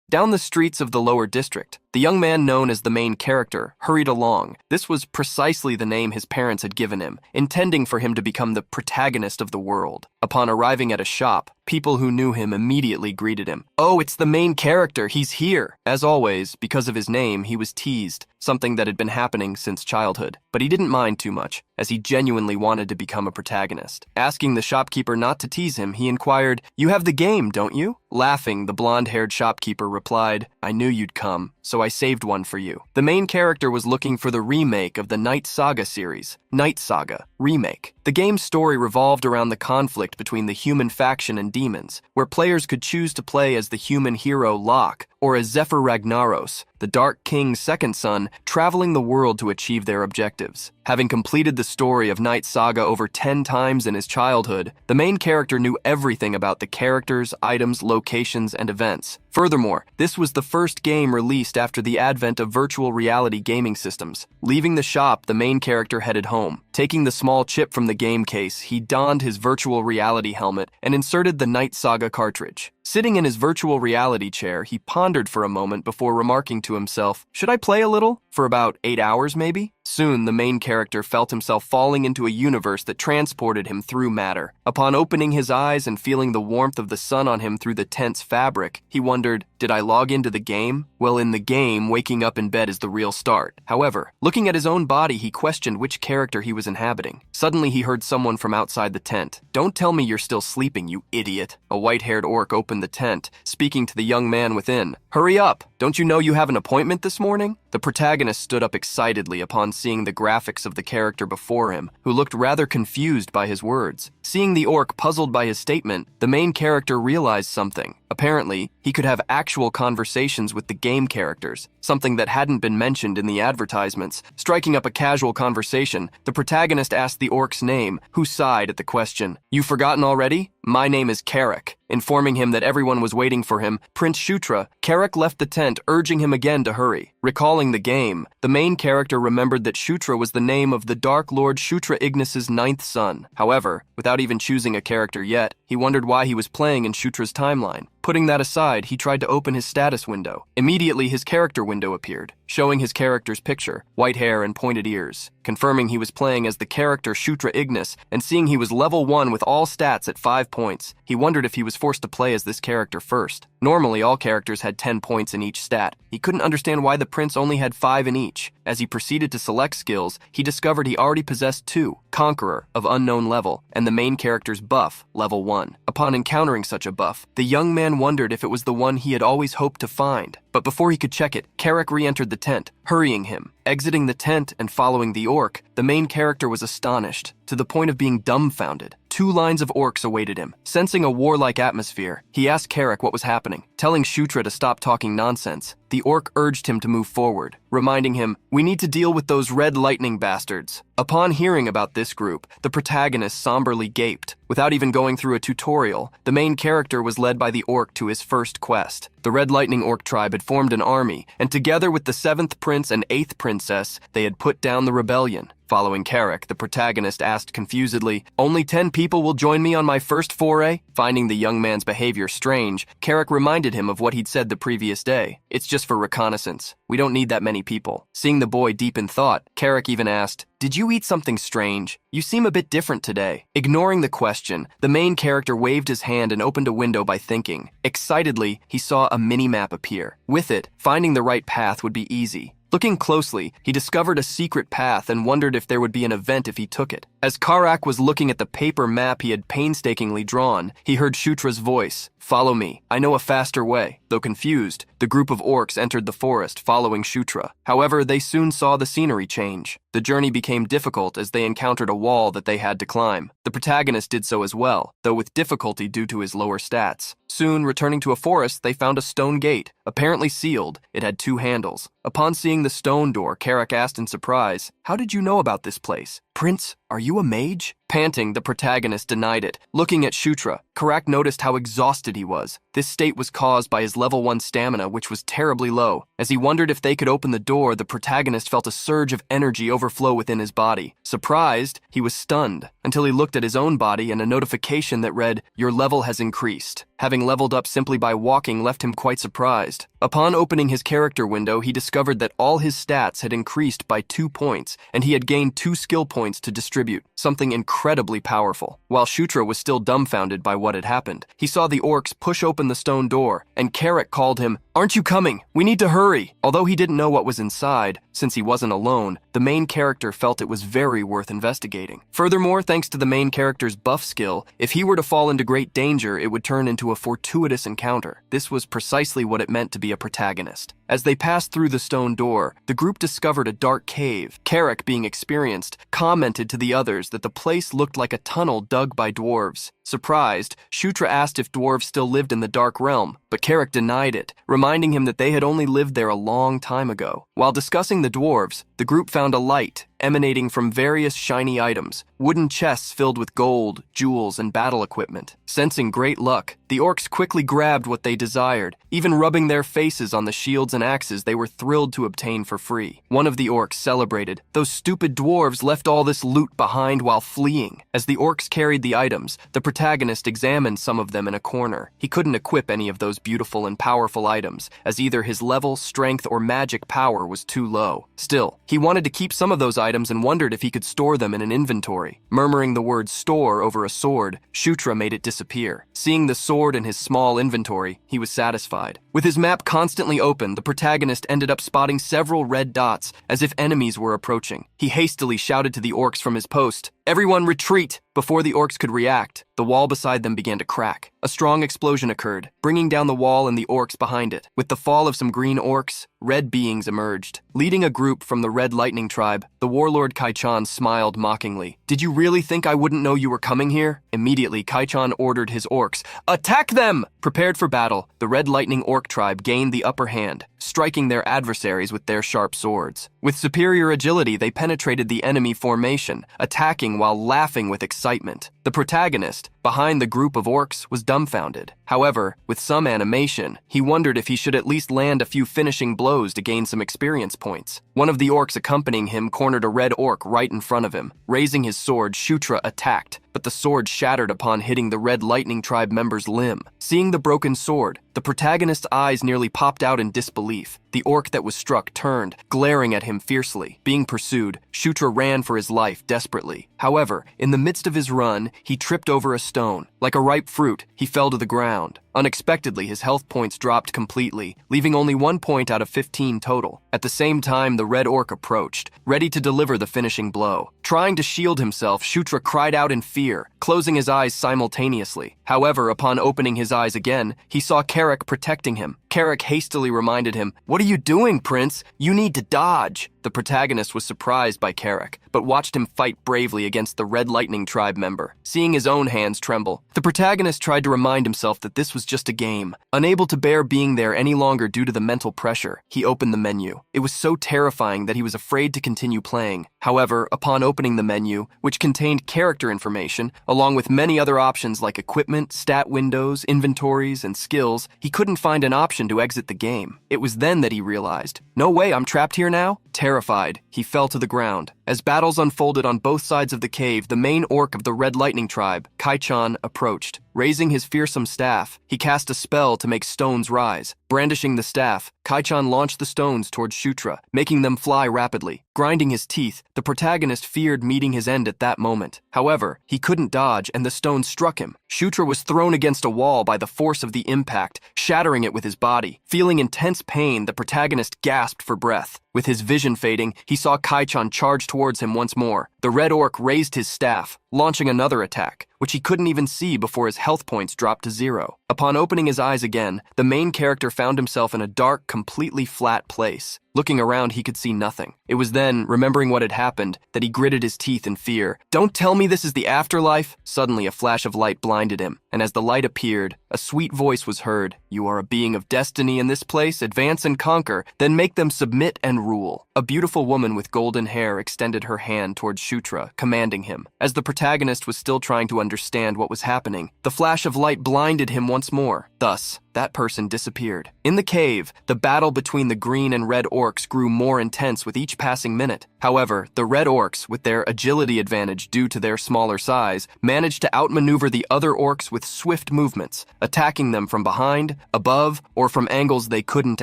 Down the streets of the lower district, the young man known as the main character hurried along. This was precisely the name his parents had given him, intending for him to become the protagonist of the world. Upon arriving at a shop, people who knew him immediately greeted him. "Oh, it's the main character, he's here!" As always, because of his name, he was teased, something that had been happening since childhood. But he didn't mind too much, as he genuinely wanted to become a protagonist. Asking the shopkeeper not to tease him, he inquired, "You have the game, don't you?" Laughing, the blonde-haired shopkeeper replied, "I knew you'd come, so I saved one for you." The main character was looking for the remake of the Night Saga series, Night Saga Remake. The game's story revolved around the conflict between the human faction and demons, where players could choose to play as the human hero Locke or as Zephyr Ragnaros, the Dark King's second son, traveling the world to achieve their objectives. Having completed the story of Night Saga over 10 times in his childhood, the main character knew everything about the characters, items, locations, and events. Furthermore, this was the first game released after the advent of virtual reality gaming systems. Leaving the shop, the main character headed home. Taking the small chip from the game case, he donned his virtual reality helmet and inserted the Night Saga cartridge. Sitting in his virtual reality chair, he pondered for a moment before remarking to himself, "Should I play a little? For about 8 hours, maybe?" Soon, the main character felt himself falling into a universe that transported him through matter. Upon opening his eyes and feeling the warmth of the sun on him through the tent's fabric, he wondered, did I log into the game? Well, in the game, waking up in bed is the real start. However, looking at his own body, he questioned which character he was inhabiting. Suddenly, he heard someone from outside the tent. "Don't tell me you're still sleeping, you idiot." A white-haired orc opened the tent, speaking to the young man within. "Hurry up! Don't you know you have an appointment this morning?" The protagonist stood up excitedly upon seeing the graphics of the character before him, who looked rather confused by his words. Seeing the orc puzzled by his statement, the main character realized something. Apparently, he could have actual conversations with the game characters, something that hadn't been mentioned in the advertisements. Striking up a casual conversation, the protagonist asked the orc's name, who sighed at the question. "You've forgotten already? My name is Carrick." Informing him that everyone was waiting for him, Prince Shutra, Carrick left the tent, urging him again to hurry. Recalling the game, the main character remembered that Shutra was the name of the Dark Lord Shutra Ignis's 9th son. However, without even choosing a character yet, he wondered why he was playing in Shutra's timeline. Putting that aside, he tried to open his status window. Immediately, his character window appeared, showing his character's picture, white hair and pointed ears. Confirming he was playing as the character Shutra Ignis, and seeing he was level 1 with all stats at 5 points, he wondered if he was forced to play as this character first. Normally, all characters had 10 points in each stat. He couldn't understand why the prince only had 5 in each. As he proceeded to select skills, he discovered he already possessed 2, Conqueror, of unknown level, and the main character's buff, level 1. Upon encountering such a buff, the young man wondered if it was the one he had always hoped to find. But before he could check it, Carrick re-entered the tent, hurrying him. Exiting the tent and following the orc, the main character was astonished, to the point of being dumbfounded. 2 lines of orcs awaited him. Sensing a warlike atmosphere, he asked Carrick what was happening. Telling Shutra to stop talking nonsense, the orc urged him to move forward, reminding him, "We need to deal with those red lightning bastards." Upon hearing about this group, the protagonist somberly gaped. Without even going through a tutorial, the main character was led by the orc to his first quest. The Red Lightning Orc tribe had formed an army, and together with the 7th prince and 8th princess, they had put down the rebellion. Following Carrick, the protagonist asked confusedly, "Only 10 people will join me on my first foray?" Finding the young man's behavior strange, Carrick reminded him of what he'd said the previous day. "It's just for reconnaissance. We don't need that many people." Seeing the boy deep in thought, Carrick even asked, "Did you eat something strange? You seem a bit different today." Ignoring the question, the main character waved his hand and opened a window by thinking. Excitedly, he saw a mini-map appear. With it, finding the right path would be easy. Looking closely, he discovered a secret path and wondered if there would be an event if he took it. As Karak was looking at the paper map he had painstakingly drawn, he heard Shutra's voice. "Follow me. I know a faster way." Though confused, the group of orcs entered the forest, following Shutra. However, they soon saw the scenery change. The journey became difficult as they encountered a wall that they had to climb. The protagonist did so as well, though with difficulty due to his lower stats. Soon, returning to a forest, they found a stone gate. Apparently sealed, it had 2 handles. Upon seeing the stone door, Carrick asked in surprise, "How did you know about this place?" "Prince, are you a mage?" Panting, the protagonist denied it. Looking at Shutra, Karak noticed how exhausted he was. This state was caused by his level 1 stamina, which was terribly low. As he wondered if they could open the door, the protagonist felt a surge of energy overflow within his body. Surprised, he was stunned, until he looked at his own body and a notification that read, "Your level has increased." Having leveled up simply by walking left him quite surprised. Upon opening his character window, he discovered that all his stats had increased by 2 points, and he had gained 2 skill points to distribute, something incredibly powerful. While Shutra was still dumbfounded by what had happened, he saw the orcs push open the stone door, and Karak called him, "Aren't you coming? We need to hurry." Although he didn't know what was inside, since he wasn't alone, the main character felt it was very worth investigating. Furthermore, thanks to the main character's buff skill, if he were to fall into great danger, it would turn into a fortuitous encounter. This was precisely what it meant to be a protagonist. As they passed through the stone door, the group discovered a dark cave. Karak, being experienced, commented to the others that the place looked like a tunnel dug by dwarves. Surprised, Shutra asked if dwarves still lived in the Dark Realm, but Karak denied it, reminding him that they had only lived there a long time ago. While discussing the dwarves, the group found a light emanating from various shiny items, wooden chests filled with gold, jewels, and battle equipment. Sensing great luck, the orcs quickly grabbed what they desired, even rubbing their faces on the shields and axes they were thrilled to obtain for free. One of the orcs celebrated, "Those stupid dwarves left all this loot behind while fleeing." As the orcs carried the items, the protagonist examined some of them in a corner. He couldn't equip any of those beautiful and powerful items, as either his level, strength, or magic power was too low. Still, he wanted to keep some of those items and wondered if he could store them in an inventory. Murmuring the word "store" over a sword, Shutra made it disappear. Seeing the sword in his small inventory, he was satisfied. With his map constantly open, the protagonist ended up spotting several red dots, as if enemies were approaching. He hastily shouted to the orcs from his post, "Everyone retreat!" Before the orcs could react, the wall beside them began to crack. A strong explosion occurred, bringing down the wall and the orcs behind it. With the fall of some green orcs, red beings emerged. Leading a group from the Red Lightning tribe, the warlord Kaichan smiled mockingly. "Did you really think I wouldn't know you were coming here?" Immediately, Kaichan ordered his orcs, "Attack them!" Prepared for battle, the Red Lightning orc tribe gained the upper hand, striking their adversaries with their sharp swords. With superior agility, they penetrated the enemy formation, attacking while laughing with excitement. The protagonist, behind the group of orcs, was dumbfounded. However, with some animation, he wondered if he should at least land a few finishing blows to gain some experience points. One of the orcs accompanying him cornered a red orc right in front of him. Raising his sword, Shutra attacked, but the sword shattered upon hitting the Red Lightning tribe member's limb. Seeing the broken sword, the protagonist's eyes nearly popped out in disbelief. The orc that was struck turned, glaring at him fiercely. Being pursued, Shutra ran for his life desperately. However, in the midst of his run, he tripped over a stone. Like a ripe fruit, he fell to the ground. Unexpectedly, his health points dropped completely, leaving only 1 point out of 15 total. At the same time, the red orc approached, ready to deliver the finishing blow. Trying to shield himself, Shutra cried out in fear, closing his eyes simultaneously. However, upon opening his eyes again, he saw Karak protecting him. Karak hastily reminded him, "What are you doing, Prince? You need to dodge." The protagonist was surprised by Karak, but watched him fight bravely against the Red Lightning tribe member. Seeing his own hands tremble, the protagonist tried to remind himself that this was just a game. Unable to bear being there any longer due to the mental pressure, he opened the menu. It was so terrifying that he was afraid to continue playing. However, upon opening the menu, which contained character information, along with many other options like equipment, stat windows, inventories, and skills, he couldn't find an option to exit the game. It was then that he realized, "No way, I'm trapped here now?" Terrified, he fell to the ground. As battles unfolded on both sides of the cave, the main orc of the Red Lightning tribe, Kaichan, approached. Raising his fearsome staff, he cast a spell to make stones rise. Brandishing the staff, Kaichan launched the stones towards Shutra, making them fly rapidly. Grinding his teeth, the protagonist feared meeting his end at that moment. However, he couldn't dodge and the stones struck him. Shutra was thrown against a wall by the force of the impact, shattering it with his body. Feeling intense pain, the protagonist gasped for breath. With his vision fading, he saw Kaichan charge towards him once more. The red orc raised his staff, launching another attack, which he couldn't even see before his health points dropped to 0. Upon opening his eyes again, the main character found himself in a dark, completely flat place. Looking around, he could see nothing. It was then, remembering what had happened, that he gritted his teeth in fear. "Don't tell me this is the afterlife!" Suddenly, a flash of light blinded him, and as the light appeared, a sweet voice was heard. "You are a being of destiny in this place. Advance and conquer, then make them submit and rule." A beautiful woman with golden hair extended her hand towards Shutra, commanding him. As the protagonist was still trying to understand what was happening, the flash of light blinded him once more. Thus, that person disappeared. In the cave, the battle between the green and red orcs grew more intense with each passing minute. However, the red orcs, with their agility advantage due to their smaller size, managed to outmaneuver the other orcs with swift movements, attacking them from behind, above, or from angles they couldn't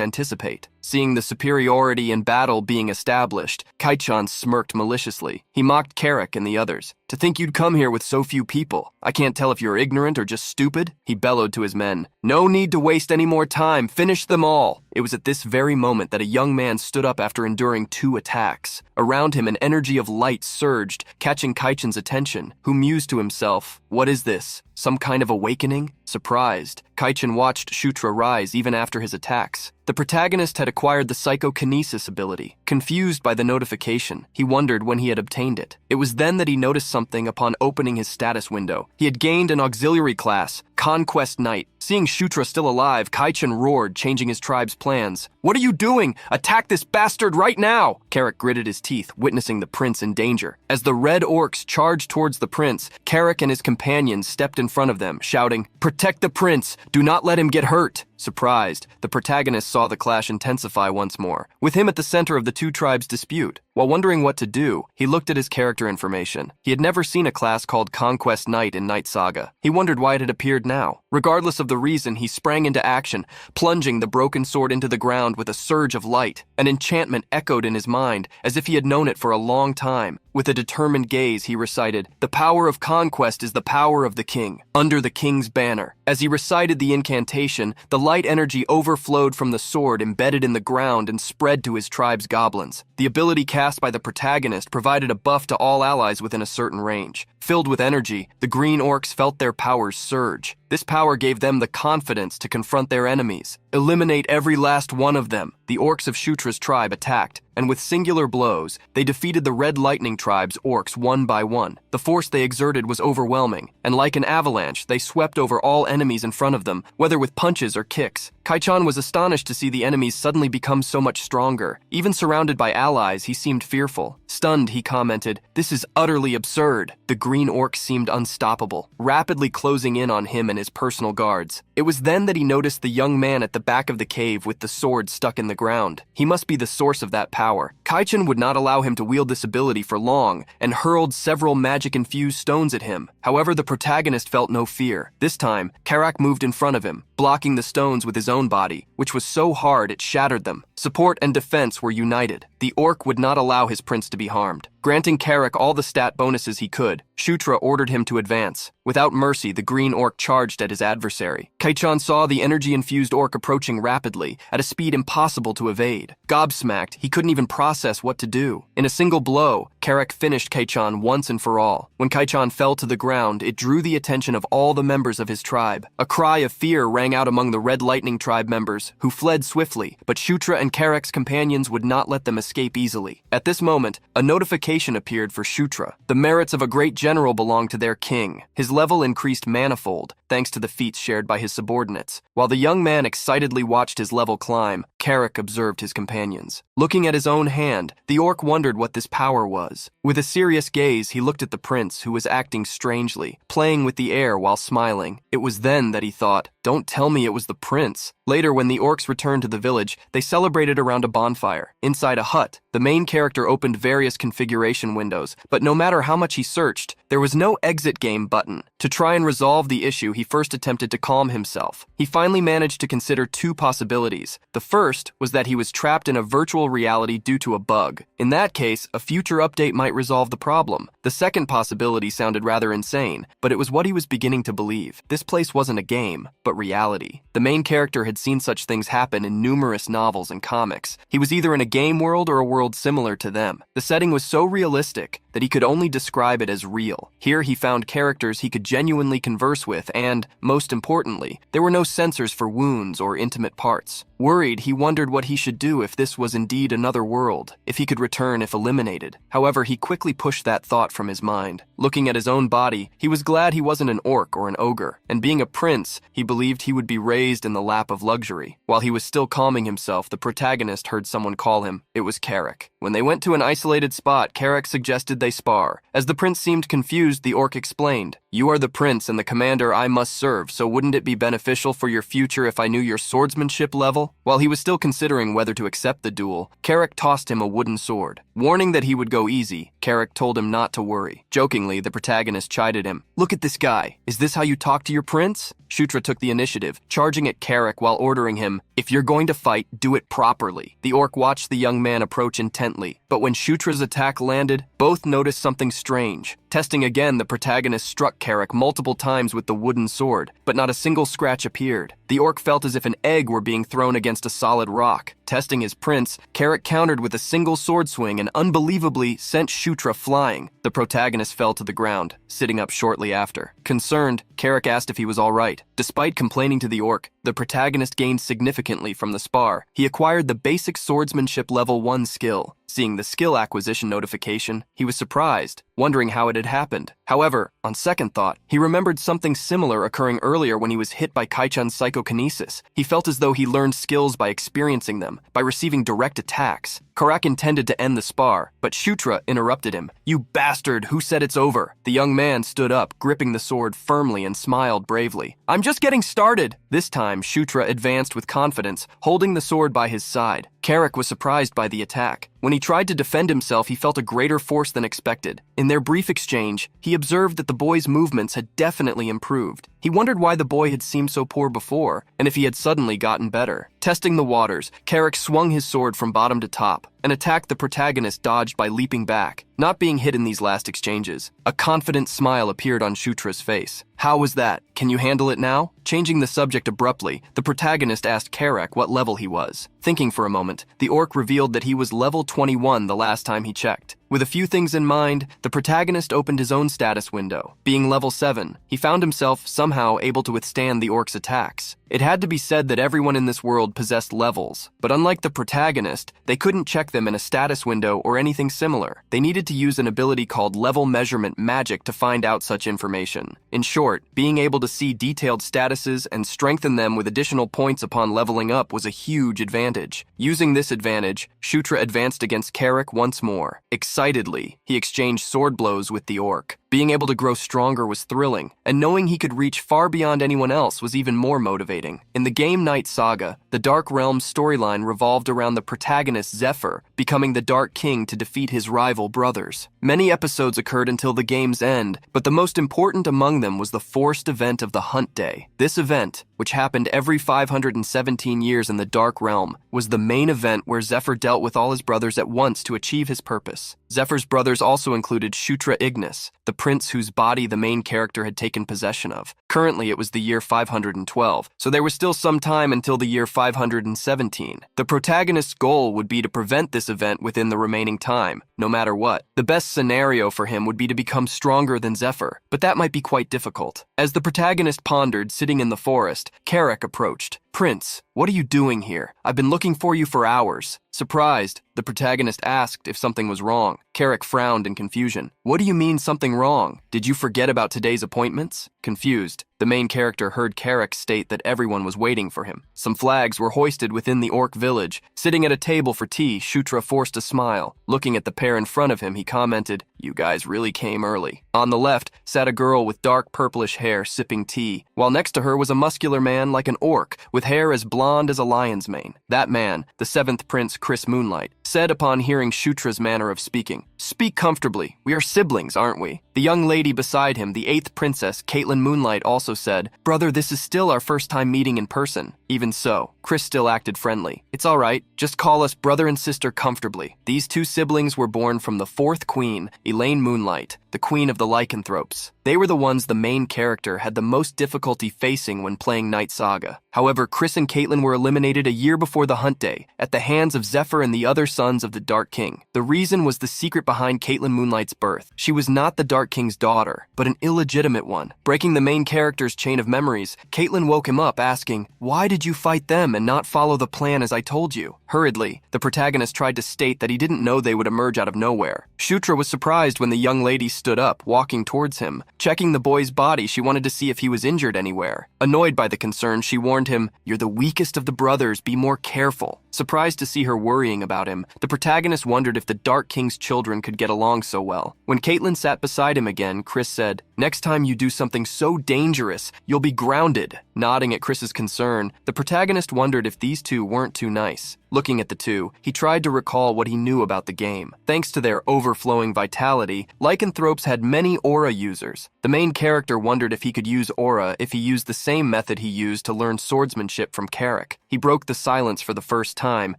anticipate. Seeing the superiority in battle being established, Kaichan smirked maliciously. He mocked Carrick and the others. "To think you'd come here with so few people. I can't tell if you're ignorant or just stupid," he bellowed to his men. "No need to waste any more time. Finish them all." It was at this very moment that a young man stood up after enduring 2 attacks. Around him, an energy of light surged, catching Kaichan's attention, who mused to himself, "What is this? Some kind of awakening?" Surprised, Kaichan watched Shutra rise even after his attacks. The protagonist had acquired the psychokinesis ability. Confused by the notification, he wondered when he had obtained it. It was then that he noticed something upon opening his status window. He had gained an auxiliary class, Conquest Knight. Seeing Shutra still alive, Kaichan roared, changing his tribe's plans. "What are you doing? Attack this bastard right now!" Carrick gritted his teeth, witnessing the prince in danger. As the red orcs charged towards the prince, Carrick and his companions stepped in front of them, shouting, "Protect the prince! Do not let him get hurt!" Surprised, the protagonist saw the clash intensify once more, with him at the center of the 2 tribes' dispute. While wondering what to do, he looked at his character information. He had never seen a class called Conquest Knight in Night Saga. He wondered why it had appeared now. Regardless of the reason, he sprang into action, plunging the broken sword into the ground with a surge of light. An enchantment echoed in his mind, as if he had known it for a long time. With a determined gaze, he recited, "The power of conquest is the power of the king, under the king's banner." As he recited the incantation, the light energy overflowed from the sword embedded in the ground and spread to his tribe's goblins. The ability cast by the protagonist provided a buff to all allies within a certain range. Filled with energy, the green orcs felt their powers surge. This power gave them the confidence to confront their enemies. Eliminate every last one of them. The orcs of Shutra's tribe attacked, and with singular blows, they defeated the Red Lightning tribe's orcs one by one. The force they exerted was overwhelming, and like an avalanche, they swept over all enemies in front of them, whether with punches or kicks. Kaichan was astonished to see the enemies suddenly become so much stronger. Even surrounded by allies, he seemed fearful. Stunned, he commented, "This is utterly absurd." The green orcs seemed unstoppable, rapidly closing in on him and his personal guards. It was then that he noticed the young man at the back of the cave with the sword stuck in the ground. He must be the source of that power. Kaichan would not allow him to wield this ability for long and hurled several magic-infused stones at him. However, the protagonist felt no fear. This time, Karak moved in front of him, blocking the stones with his own body, which was so hard it shattered them. Support and defense were united. The orc would not allow his prince to be harmed. Granting Karak all the stat bonuses he could, Shutra ordered him to advance. Without mercy, the green orc charged at his adversary. Kaichan saw the energy-infused orc approaching rapidly, at a speed impossible to evade. Gobsmacked, he couldn't even process what to do. In a single blow, Karak finished Kaichan once and for all. When Kaichan fell to the ground, it drew the attention of all the members of his tribe. A cry of fear rang out among the Red Lightning tribe members, who fled swiftly, but Shutra and Karak's companions would not let them escape easily. At this moment, a notification appeared for Shutra. The merits of a great general belonged to their king. His level increased manifold, thanks to the feats shared by his subordinates. While the young man excitedly watched his level climb, Karak observed his companions. Looking at his own hand, the orc wondered what this power was. With a serious gaze, he looked at the prince, who was acting strangely, playing with the air while smiling. It was then that he thought, "Don't tell me it was the prince." Later, when the orcs returned to the village, they celebrated around a bonfire. Inside a hut, the main character opened various configuration windows, but no matter how much he searched, there was no exit game button. To try and resolve the issue, he first attempted to calm himself. He finally managed to consider 2 possibilities. The first was that he was trapped in a virtual reality due to a bug. In that case, a future update might resolve the problem. The second possibility sounded rather insane, but it was what he was beginning to believe. This place wasn't a game, but reality. The main character had seen such things happen in numerous novels and comics. He was either in a game world or a world similar to them. The setting was so realistic that he could only describe it as real. Here he found characters he could genuinely converse with and, most importantly, there were no sensors for wounds or intimate parts. Worried, he wondered what he should do if this was indeed another world, if he could return if eliminated. However, he quickly pushed that thought from his mind. Looking at his own body, he was glad he wasn't an orc or an ogre, and being a prince, he believed he would be raised in the lap of luxury. While he was still calming himself, the protagonist heard someone call him. It was Carrick. When they went to an isolated spot, Carrick suggested they spar. As the prince seemed confused, the orc explained, "You are the prince and the commander I must serve, so wouldn't it be beneficial for your future if I knew your swordsmanship level?" While he was still considering whether to accept the duel, Carrick tossed him a wooden sword. Warning that he would go easy, Carrick told him not to worry. Jokingly, the protagonist chided him. "Look at this guy. Is this how you talk to your prince?" Shutra took the initiative, charging at Carrick while ordering him, "If you're going to fight, do it properly." The orc watched the young man approach intently, but when Shutra's attack landed, both noticed something strange. Testing again, the protagonist struck Carrick multiple times with the wooden sword, but not a single scratch appeared. The orc felt as if an egg were being thrown against a solid rock. Testing his prince, Carrick countered with a single sword swing and unbelievably sent Shutra flying. The protagonist fell to the ground, sitting up shortly after. Concerned, Carrick asked if he was all right. Despite complaining to the orc, the protagonist gained significantly from the spar. He acquired the basic swordsmanship level 1 skill. Seeing the skill acquisition notification, he was surprised, wondering how it had happened. However, on second thought, he remembered something similar occurring earlier when he was hit by Kaichan's psychokinesis. He felt as though he learned skills by experiencing them, by receiving direct attacks. Carrick intended to end the spar, but Shutra interrupted him. "You bastard, who said it's over?" The young man stood up, gripping the sword firmly and smiled bravely. "I'm just getting started." This time, Shutra advanced with confidence, holding the sword by his side. Carrick was surprised by the attack. When he tried to defend himself, he felt a greater force than expected. In their brief exchange, he observed that the boy's movements had definitely improved. He wondered why the boy had seemed so poor before, and if he had suddenly gotten better. Testing the waters, Carrick swung his sword from bottom to top. An attack the protagonist dodged by leaping back, not being hit in these last exchanges. A confident smile appeared on Shutra's face. "How was that? Can you handle it now?" Changing the subject abruptly, the protagonist asked Carrick what level he was. Thinking for a moment, the orc revealed that he was level 21 the last time he checked. With a few things in mind, the protagonist opened his own status window. Being level 7, he found himself somehow able to withstand the orc's attacks. It had to be said that everyone in this world possessed levels, but unlike the protagonist, they couldn't check them in a status window or anything similar. They needed to use an ability called level measurement magic to find out such information. In short, being able to see detailed statuses and strengthen them with additional points upon leveling up was a huge advantage. Using this advantage, Shutra advanced against Carrick once more. Excitedly, he exchanged sword blows with the orc. Being able to grow stronger was thrilling, and knowing he could reach far beyond anyone else was even more motivating. In the game Night Saga, the Dark Realms storyline revolved around the protagonist Zephyr becoming the Dark King to defeat his rival brothers. Many episodes occurred until the game's end, but the most important among them was the forced event of the Hunt Day. This event, which happened every 517 years in the Dark Realm, was the main event where Zephyr dealt with all his brothers at once to achieve his purpose. Zephyr's brothers also included Shutra Ignis, the prince whose body the main character had taken possession of. Currently, it was the year 512, so there was still some time until the year 517. The protagonist's goal would be to prevent this event within the remaining time, no matter what. The best scenario for him would be to become stronger than Zephyr, but that might be quite difficult. As the protagonist pondered, sitting in the forest, Carrick approached. "Prince, what are you doing here? I've been looking for you for hours." Surprised, the protagonist asked if something was wrong. Carrick frowned in confusion. "What do you mean something wrong? Did you forget about today's appointments?" Confused, the main character heard Carrick state that everyone was waiting for him. Some flags were hoisted within the orc village. Sitting at a table for tea, Shutra forced a smile. Looking at the pair in front of him, he commented, "You guys really came early." On the left sat a girl with dark purplish hair sipping tea, while next to her was a muscular man like an orc, with hair as blonde as a lion's mane. That man, the 7th Prince Chris Moonlight, said upon hearing Shutra's manner of speaking, "Speak comfortably. We are siblings, aren't we?" The young lady beside him, the 8th Princess Caitlin Moonlight, also said, "Brother, this is still our first time meeting in person." Even so, Chris still acted friendly. "It's all right. Just call us brother and sister comfortably." These two siblings were born from the 4th queen, Elaine Moonlight, the queen of the lycanthropes. They were the ones the main character had the most difficulty facing when playing Night Saga. However, Chris and Caitlin were eliminated a year before the Hunt Day, at the hands of Zephyr and the other sons of the Dark King. The reason was the secret behind Caitlin Moonlight's birth. She was not the Dark King's daughter, but an illegitimate one. Breaking the main character's chain of memories, Caitlin woke him up asking, "Why did you fight them them and not follow the plan as I told you. Hurriedly, the protagonist tried to state that he didn't know they would emerge out of nowhere. Shutra was surprised when the young lady stood up, walking towards him. Checking the boy's body, she wanted to see if he was injured anywhere. Annoyed by the concern, she warned him, "You're the weakest of the brothers, be more careful." Surprised to see her worrying about him, the protagonist wondered if the Dark King's children could get along so well. When Caitlin sat beside him again, Chris said, "Next time you do something so dangerous, you'll be grounded." Nodding at Chris's concern, the protagonist wondered if these two weren't too nice. Looking at the two, he tried to recall what he knew about the game. Thanks to their overflowing vitality, lycanthropes had many aura users. The main character wondered if he could use aura if he used the same method he used to learn swordsmanship from Carrick. He broke the silence for the first time,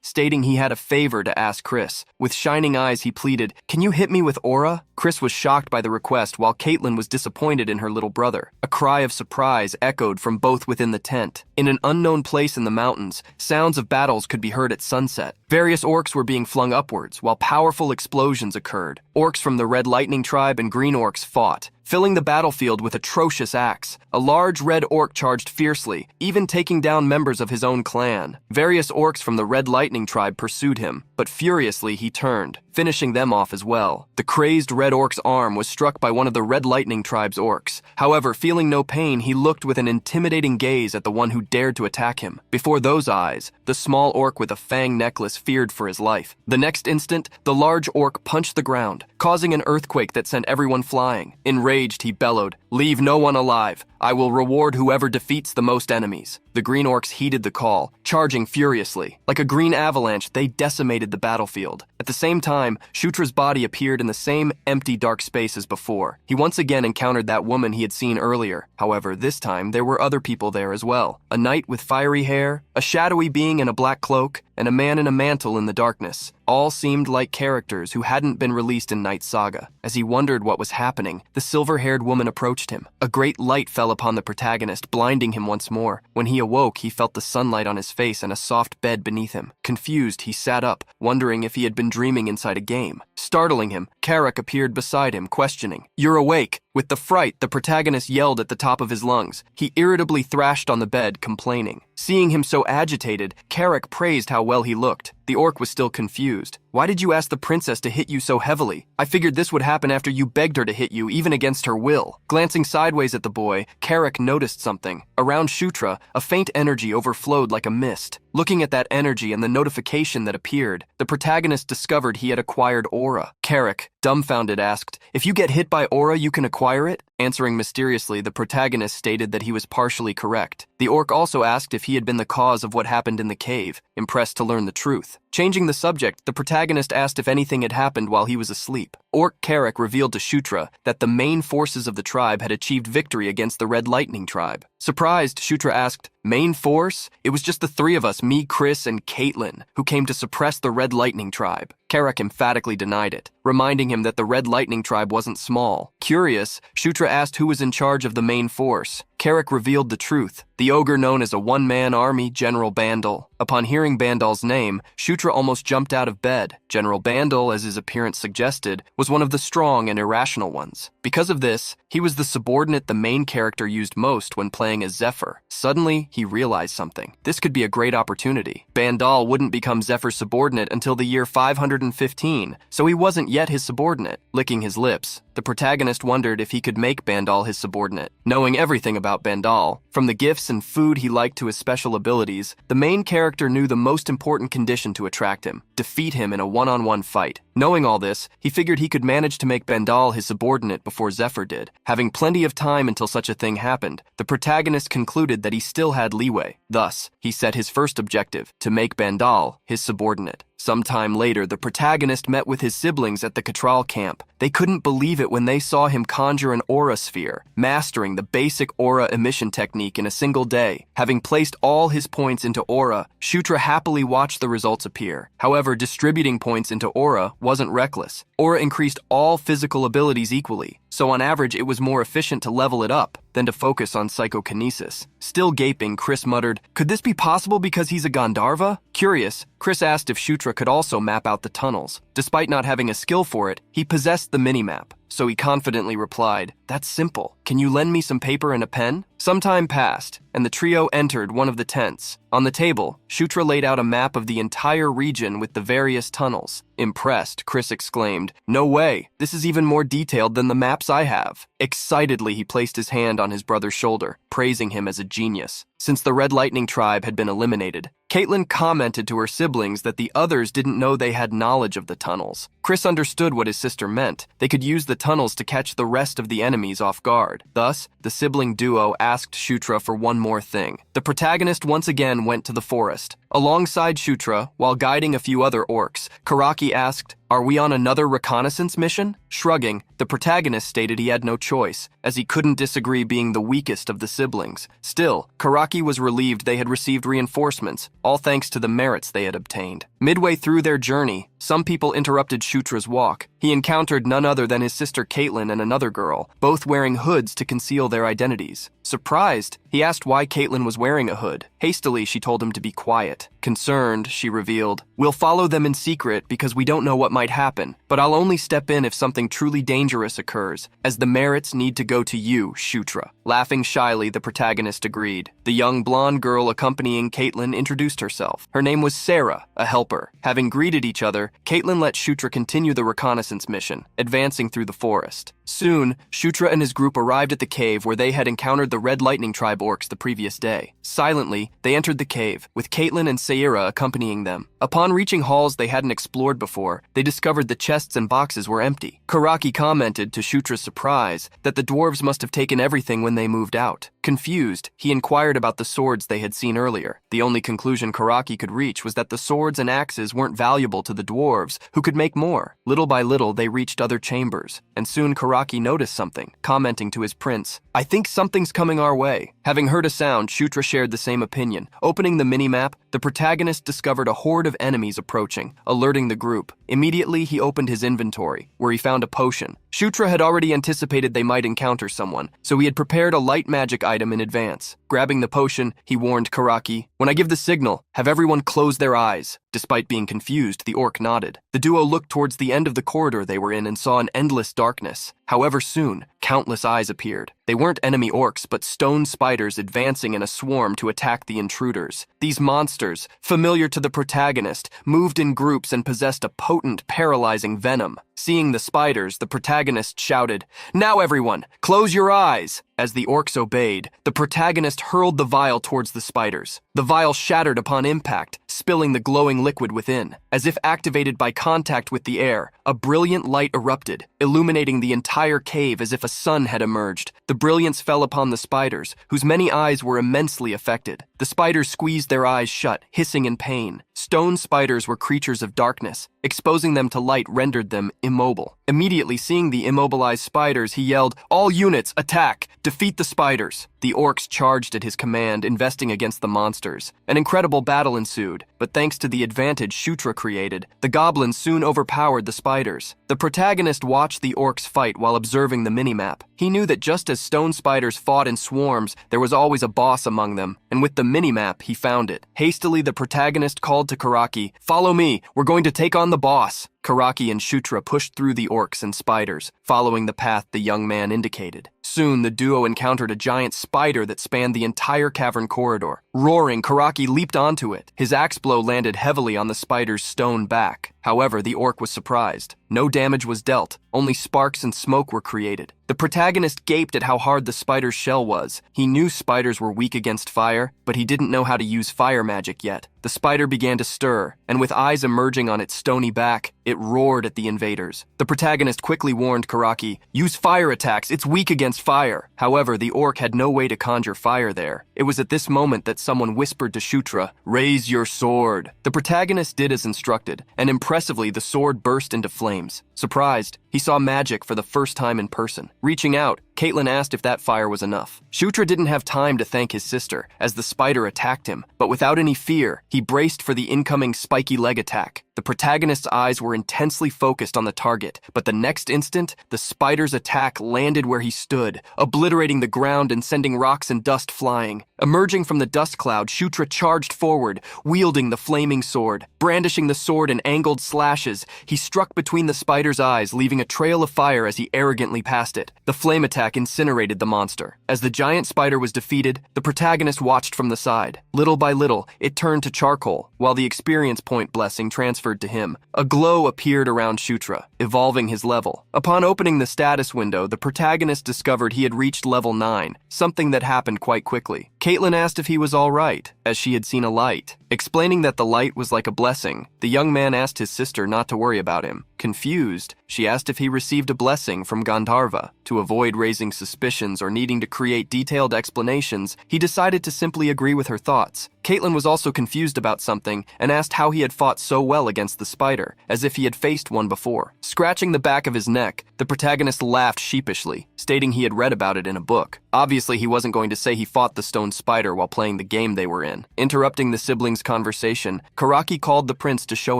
stating he had a favor to ask Chris. With shining eyes, he pleaded, "Can you hit me with aura?" Chris was shocked by the request, while Caitlin was disappointed in her little brother. A cry of surprise echoed from both within the tent. In an unknown place in the mountains, sounds of battles could be heard at sunset. Various orcs were being flung upwards, while powerful explosions occurred. Orcs from the Red Lightning tribe and Green orcs fought, filling the battlefield with atrocious acts. A large red orc charged fiercely, even taking down members of his own clan. Various orcs from the Red Lightning tribe pursued him, but furiously he turned, finishing them off as well. The crazed red orc's arm was struck by one of the Red Lightning tribe's orcs. However, feeling no pain, he looked with an intimidating gaze at the one who dared to attack him. Before those eyes, the small orc with a fang necklace feared for his life. The next instant, the large orc punched the ground, causing an earthquake that sent everyone flying. Enraged, he bellowed, "Leave no one alive. I will reward whoever defeats the most enemies." The green orcs heeded the call, charging furiously. Like a green avalanche, they decimated the battlefield. At the same time, Shutra's body appeared in the same empty dark space as before. He once again encountered that woman he had seen earlier. However, this time there were other people there as well. A knight with fiery hair, a shadowy being in a black cloak, and a man in a mantle in the darkness. All seemed like characters who hadn't been released in Night Saga. As he wondered what was happening, the silver-haired woman approached him. A great light fell upon the protagonist, blinding him once more. When he awoke, he felt the sunlight on his face and a soft bed beneath him. Confused, he sat up, wondering if he had been dreaming inside a game. Startling him, Carrick appeared beside him, questioning, "You're awake." With the fright, the protagonist yelled at the top of his lungs. He irritably thrashed on the bed, complaining. Seeing him so agitated, Carrick praised how well he looked. The orc was still confused. "Why did you ask the princess to hit you so heavily? I figured this would happen after you begged her to hit you, even against her will." Glancing sideways at the boy, Carrick noticed something. Around Shutra, a faint energy overflowed like a mist. Looking at that energy and the notification that appeared, the protagonist discovered he had acquired aura. Carrick, dumbfounded, asked, "If you get hit by aura, you can acquire it?" Answering mysteriously, the protagonist stated that he was partially correct. The orc also asked if he had been the cause of what happened in the cave, impressed to learn the truth. Changing the subject, the protagonist asked if anything had happened while he was asleep. Orc Carrick revealed to Shutra that the main forces of the tribe had achieved victory against the Red Lightning tribe. Surprised, Shutra asked, "Main force? It was just the three of us, me, Chris, and Caitlin, who came to suppress the Red Lightning tribe." Carrick emphatically denied it, reminding him that the Red Lightning tribe wasn't small. Curious, Shutra asked who was in charge of the main force. Carrick revealed the truth. The ogre known as a one-man army, General Bandal. Upon hearing Bandal's name, Shutra almost jumped out of bed. General Bandal, as his appearance suggested, was one of the strong and irrational ones. Because of this, he was the subordinate the main character used most when playing as Zephyr. Suddenly, he realized something. This could be a great opportunity. Bandal wouldn't become Zephyr's subordinate until the year 515, so he wasn't yet his subordinate. Licking his lips, the protagonist wondered if he could make Bandal his subordinate. Knowing everything about Bandal, from the gifts and food he liked to his special abilities, the main character knew the most important condition to attract him: defeat him in a one-on-one fight. Knowing all this, he figured he could manage to make Bandal his subordinate before Zephyr did. Having plenty of time until such a thing happened, the protagonist concluded that he still had leeway. Thus, he set his first objective, to make Bandal his subordinate. Sometime later, the protagonist met with his siblings at the Catral camp. They couldn't believe it when they saw him conjure an aura sphere, mastering the basic aura emission technique in a single day. Having placed all his points into aura, Shutra happily watched the results appear. However, distributing points into aura wasn't reckless. Aura increased all physical abilities equally, so on average it was more efficient to level it up than to focus on psychokinesis. Still gaping, Chris muttered, "Could this be possible because he's a Gandharva?" Curious, Chris asked if Shutra could also map out the tunnels. Despite not having a skill for it, he possessed the minimap. so he confidently replied, "That's simple. Can you lend me some paper and a pen?" Some time passed, and the trio entered one of the tents. On the table, Shutra laid out a map of the entire region with the various tunnels. Impressed, Chris exclaimed, "No way! This is even more detailed than the maps I have." Excitedly, he placed his hand on his brother's shoulder, praising him as a genius. Since the Red Lightning tribe had been eliminated, Caitlin commented to her siblings that the others didn't know they had knowledge of the tunnels. Chris understood what his sister meant. They could use the tunnels to catch the rest of the enemies off guard. Thus, the sibling duo asked Shutra for one more thing. The protagonist once again went to the forest. Alongside Shutra, while guiding a few other orcs, Karaki asked, "Are we on another reconnaissance mission?" Shrugging, the protagonist stated he had no choice, as he couldn't disagree being the weakest of the siblings. Still, Karaki was relieved they had received reinforcements, all thanks to the merits they had obtained. Midway through their journey, some people interrupted Shutra's walk. He encountered none other than his sister Caitlin and another girl, both wearing hoods to conceal their identities. Surprised, he asked why Caitlin was wearing a hood. Hastily, she told him to be quiet. Concerned, she revealed, "We'll follow them in secret because we don't know what might happen, but I'll only step in if something truly dangerous occurs, as the merits need to go to you, Shutra." Laughing shyly, the protagonist agreed. The young blonde girl accompanying Caitlin introduced herself. Her name was Sarah, a helper. Having greeted each other, Caitlin let Shutra continue the reconnaissance mission, advancing through the forest. Soon, Shutra and his group arrived at the cave where they had encountered the Red Lightning tribe orcs the previous day. Silently, they entered the cave, with Caitlin and Saira accompanying them. Upon reaching halls they hadn't explored before, they discovered the chests and boxes were empty. Karaki commented, to Shutra's surprise, that the dwarves must have taken everything when they moved out. Confused, he inquired about the swords they had seen earlier. The only conclusion Karaki could reach was that the swords and axes weren't valuable to the dwarves, who could make more. Little by little, they reached other chambers, and soon Karaki noticed something, commenting to his prince, "I think something's coming our way." Having heard a sound, Shutra shared the same opinion. Opening the minimap, the protagonist discovered a horde of enemies approaching, alerting the group. Immediately, he opened his inventory, where he found a potion. Shutra had already anticipated they might encounter someone, so he had prepared a light magic item in advance. Grabbing the potion, he warned Karaki, "When I give the signal, have everyone close their eyes." Despite being confused, the orc nodded. The duo looked towards the end of the corridor they were in and saw an endless darkness. However, soon, countless eyes appeared. They weren't enemy orcs, but stone spiders advancing in a swarm to attack the intruders. These monsters, familiar to the protagonist, moved in groups and possessed a potent, paralyzing venom. Seeing the spiders, the protagonist shouted, "Now everyone, close your eyes!" As the orcs obeyed, the protagonist hurled the vial towards the spiders. The vial shattered upon impact, spilling the glowing liquid within. As if activated by contact with the air, a brilliant light erupted, illuminating the entire cave as if a sun had emerged. The brilliance fell upon the spiders, whose many eyes were immensely affected. The spiders squeezed their eyes shut, hissing in pain. Stone spiders were creatures of darkness. Exposing them to light rendered them immobile. Immediately seeing the immobilized spiders, he yelled, "All units, attack! Defeat the spiders!" The orcs charged at his command, investing against the monsters. An incredible battle ensued, but thanks to the advantage Shutra created, the goblins soon overpowered the spiders. The protagonist watched the orcs fight while observing the minimap. He knew that just as stone spiders fought in swarms, there was always a boss among them, and with the minimap, he found it. Hastily, the protagonist called to Karaki, "Follow me, we're going to take on the boss." Karaki and Shutra pushed through the orcs and spiders, following the path the young man indicated. Soon, the duo encountered a giant spider that spanned the entire cavern corridor. Roaring, Karaki leaped onto it. His axe blow landed heavily on the spider's stone back. However, the orc was surprised. No damage was dealt, only sparks and smoke were created. The protagonist gaped at how hard the spider's shell was. He knew spiders were weak against fire, but he didn't know how to use fire magic yet. The spider began to stir, and with eyes emerging on its stony back, it roared at the invaders. The protagonist quickly warned Karaki, "Use fire attacks, it's weak against fire." However, the orc had no way to conjure fire there. It was at this moment that someone whispered to Shutra, "Raise your sword." The protagonist did as instructed, and impressively the sword burst into flames. Surprised, he saw magic for the first time in person. Reaching out, Caitlin asked if that fire was enough. Shutra didn't have time to thank his sister, as the spider attacked him, but without any fear, he braced for the incoming spiky leg attack. The protagonist's eyes were intensely focused on the target, but the next instant, the spider's attack landed where he stood, obliterating the ground and sending rocks and dust flying. Emerging from the dust cloud, Shutra charged forward, wielding the flaming sword. Brandishing the sword in angled slashes, he struck between the spider's spider's eyes, leaving a trail of fire as he arrogantly passed it. The flame attack incinerated the monster. As the giant spider was defeated, the protagonist watched from the side. Little by little, it turned to charcoal, while the experience point blessing transferred to him. A glow appeared around Shutra, evolving his level. Upon opening the status window, the protagonist discovered he had reached level 9, something that happened quite quickly. Caitlin asked if he was all right, as she had seen a light. Explaining that the light was like a blessing, the young man asked his sister not to worry about him. Confused, she asked if he received a blessing from Gandharva. To avoid raising suspicions or needing to create detailed explanations, he decided to simply agree with her thoughts. Caitlin was also confused about something and asked how he had fought so well against the spider, as if he had faced one before. Scratching the back of his neck, the protagonist laughed sheepishly, stating he had read about it in a book. Obviously, he wasn't going to say he fought the stone spider while playing the game they were in. Interrupting the siblings' conversation, Karaki called the prince to show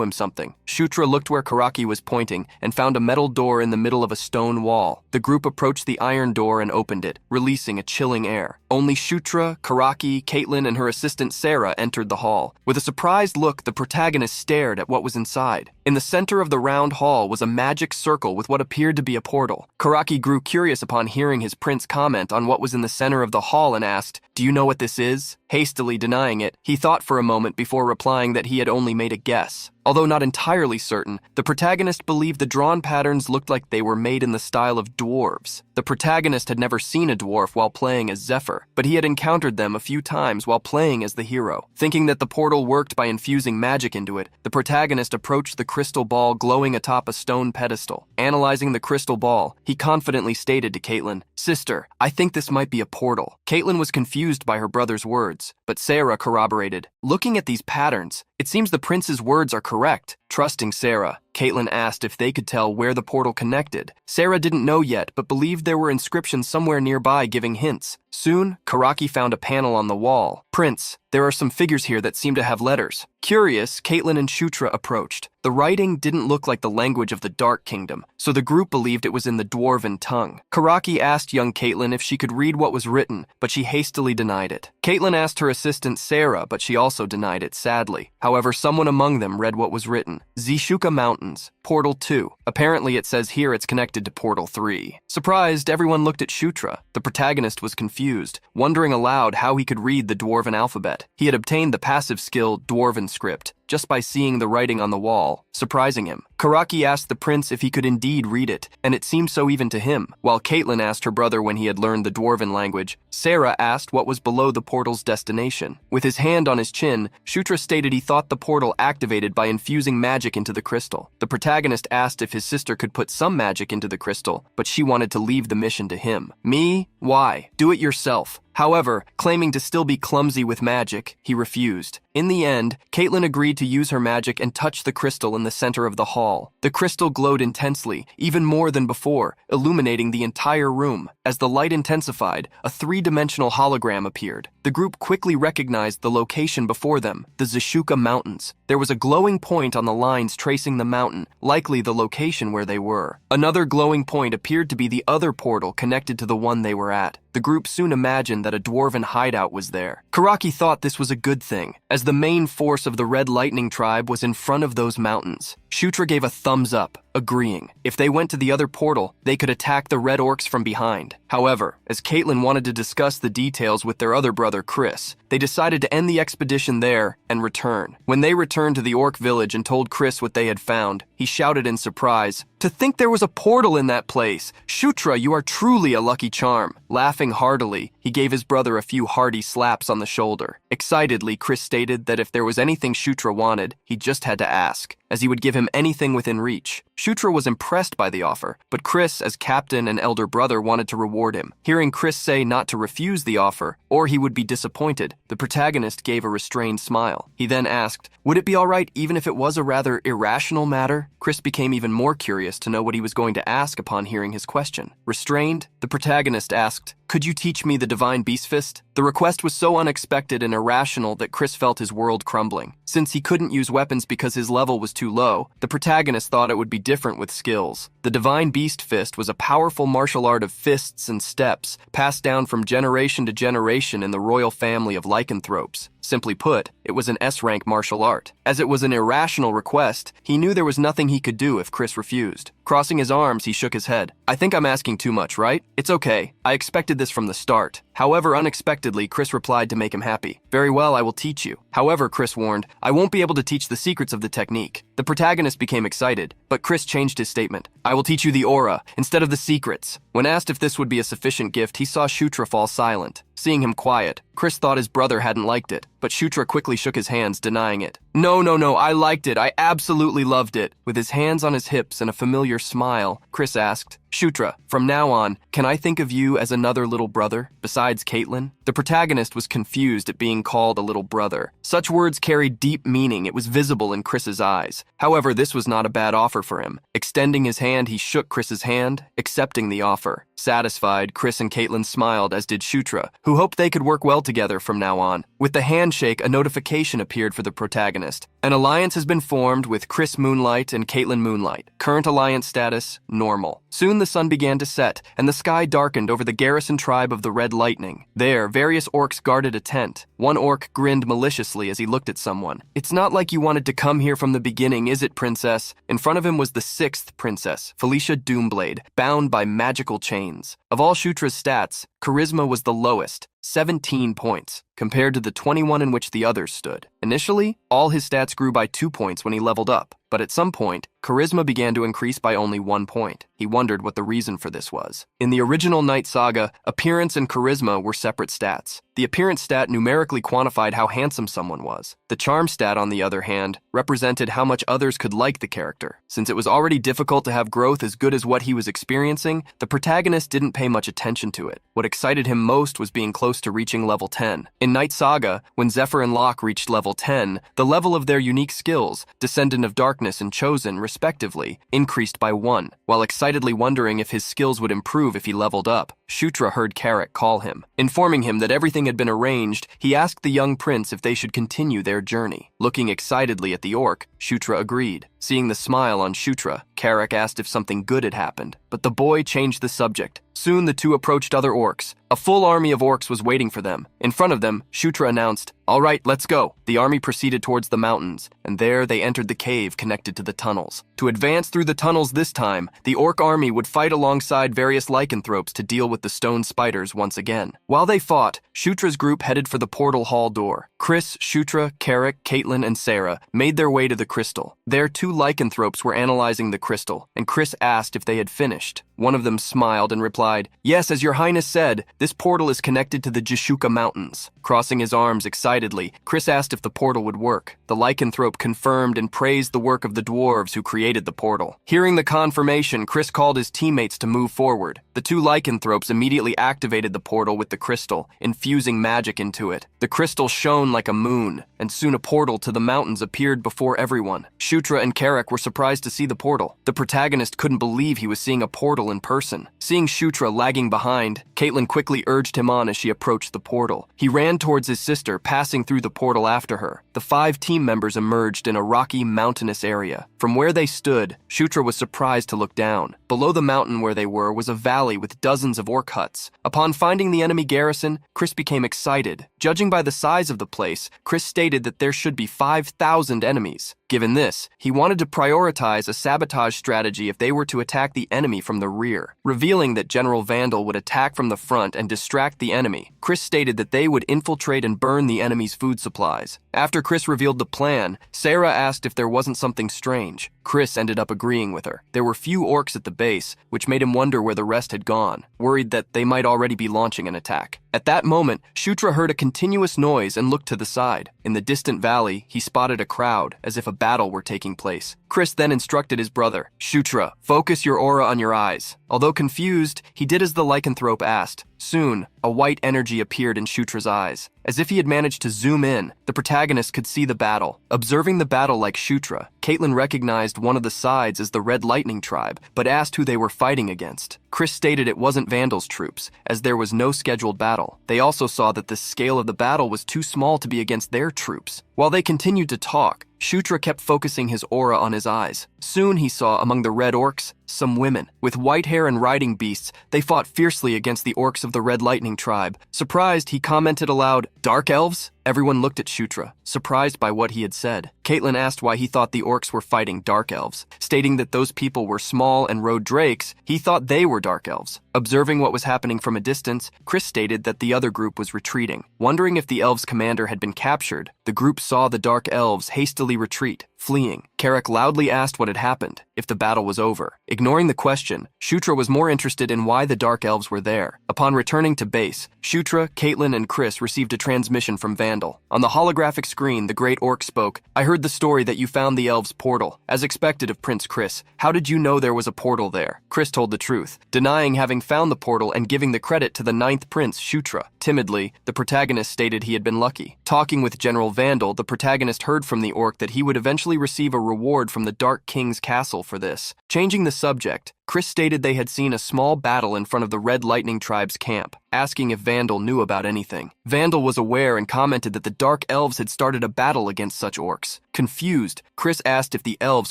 him something. Shutra looked where Karaki was pointing and found a metal door in the middle of a stone wall. The group approached the iron door and opened it, releasing a chilling air. Only Shutra, Karaki, Caitlin, and her assistant Sarah entered the hall. With a surprised look, the protagonist stared at what was inside. In the center of the round hall was a magic circle with what appeared to be a portal. Karaki grew curious upon hearing his prince comment on what was in the center of the hall and asked, "Do you know what this is?" Hastily denying it, he thought for a moment before replying that he had only made a guess. Although not entirely certain, the protagonist believed the drawn patterns looked like they were made in the style of dwarves. The protagonist had never seen a dwarf while playing as Zephyr, but he had encountered them a few times while playing as the hero. Thinking that the portal worked by infusing magic into it, the protagonist approached the crystal ball glowing atop a stone pedestal. Analyzing the crystal ball, he confidently stated to Caitlin, "Sister, I think this might be a portal." Caitlin was confused by her brother's words, but Sarah corroborated. "Looking at these patterns, it seems the prince's words are correct." Trusting Sarah, Caitlin asked if they could tell where the portal connected. Sarah didn't know yet, but believed there were inscriptions somewhere nearby giving hints. Soon, Karaki found a panel on the wall. "Prince, there are some figures here that seem to have letters." Curious, Caitlin and Shutra approached. The writing didn't look like the language of the Dark Kingdom, so the group believed it was in the Dwarven tongue. Karaki asked young Caitlin if she could read what was written, but she hastily denied it. Caitlin asked her assistant Sarah, but she also denied it sadly. However, someone among them read what was written. Zishuka Mountains, Portal 2. Apparently it says here it's connected to Portal 3. Surprised, everyone looked at Shutra. The protagonist was confused, wondering aloud how he could read the Dwarven alphabet. He had obtained the passive skill Dwarven script just by seeing the writing on the wall, surprising him. Karaki asked the prince if he could indeed read it, and it seemed so even to him. While Caitlin asked her brother when he had learned the Dwarven language, Sarah asked what was below the portal's destination. With his hand on his chin, Shutra stated he thought the portal activated by infusing magic into the crystal. The protagonist asked if his sister could put some magic into the crystal, but she wanted to leave the mission to him. "Me? Why? Do it yourself." However, claiming to still be clumsy with magic, he refused. In the end, Caitlin agreed to use her magic and touch the crystal in the center of the hall. The crystal glowed intensely, even more than before, illuminating the entire room. As the light intensified, a three-dimensional hologram appeared. The group quickly recognized the location before them, the Zishuka Mountains. There was a glowing point on the lines tracing the mountain, likely the location where they were. Another glowing point appeared to be the other portal connected to the one they were at. The group soon imagined that a dwarven hideout was there. Karaki thought this was a good thing, as the main force of the Red Lightning tribe was in front of those mountains. Shutra gave a thumbs up, agreeing. If they went to the other portal, they could attack the Red Orcs from behind. However, as Caitlin wanted to discuss the details with their other brother Chris, they decided to end the expedition there and return. When they returned to the Orc village and told Chris what they had found, he shouted in surprise, "To think there was a portal in that place! Shutra, you are truly a lucky charm." Laughing heartily, he gave his brother a few hearty slaps on the shoulder. Excitedly, Chris stated that if there was anything Shutra wanted, he just had to ask, as he would give him anything within reach. Shutra was impressed by the offer, but Chris, as captain and elder brother, wanted to reward him. Hearing Chris say not to refuse the offer, or he would be disappointed, the protagonist gave a restrained smile. He then asked, would it be all right even if it was a rather irrational matter? Chris became even more curious to know what he was going to ask upon hearing his question. Restrained, the protagonist asked, could you teach me the Divine Beast Fist? The request was so unexpected and irrational that Chris felt his world crumbling. Since he couldn't use weapons because his level was too low, the protagonist thought it would be different with skills. The Divine Beast Fist was a powerful martial art of fists and steps, passed down from generation to generation in the royal family of lycanthropes. Simply put, it was an S-rank martial art. As it was an irrational request, he knew there was nothing he could do if Chris refused. Crossing his arms, he shook his head. I think I'm asking too much, right? It's okay. I expected this from the start. However, unexpectedly, Chris replied to make him happy. Very well, I will teach you. However, Chris warned, I won't be able to teach the secrets of the technique. The protagonist became excited, but Chris changed his statement. I will teach you the aura, instead of the secrets. When asked if this would be a sufficient gift, he saw Shutra fall silent. Seeing him quiet, Chris thought his brother hadn't liked it, but Shutra quickly shook his hands, denying it. No, I liked it. I absolutely loved it. With his hands on his hips and a familiar smile, Chris asked, Shutra, from now on, can I think of you as another little brother, besides Caitlin? The protagonist was confused at being called a little brother. Such words carried deep meaning. It was visible in Chris's eyes. However, this was not a bad offer for him. Extending his hand, he shook Chris's hand, accepting the offer. Satisfied, Chris and Caitlin smiled, as did Shutra, who hoped they could work well together from now on. With the handshake, a notification appeared for the protagonist. An alliance has been formed with Chris Moonlight and Caitlin Moonlight. Current alliance status, normal. Soon the sun began to set, and the sky darkened over the garrison tribe of the Red Lightning. There, various orcs guarded a tent. One orc grinned maliciously as he looked at someone. It's not like you wanted to come here from the beginning, is it, princess? In front of him was the 6th princess, Felicia Doomblade, bound by magical chains. Of all Shutra's stats, charisma was the lowest, 17 points, compared to the 21 in which the others stood. Initially, all his stats grew by 2 points when he leveled up, but at some point, charisma began to increase by only 1 point. He wondered what the reason for this was. In the original Night Saga, appearance and charisma were separate stats. The appearance stat numerically quantified how handsome someone was. The charm stat, on the other hand, represented how much others could like the character. Since it was already difficult to have growth as good as what he was experiencing, the protagonist didn't pay much attention to it. What excited him most was being close to reaching level 10. In Night Saga, when Zephyr and Locke reached level 10, the level of their unique skills, Descendant of Darkness and Chosen, respectively, increased by 1. While excitedly wondering if his skills would improve if he leveled up, Shutra heard Carrick call him. Informing him that everything had been arranged, he asked the young prince if they should continue their journey. Looking excitedly at the orc, Shutra agreed. Seeing the smile on Shutra, Carrick asked if something good had happened, but the boy changed the subject. Soon the two approached other orcs. A full army of orcs was waiting for them. In front of them, Shutra announced, All right, let's go. The army proceeded towards the mountains, and there they entered the cave connected to the tunnels. To advance through the tunnels this time, the orc army would fight alongside various lycanthropes to deal with the stone spiders once again. While they fought, Shutra's group headed for the portal hall door. Chris, Shutra, Carrick, Caitlin, and Sarah made their way to the crystal. There, 2 lycanthropes were analyzing the crystal, and Chris asked if they had finished. One of them smiled and replied, Yes, as your highness said, this portal is connected to the Jishuka Mountains. Crossing his arms excitedly, Chris asked if the portal would work. The lycanthrope confirmed and praised the work of the dwarves who created the portal. Hearing the confirmation, Chris called his teammates to move forward. The 2 lycanthropes immediately activated the portal with the crystal, infusing magic into it. The crystal shone like a moon, and soon a portal to the mountains appeared before everyone. Shutra and Carrick were surprised to see the portal. The protagonist couldn't believe he was seeing a portal in person. Seeing Shutra lagging behind, Caitlin quickly urged him on as she approached the portal. He ran towards his sister, passing through the portal after her. The 5 team members emerged in a rocky, mountainous area. From where they stood, Shutra was surprised to look down. Below the mountain where they were was a valley with dozens of orc huts. Upon finding the enemy garrison, Chris became excited. Judging by the size of the place, Chris stated that there should be 5,000 enemies. Given this, he wanted to prioritize a sabotage strategy if they were to attack the enemy from the rear. Revealing that General Vandal would attack from the front and distract the enemy, Chris stated that they would infiltrate and burn the enemy's food supplies. After Chris revealed the plan, Sarah asked if there wasn't something strange. Chris ended up agreeing with her. There were few orcs at the base, which made him wonder where the rest had gone, worried that they might already be launching an attack. At that moment, Shutra heard a continuous noise and looked to the side. In the distant valley, he spotted a crowd, as if a battle were taking place. Chris then instructed his brother, Shutra, focus your aura on your eyes. Although confused, he did as the lycanthrope asked. Soon, a white energy appeared in Shutra's eyes. As if he had managed to zoom in, the protagonist could see the battle. Observing the battle like Shutra, Caitlin recognized one of the sides as the Red Lightning tribe, but asked who they were fighting against. Chris stated it wasn't Vandal's troops, as there was no scheduled battle. They also saw that the scale of the battle was too small to be against their troops. While they continued to talk, Shutra kept focusing his aura on his eyes. Soon he saw among the red orcs some women. With white hair and riding beasts, they fought fiercely against the orcs of the Red Lightning tribe. Surprised, he commented aloud, "Dark elves?" Everyone looked at Shutra, surprised by what he had said. Caitlin asked why he thought the orcs were fighting dark elves, stating that those people were small and rode drakes. He thought they were dark elves. Observing what was happening from a distance, Chris stated that the other group was retreating. Wondering if the elves' commander had been captured, the group saw the dark elves hastily retreat, fleeing. Carrick loudly asked what had happened, if the battle was over. Ignoring the question, Shutra was more interested in why the dark elves were there. Upon returning to base, Shutra, Caitlin, and Chris received a transmission from Vandal. On the holographic screen, the Great Orc spoke, "I heard the story that you found the elves' portal. As expected of Prince Chris, how did you know there was a portal there?" Chris told the truth, denying having found the portal and giving the credit to the 9th Prince, Shutra. Timidly, the protagonist stated he had been lucky. Talking with General Vandal, the protagonist heard from the orc that he would eventually receive a reward from the Dark King's castle for this. Changing the subject, Chris stated they had seen a small battle in front of the Red Lightning Tribe's camp, asking if Vandal knew about anything. Vandal was aware and commented that the Dark Elves had started a battle against such orcs. Confused, Chris asked if the elves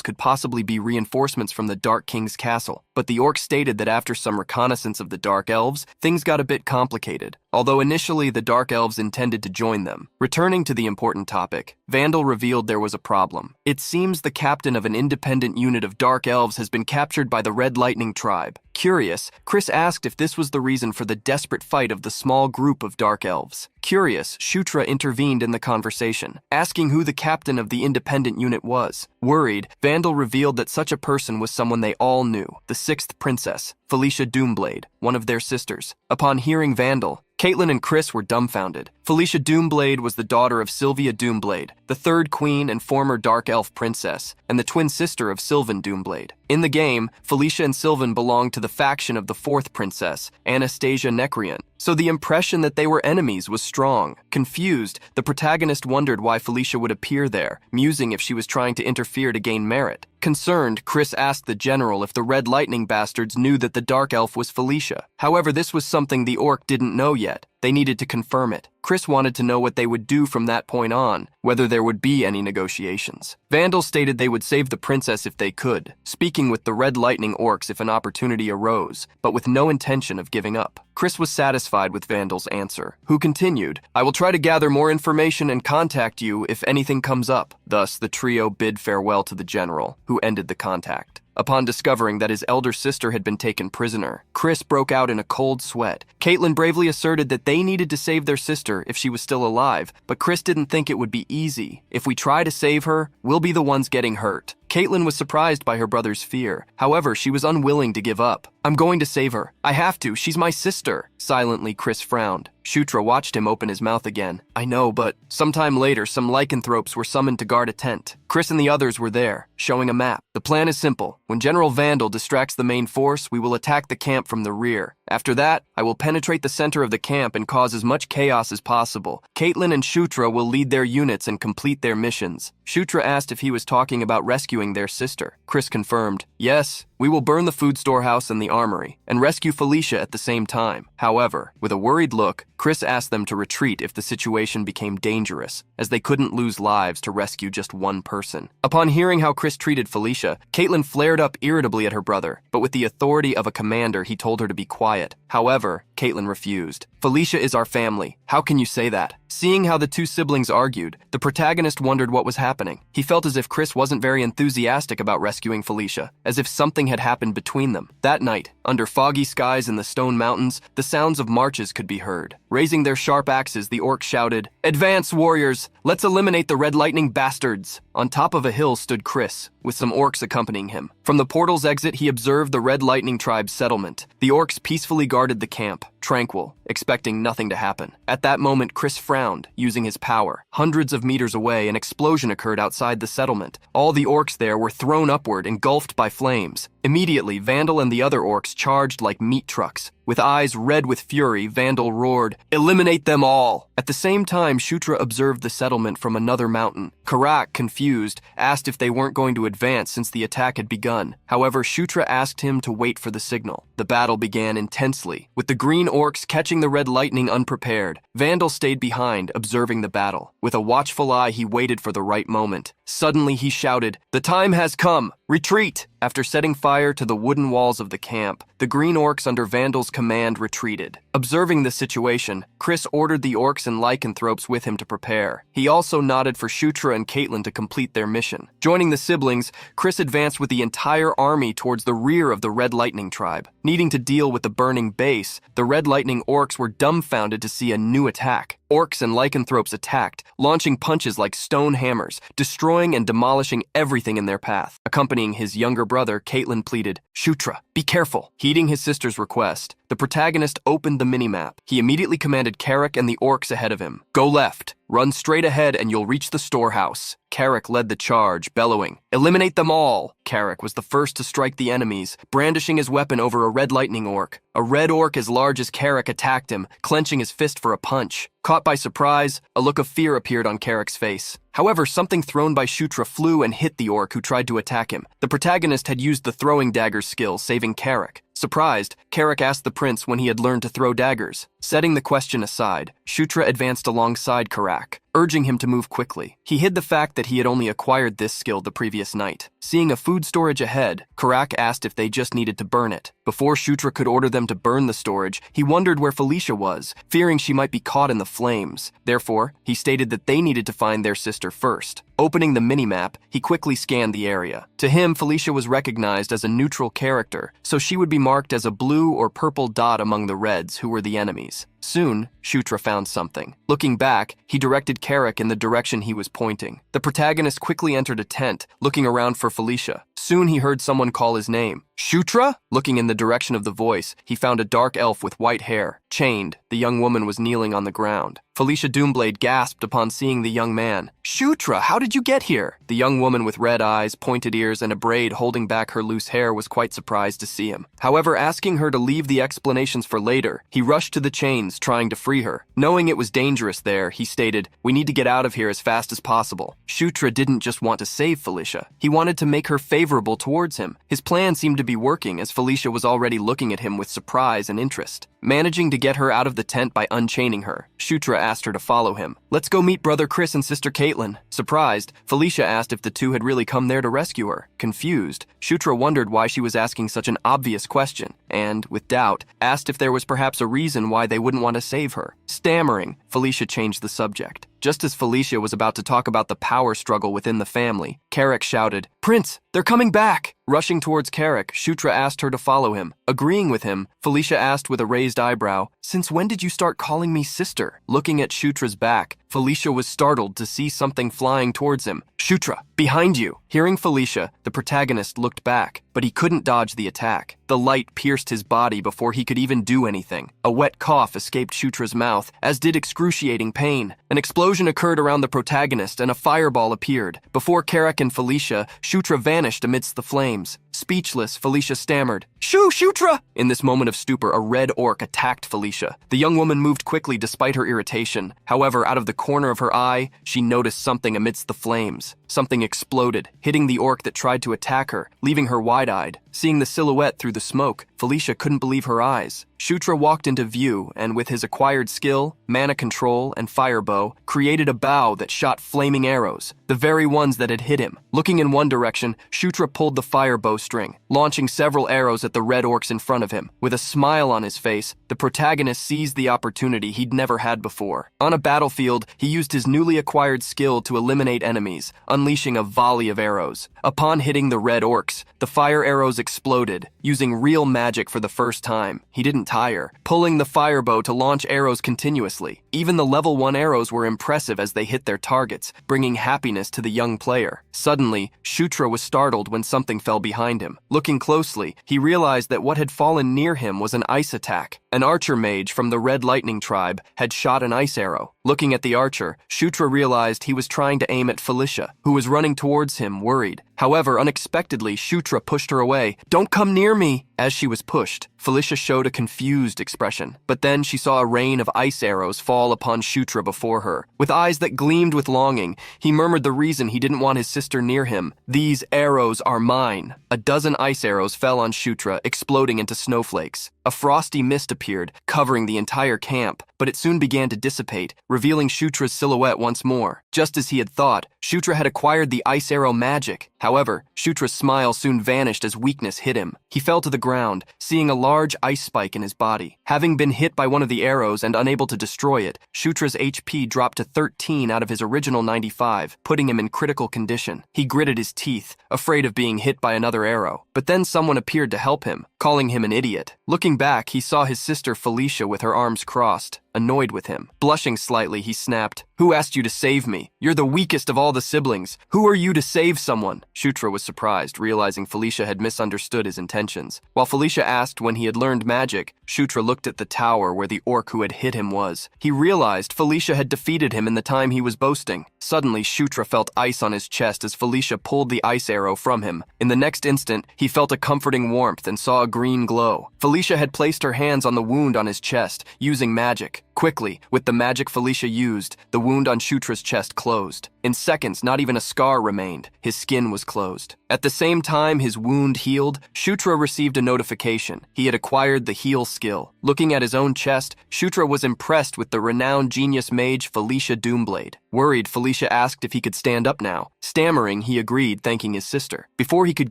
could possibly be reinforcements from the Dark King's castle, but the orc stated that after some reconnaissance of the Dark Elves, things got a bit complicated, although initially the Dark Elves intended to join them. Returning to the important topic, Vandal revealed there was a problem. It seems the captain of an independent unit of Dark Elves has been captured by the Red Lightning Tribe. Curious, Chris asked if this was the reason for the desperate fight of the small group of Dark Elves. Curious, Shutra intervened in the conversation, asking who the captain of the independent unit was. Worried, Vandal revealed that such a person was someone they all knew, the 6th Princess, Felicia Doomblade, one of their sisters. Upon hearing Vandal, Caitlin and Chris were dumbfounded. Felicia Doomblade was the daughter of Sylvia Doomblade, the 3rd queen and former Dark Elf princess, and the twin sister of Sylvan Doomblade. In the game, Felicia and Sylvan belonged to the faction of the 4th princess, Anastasia Necreant, so the impression that they were enemies was strong. Confused, the protagonist wondered why Felicia would appear there, musing if she was trying to interfere to gain merit. Concerned, Chris asked the general if the Red Lightning bastards knew that the Dark Elf was Felicia. However, this was something the orc didn't know yet. They needed to confirm it. Chris wanted to know what they would do from that point on, whether there would be any negotiations. Vandal stated they would save the princess if they could, speaking with the Red Lightning orcs if an opportunity arose, but with no intention of giving up. Chris was satisfied with Vandal's answer, who continued, "I will try to gather more information and contact you if anything comes up." Thus, the trio bid farewell to the general, who ended the contact. Upon discovering that his elder sister had been taken prisoner, Chris broke out in a cold sweat. Caitlin bravely asserted that they needed to save their sister if she was still alive, but Chris didn't think it would be easy. If we try to save her, we'll be the ones getting hurt. Caitlin was surprised by her brother's fear. However, she was unwilling to give up. "I'm going to save her. I have to. She's my sister." Silently, Chris frowned. Shutra watched him open his mouth again. "I know, but..." Sometime later, some lycanthropes were summoned to guard a tent. Chris and the others were there, showing a map. "The plan is simple. When General Vandal distracts the main force, we will attack the camp from the rear. After that, I will penetrate the center of the camp and cause as much chaos as possible. Caitlin and Shutra will lead their units and complete their missions." Shutra asked if he was talking about rescuing their sister. Chris confirmed, "Yes, we will burn the food storehouse and the armory, and rescue Felicia at the same time." However, with a worried look, Chris asked them to retreat if the situation became dangerous, as they couldn't lose lives to rescue just one person. Upon hearing how Chris treated Felicia, Caitlin flared up irritably at her brother, but with the authority of a commander, he told her to be quiet. However, Caitlin refused. "Felicia is our family. How can you say that?" Seeing how the two siblings argued, the protagonist wondered what was happening. He felt as if Chris wasn't very enthusiastic about rescuing Felicia, as if something had happened between them. That night, under foggy skies in the Stone Mountains, the sounds of marches could be heard. Raising their sharp axes, the orcs shouted, "Advance, warriors! Let's eliminate the Red Lightning bastards!" On top of a hill stood Chris, with some orcs accompanying him. From the portal's exit, he observed the Red Lightning tribe's settlement. The orcs peacefully guarded the camp, tranquil, expecting nothing to happen. At that moment, Chris frowned, using his power. Hundreds of meters away, an explosion occurred outside the settlement. All the orcs there were thrown upward, engulfed by flames. Immediately, Vandal and the other orcs charged like meat trucks. With eyes red with fury, Vandal roared, "Eliminate them all!" At the same time, Shutra observed the settlement from another mountain. Karak, confused, asked if they weren't going to advance since the attack had begun. However, Shutra asked him to wait for the signal. The battle began intensely, with the green orcs catching the Red Lightning unprepared. Vandal stayed behind, observing the battle. With a watchful eye, he waited for the right moment. Suddenly, he shouted, "The time has come! Retreat!" After setting fire to the wooden walls of the camp, the green orcs under Vandal's command retreated. Observing the situation, Chris ordered the orcs and lycanthropes with him to prepare. He also nodded for Shutra and Caitlin to complete their mission. Joining the siblings, Chris advanced with the entire army towards the rear of the Red Lightning tribe. Needing to deal with the burning base, the Red Lightning orcs were dumbfounded to see a new attack. Orcs and lycanthropes attacked, launching punches like stone hammers, destroying and demolishing everything in their path. Accompanying his younger brother, Caitlin pleaded, "Shutra, be careful." Heeding his sister's request, the protagonist opened the minimap. He immediately commanded Carrick and the orcs ahead of him. "Go left. Run straight ahead and you'll reach the storehouse." Carrick led the charge, bellowing, "Eliminate them all!" Carrick was the first to strike the enemies, brandishing his weapon over a Red Lightning orc. A red orc as large as Carrick attacked him, clenching his fist for a punch. Caught by surprise, a look of fear appeared on Carrick's face. However, something thrown by Shutra flew and hit the orc who tried to attack him. The protagonist had used the throwing dagger skill, saving Carrick. Surprised, Carrick asked the prince when he had learned to throw daggers. Setting the question aside, Shutra advanced alongside Carrick, urging him to move quickly. He hid the fact that he had only acquired this skill the previous night. Seeing a food storage ahead, Carrick asked if they just needed to burn it. Before Shutra could order them to burn the storage, he wondered where Felicia was, fearing she might be caught in the flames. Therefore, he stated that they needed to find their sister first. Opening the minimap, he quickly scanned the area. To him, Felicia was recognized as a neutral character, so she would be marked as a blue or purple dot among the reds, who were the enemies. Soon, Shutra found something. Looking back, he directed Carrick in the direction he was pointing. The protagonist quickly entered a tent, looking around for Felicia. Soon he heard someone call his name. "Shutra?" Looking in the direction of the voice, he found a dark elf with white hair. Chained, the young woman was kneeling on the ground. Felicia Doomblade gasped upon seeing the young man. "Shutra, how did you get here?" The young woman with red eyes, pointed ears, and a braid holding back her loose hair was quite surprised to see him. However, asking her to leave the explanations for later, he rushed to the chains, trying to free her. Knowing it was dangerous there, he stated, "We need to get out of here as fast as possible." Shutra didn't just want to save Felicia. He wanted to make her favorable towards him. His plan seemed to be working, as Felicia was already looking at him with surprise and interest. Managing to get her out of the tent by unchaining her, Shutra asked her to follow him. "Let's go meet Brother Chris and Sister Caitlin." Surprised, Felicia asked if the two had really come there to rescue her. Confused, Shutra wondered why she was asking such an obvious question, and, with doubt, asked if there was perhaps a reason why they wouldn't want to save her. Stammering, Felicia changed the subject. Just as Felicia was about to talk about the power struggle within the family, Carrick shouted, "Prince, they're coming back!" Rushing towards Carrick, Shutra asked her to follow him. Agreeing with him, Felicia asked with a raised eyebrow, "Since when did you start calling me sister?" Looking at Shutra's back, Felicia was startled to see something flying towards him. "Shutra, behind you!" Hearing Felicia, the protagonist looked back, but he couldn't dodge the attack. The light pierced his body before he could even do anything. A wet cough escaped Shutra's mouth, as did excruciating pain. An explosion occurred around the protagonist and a fireball appeared. Before Carrick and Felicia, Shutra vanished amidst the flames. Speechless, Felicia stammered, Shutra!" In this moment of stupor, a red orc attacked Felicia. The young woman moved quickly despite her irritation. However, out of the corner of her eye, she noticed something amidst the flames. Something exploded, hitting the orc that tried to attack her, leaving her wide-eyed. Seeing the silhouette through the smoke, Felicia couldn't believe her eyes. Shutra walked into view and, with his acquired skill, mana control, and fire bow, created a bow that shot flaming arrows, the very ones that had hit him. Looking in one direction, Shutra pulled the fire bowstring, launching several arrows at the red orcs in front of him. With a smile on his face, the protagonist seized the opportunity he'd never had before. On a battlefield, he used his newly acquired skill to eliminate enemies, unleashing a volley of arrows. Upon hitting the red orcs, the fire arrows exploded, using real magic for the first time. He didn't tire, pulling the fire bow to launch arrows continuously. Even the level 1 arrows were impressive as they hit their targets, bringing happiness to the young player. Suddenly, Shutra was startled when something fell behind him. Looking closely, he realized that what had fallen near him was an ice attack. An archer mage from the Red Lightning tribe had shot an ice arrow. Looking at the archer, Shutra realized he was trying to aim at Felicia, who was running towards him, worried. However, unexpectedly, Shutra pushed her away. "Don't come near me!" As she was pushed, Felicia showed a confused expression. But then she saw a rain of ice arrows fall upon Shutra before her. With eyes that gleamed with longing, he murmured the reason he didn't want his sister near him. "These arrows are mine." A dozen ice arrows fell on Shutra, exploding into snowflakes. A frosty mist appeared, covering the entire camp, but it soon began to dissipate, revealing Shutra's silhouette once more. Just as he had thought, Shutra had acquired the ice arrow magic. However, Shutra's smile soon vanished as weakness hit him. He fell to the ground, seeing a large ice spike in his body. Having been hit by one of the arrows and unable to destroy it, Shutra's HP dropped to 13 out of his original 95, putting him in critical condition. He gritted his teeth, afraid of being hit by another arrow. But then someone appeared to help him, calling him an idiot. Looking back, he saw his sister Felicia with her arms crossed, annoyed with him. Blushing slightly, he snapped, "Who asked you to save me? You're the weakest of all the siblings. Who are you to save someone?" Shutra was surprised, realizing Felicia had misunderstood his intentions. While Felicia asked when he had learned magic, Shutra looked at the tower where the orc who had hit him was. He realized Felicia had defeated him in the time he was boasting. Suddenly, Shutra felt ice on his chest as Felicia pulled the ice arrow from him. In the next instant, he felt a comforting warmth and saw a green glow. Felicia had placed her hands on the wound on his chest, using magic. Quickly, with the magic Felicia used, the wound on Shutra's chest closed. In seconds, not even a scar remained. His skin was closed. At the same time his wound healed, Shutra received a notification. He had acquired the heal skill. Looking at his own chest, Shutra was impressed with the renowned genius mage Felicia Doomblade. Worried, Felicia asked if he could stand up now. Stammering, he agreed, thanking his sister. Before he could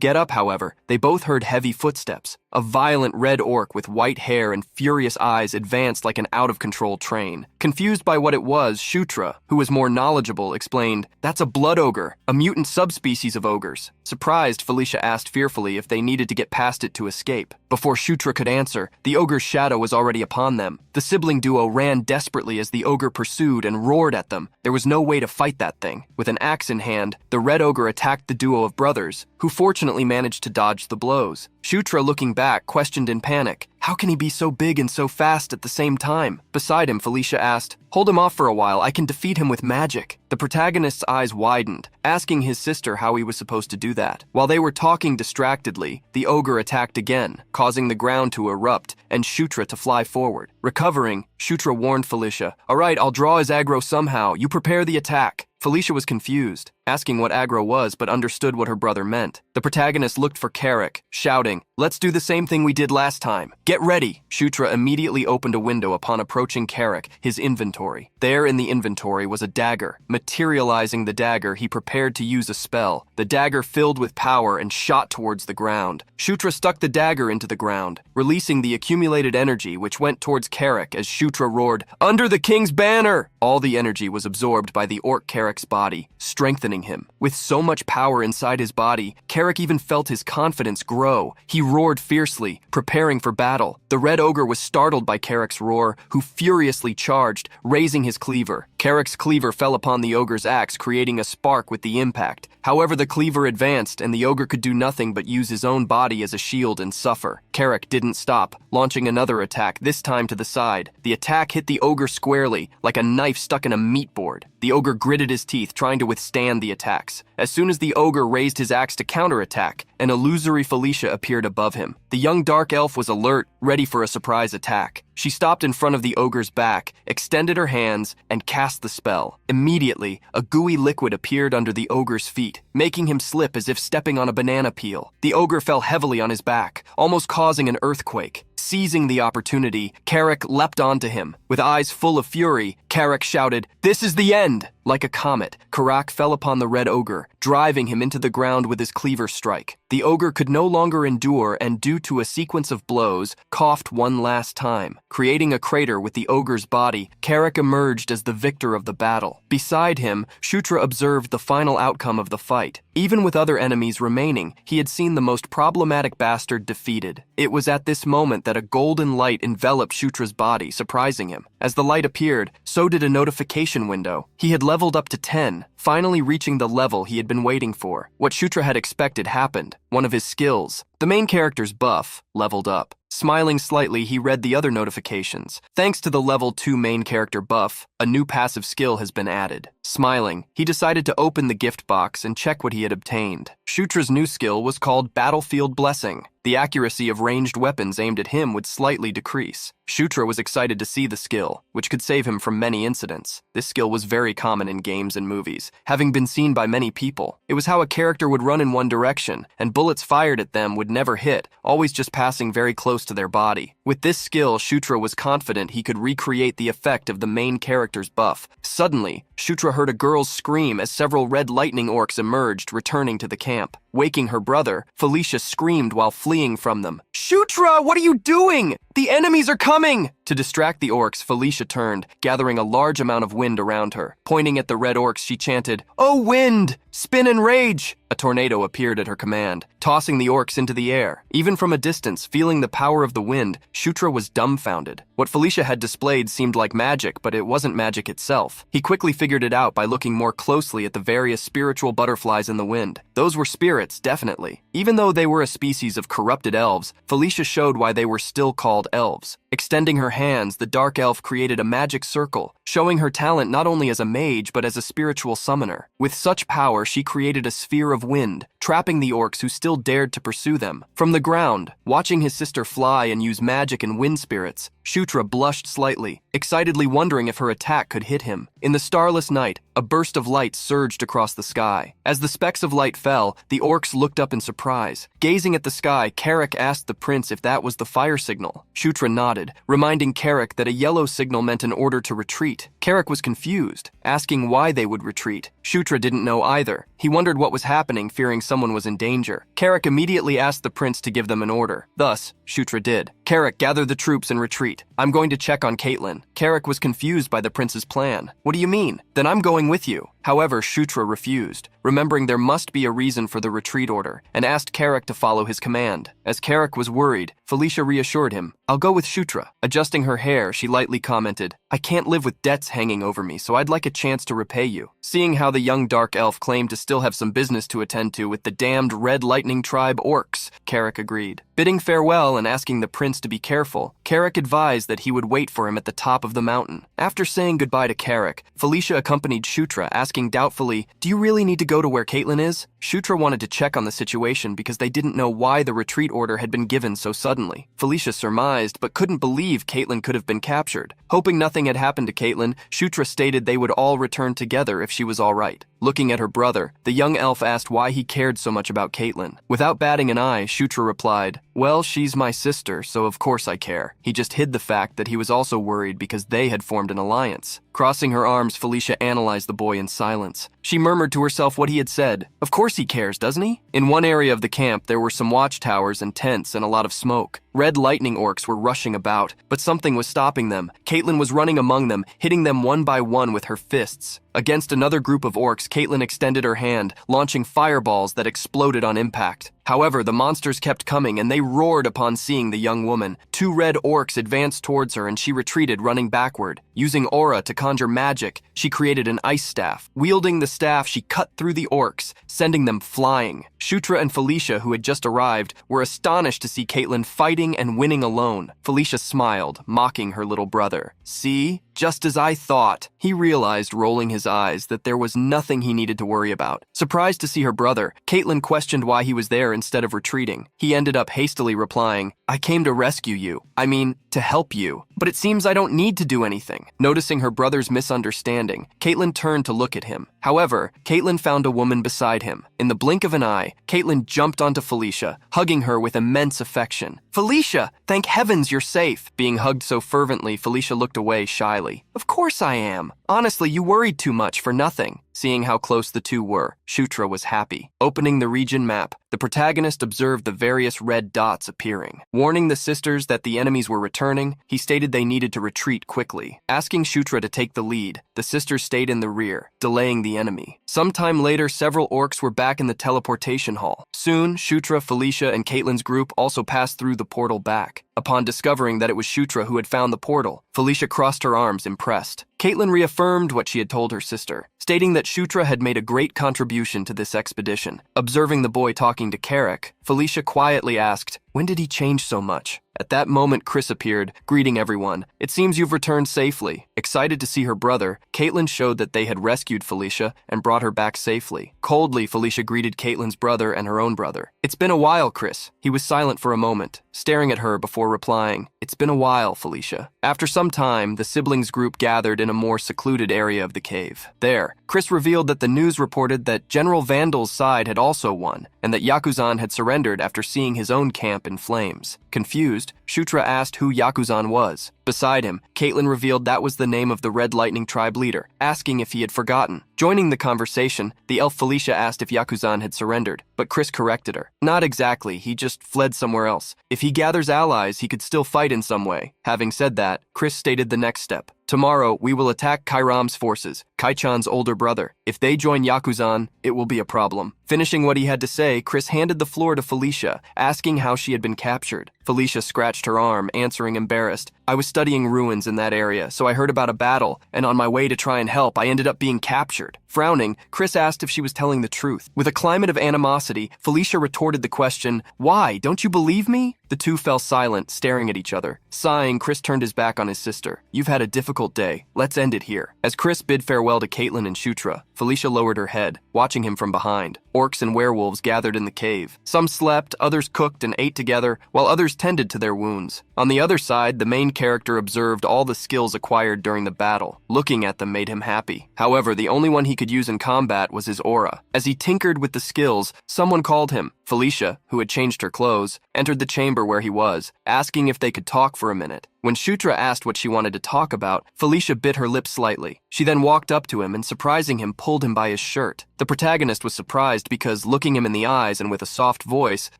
get up, however, they both heard heavy footsteps. A violent red orc with white hair and furious eyes advanced like an out-of-control train. Confused by what it was, Shutra, who was more knowledgeable, explained, "That's a blood ogre, a mutant subspecies of ogres." Surprised, Felicia asked fearfully if they needed to get past it to escape. Before Shutra could answer, the ogre's shadow was already upon them. The sibling duo ran desperately as the ogre pursued and roared at them. There was no way to fight that thing. With an axe in hand, the red ogre attacked the duo of brothers, who fortunately managed to dodge the blows. Shutra, looking back, questioned in panic, "How can he be so big and so fast at the same time?" Beside him, Felicia asked, "Hold him off for a while, I can defeat him with magic." The protagonist's eyes widened, asking his sister how he was supposed to do that. While they were talking distractedly, the ogre attacked again, causing the ground to erupt and Shutra to fly forward. Recovering, Shutra warned Felicia, "All right, I'll draw his aggro somehow. You prepare the attack." Felicia was confused, asking what aggro was but understood what her brother meant. The protagonist looked for Carrick, shouting, "Let's do the same thing we did last time. Get ready!" Shutra immediately opened a window upon approaching Carrick, his inventory. There in the inventory was a dagger. Materializing the dagger, he prepared to use a spell. The dagger filled with power and shot towards the ground. Shutra stuck the dagger into the ground, releasing the accumulated energy which went towards Carrick as Shutra roared, "Under the king's banner!" All the energy was absorbed by the orc Carrick's body, strengthening him. With so much power inside his body, Carrick even felt his confidence grow. He roared fiercely, preparing for battle. The red ogre was startled by Carrick's roar, who furiously charged, raising his cleaver. Carrick's cleaver fell upon the ogre's axe, creating a spark with the impact. However, the cleaver advanced, and the ogre could do nothing but use his own body as a shield and suffer. Carrick didn't stop, launching another attack, this time to the side. The attack hit the ogre squarely, like a knife stuck in a meat board. The ogre gritted his teeth, trying to withstand the attacks. As soon as the ogre raised his axe to counterattack, an illusory Felicia appeared above him. The young dark elf was alert, ready for a surprise attack. She stopped in front of the ogre's back, extended her hands, and cast the spell. Immediately, a gooey liquid appeared under the ogre's feet, making him slip as if stepping on a banana peel. The ogre fell heavily on his back, almost causing an earthquake. Seizing the opportunity, Carrick leapt onto him. With eyes full of fury, Carrick shouted, "This is the end!" Like a comet, Carrick fell upon the red ogre, driving him into the ground with his cleaver strike. The ogre could no longer endure and, due to a sequence of blows, coughed one last time. Creating a crater with the ogre's body, Carrick emerged as the victor of the battle. Beside him, Shutra observed the final outcome of the fight. Even with other enemies remaining, he had seen the most problematic bastard defeated. It was at this moment that a golden light enveloped Shutra's body, surprising him. As the light appeared, so did a notification window. He had leveled up to 10, finally reaching the level he had been waiting for. What Shutra had expected happened. One of his skills, the main character's buff, leveled up. Smiling slightly, he read the other notifications. Thanks to the level 2 main character buff, a new passive skill has been added. Smiling, he decided to open the gift box and check what he had obtained. Shutra's new skill was called Battlefield Blessing. The accuracy of ranged weapons aimed at him would slightly decrease. Shutra was excited to see the skill, which could save him from many incidents. This skill was very common in games and movies, having been seen by many people. It was how a character would run in one direction, and bullets fired at them would would never hit, always just passing very close to their body. With this skill, Shutra was confident he could recreate the effect of the main character's buff. Suddenly, Shutra heard a girl's scream as several red lightning orcs emerged, returning to the camp. Waking her brother, Felicia screamed while fleeing from them. "Shutra, what are you doing? The enemies are coming!" To distract the orcs, Felicia turned, gathering a large amount of wind around her. Pointing at the red orcs, she chanted, "Oh wind, spin and rage!" A tornado appeared at her command, tossing the orcs into the air. Even from a distance, feeling the power of the wind, Shutra was dumbfounded. What Felicia had displayed seemed like magic, but it wasn't magic itself. He quickly figured it out by looking more closely at the various spiritual butterflies in the wind. Those were spirits, definitely. Even though they were a species of corrupted elves, Felicia showed why they were still called elves. Extending her hands, the dark elf created a magic circle, showing her talent not only as a mage but as a spiritual summoner. With such power, she created a sphere of wind, trapping the orcs who still dared to pursue them. From the ground, watching his sister fly and use magic and wind spirits, Shutra blushed slightly, excitedly wondering if her attack could hit him. In the starless night, a burst of light surged across the sky. As the specks of light fell, the orcs looked up in surprise. Gazing at the sky, Carrick asked the prince if that was the fire signal. Shutra nodded, reminding Carrick that a yellow signal meant an order to retreat. Carrick was confused, asking why they would retreat. Shutra didn't know either. He wondered what was happening, fearing someone was in danger. Carrick immediately asked the prince to give them an order. Thus, Shutra did. "Carrick, gather the troops and retreat. I'm going to check on Caitlin." Carrick was confused by the prince's plan. "What do you mean? Then I'm going with you." However, Shutra refused, remembering there must be a reason for the retreat order, and asked Carrick to follow his command. As Carrick was worried, Felicia reassured him. "I'll go with Shutra." Adjusting her hair, she lightly commented, "I can't live with debts hanging over me, so I'd like a chance to repay you." Seeing how the young dark elf claimed to still have some business to attend to with the damned Red Lightning Tribe orcs, Carrick agreed. Bidding farewell and asking the prince to be careful, Carrick advised that he would wait for him at the top of the mountain. After saying goodbye to Carrick, Felicia accompanied Shutra, asking doubtfully, "Do you really need to go to where Caitlin is?" Shutra wanted to check on the situation because they didn't know why the retreat order had been given so suddenly. Felicia surmised, but couldn't believe Caitlin could have been captured. Hoping nothing had happened to Caitlin, Shutra stated they would all return together if she was all right. Looking at her brother, the young elf asked why he cared so much about Caitlin. Without batting an eye, Shutra replied, "Well, she's my sister, so of course I care." He just hid the fact that he was also worried because they had formed an alliance. Crossing her arms, Felicia analyzed the boy in silence. She murmured to herself what he had said. Of course he cares, doesn't he? In one area of the camp, there were some watchtowers and tents and a lot of smoke. Red lightning orcs were rushing about, but something was stopping them. Caitlin was running among them, hitting them one by one with her fists. Against another group of orcs, Caitlin extended her hand, launching fireballs that exploded on impact. However, the monsters kept coming and they roared upon seeing the young woman. 2 red orcs advanced towards her and she retreated, running backward. Using aura to conjure magic, she created an ice staff. Wielding the staff, she cut through the orcs, sending them flying. Shutra and Felicia, who had just arrived, were astonished to see Caitlin fighting and winning alone. Felicia smiled, mocking her little brother. "See? Just as I thought." He realized, rolling his eyes, that there was nothing he needed to worry about. Surprised to see her brother, Caitlin questioned why he was there instead of retreating. He ended up hastily replying, "I came to rescue you. I mean, to help you. But it seems I don't need to do anything." Noticing her brother's misunderstanding, Caitlin turned to look at him. However, Caitlin found a woman beside him. In the blink of an eye, Caitlin jumped onto Felicia, hugging her with immense affection. "Felicia, thank heavens you're safe." Being hugged so fervently, Felicia looked away shyly. "Of course I am. Honestly, you worried too much for nothing." Seeing how close the two were, Shutra was happy. Opening the region map, the protagonist observed the various red dots appearing. Warning the sisters that the enemies were returning, he stated they needed to retreat quickly. Asking Shutra to take the lead, the sisters stayed in the rear, delaying the enemy. Sometime later, several orcs were back in the teleportation hall. Soon, Shutra, Felicia, and Caitlin's group also passed through the portal back. Upon discovering that it was Shutra who had found the portal, Felicia crossed her arms, impressed. Caitlin reaffirmed what she had told her sister, stating that Shutra had made a great contribution to this expedition. Observing the boy talking to Carrick, Felicia quietly asked, "When did he change so much?" At that moment, Chris appeared, greeting everyone. "It seems you've returned safely." Excited to see her brother, Caitlin showed that they had rescued Felicia and brought her back safely. Coldly, Felicia greeted Caitlin's brother and her own brother. "It's been a while, Chris." He was silent for a moment, staring at her before replying, "It's been a while, Felicia." After some time, the siblings group gathered in in a more secluded area of the cave. There, Chris revealed that the news reported that General Vandal's side had also won, and that Yakuzan had surrendered after seeing his own camp in flames. Confused, Shutra asked who Yakuzan was. Beside him, Caitlin revealed that was the name of the Red Lightning tribe leader, asking if he had forgotten. Joining the conversation, the elf Felicia asked if Yakuzan had surrendered, but Chris corrected her. Not exactly, he just fled somewhere else. If he gathers allies, he could still fight in some way. Having said that, Chris stated the next step. Tomorrow, we will attack Kairam's forces, Kaichan's older brother. If they join Yakuzan, it will be a problem. Finishing what he had to say, Chris handed the floor to Felicia, asking how she had been captured. Felicia scratched her arm, answering embarrassed. I was studying ruins in that area, so I heard about a battle, and on my way to try and help, I ended up being captured. Frowning, Chris asked if she was telling the truth. With a climate of animosity, Felicia retorted the question, "Why? Don't you believe me?" The two fell silent, staring at each other. Sighing, Chris turned his back on his sister. You've had a difficult day. Let's end it here. As Chris bid farewell to Caitlin and Shutra, Felicia lowered her head, watching him from behind. Orcs and werewolves gathered in the cave. Some slept, others cooked and ate together, while others tended to their wounds. On the other side, the main character observed all the skills acquired during the battle. Looking at them made him happy. However, the only one he could use in combat was his aura. As he tinkered with the skills, someone called him. Felicia, who had changed her clothes, entered the chamber where he was, asking if they could talk for a minute. When Shutra asked what she wanted to talk about, Felicia bit her lips slightly. She then walked up to him and, surprising him, pulled him by his shirt. The protagonist was surprised because, looking him in the eyes and with a soft voice,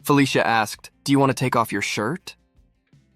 Felicia asked, "Do you want to take off your shirt?"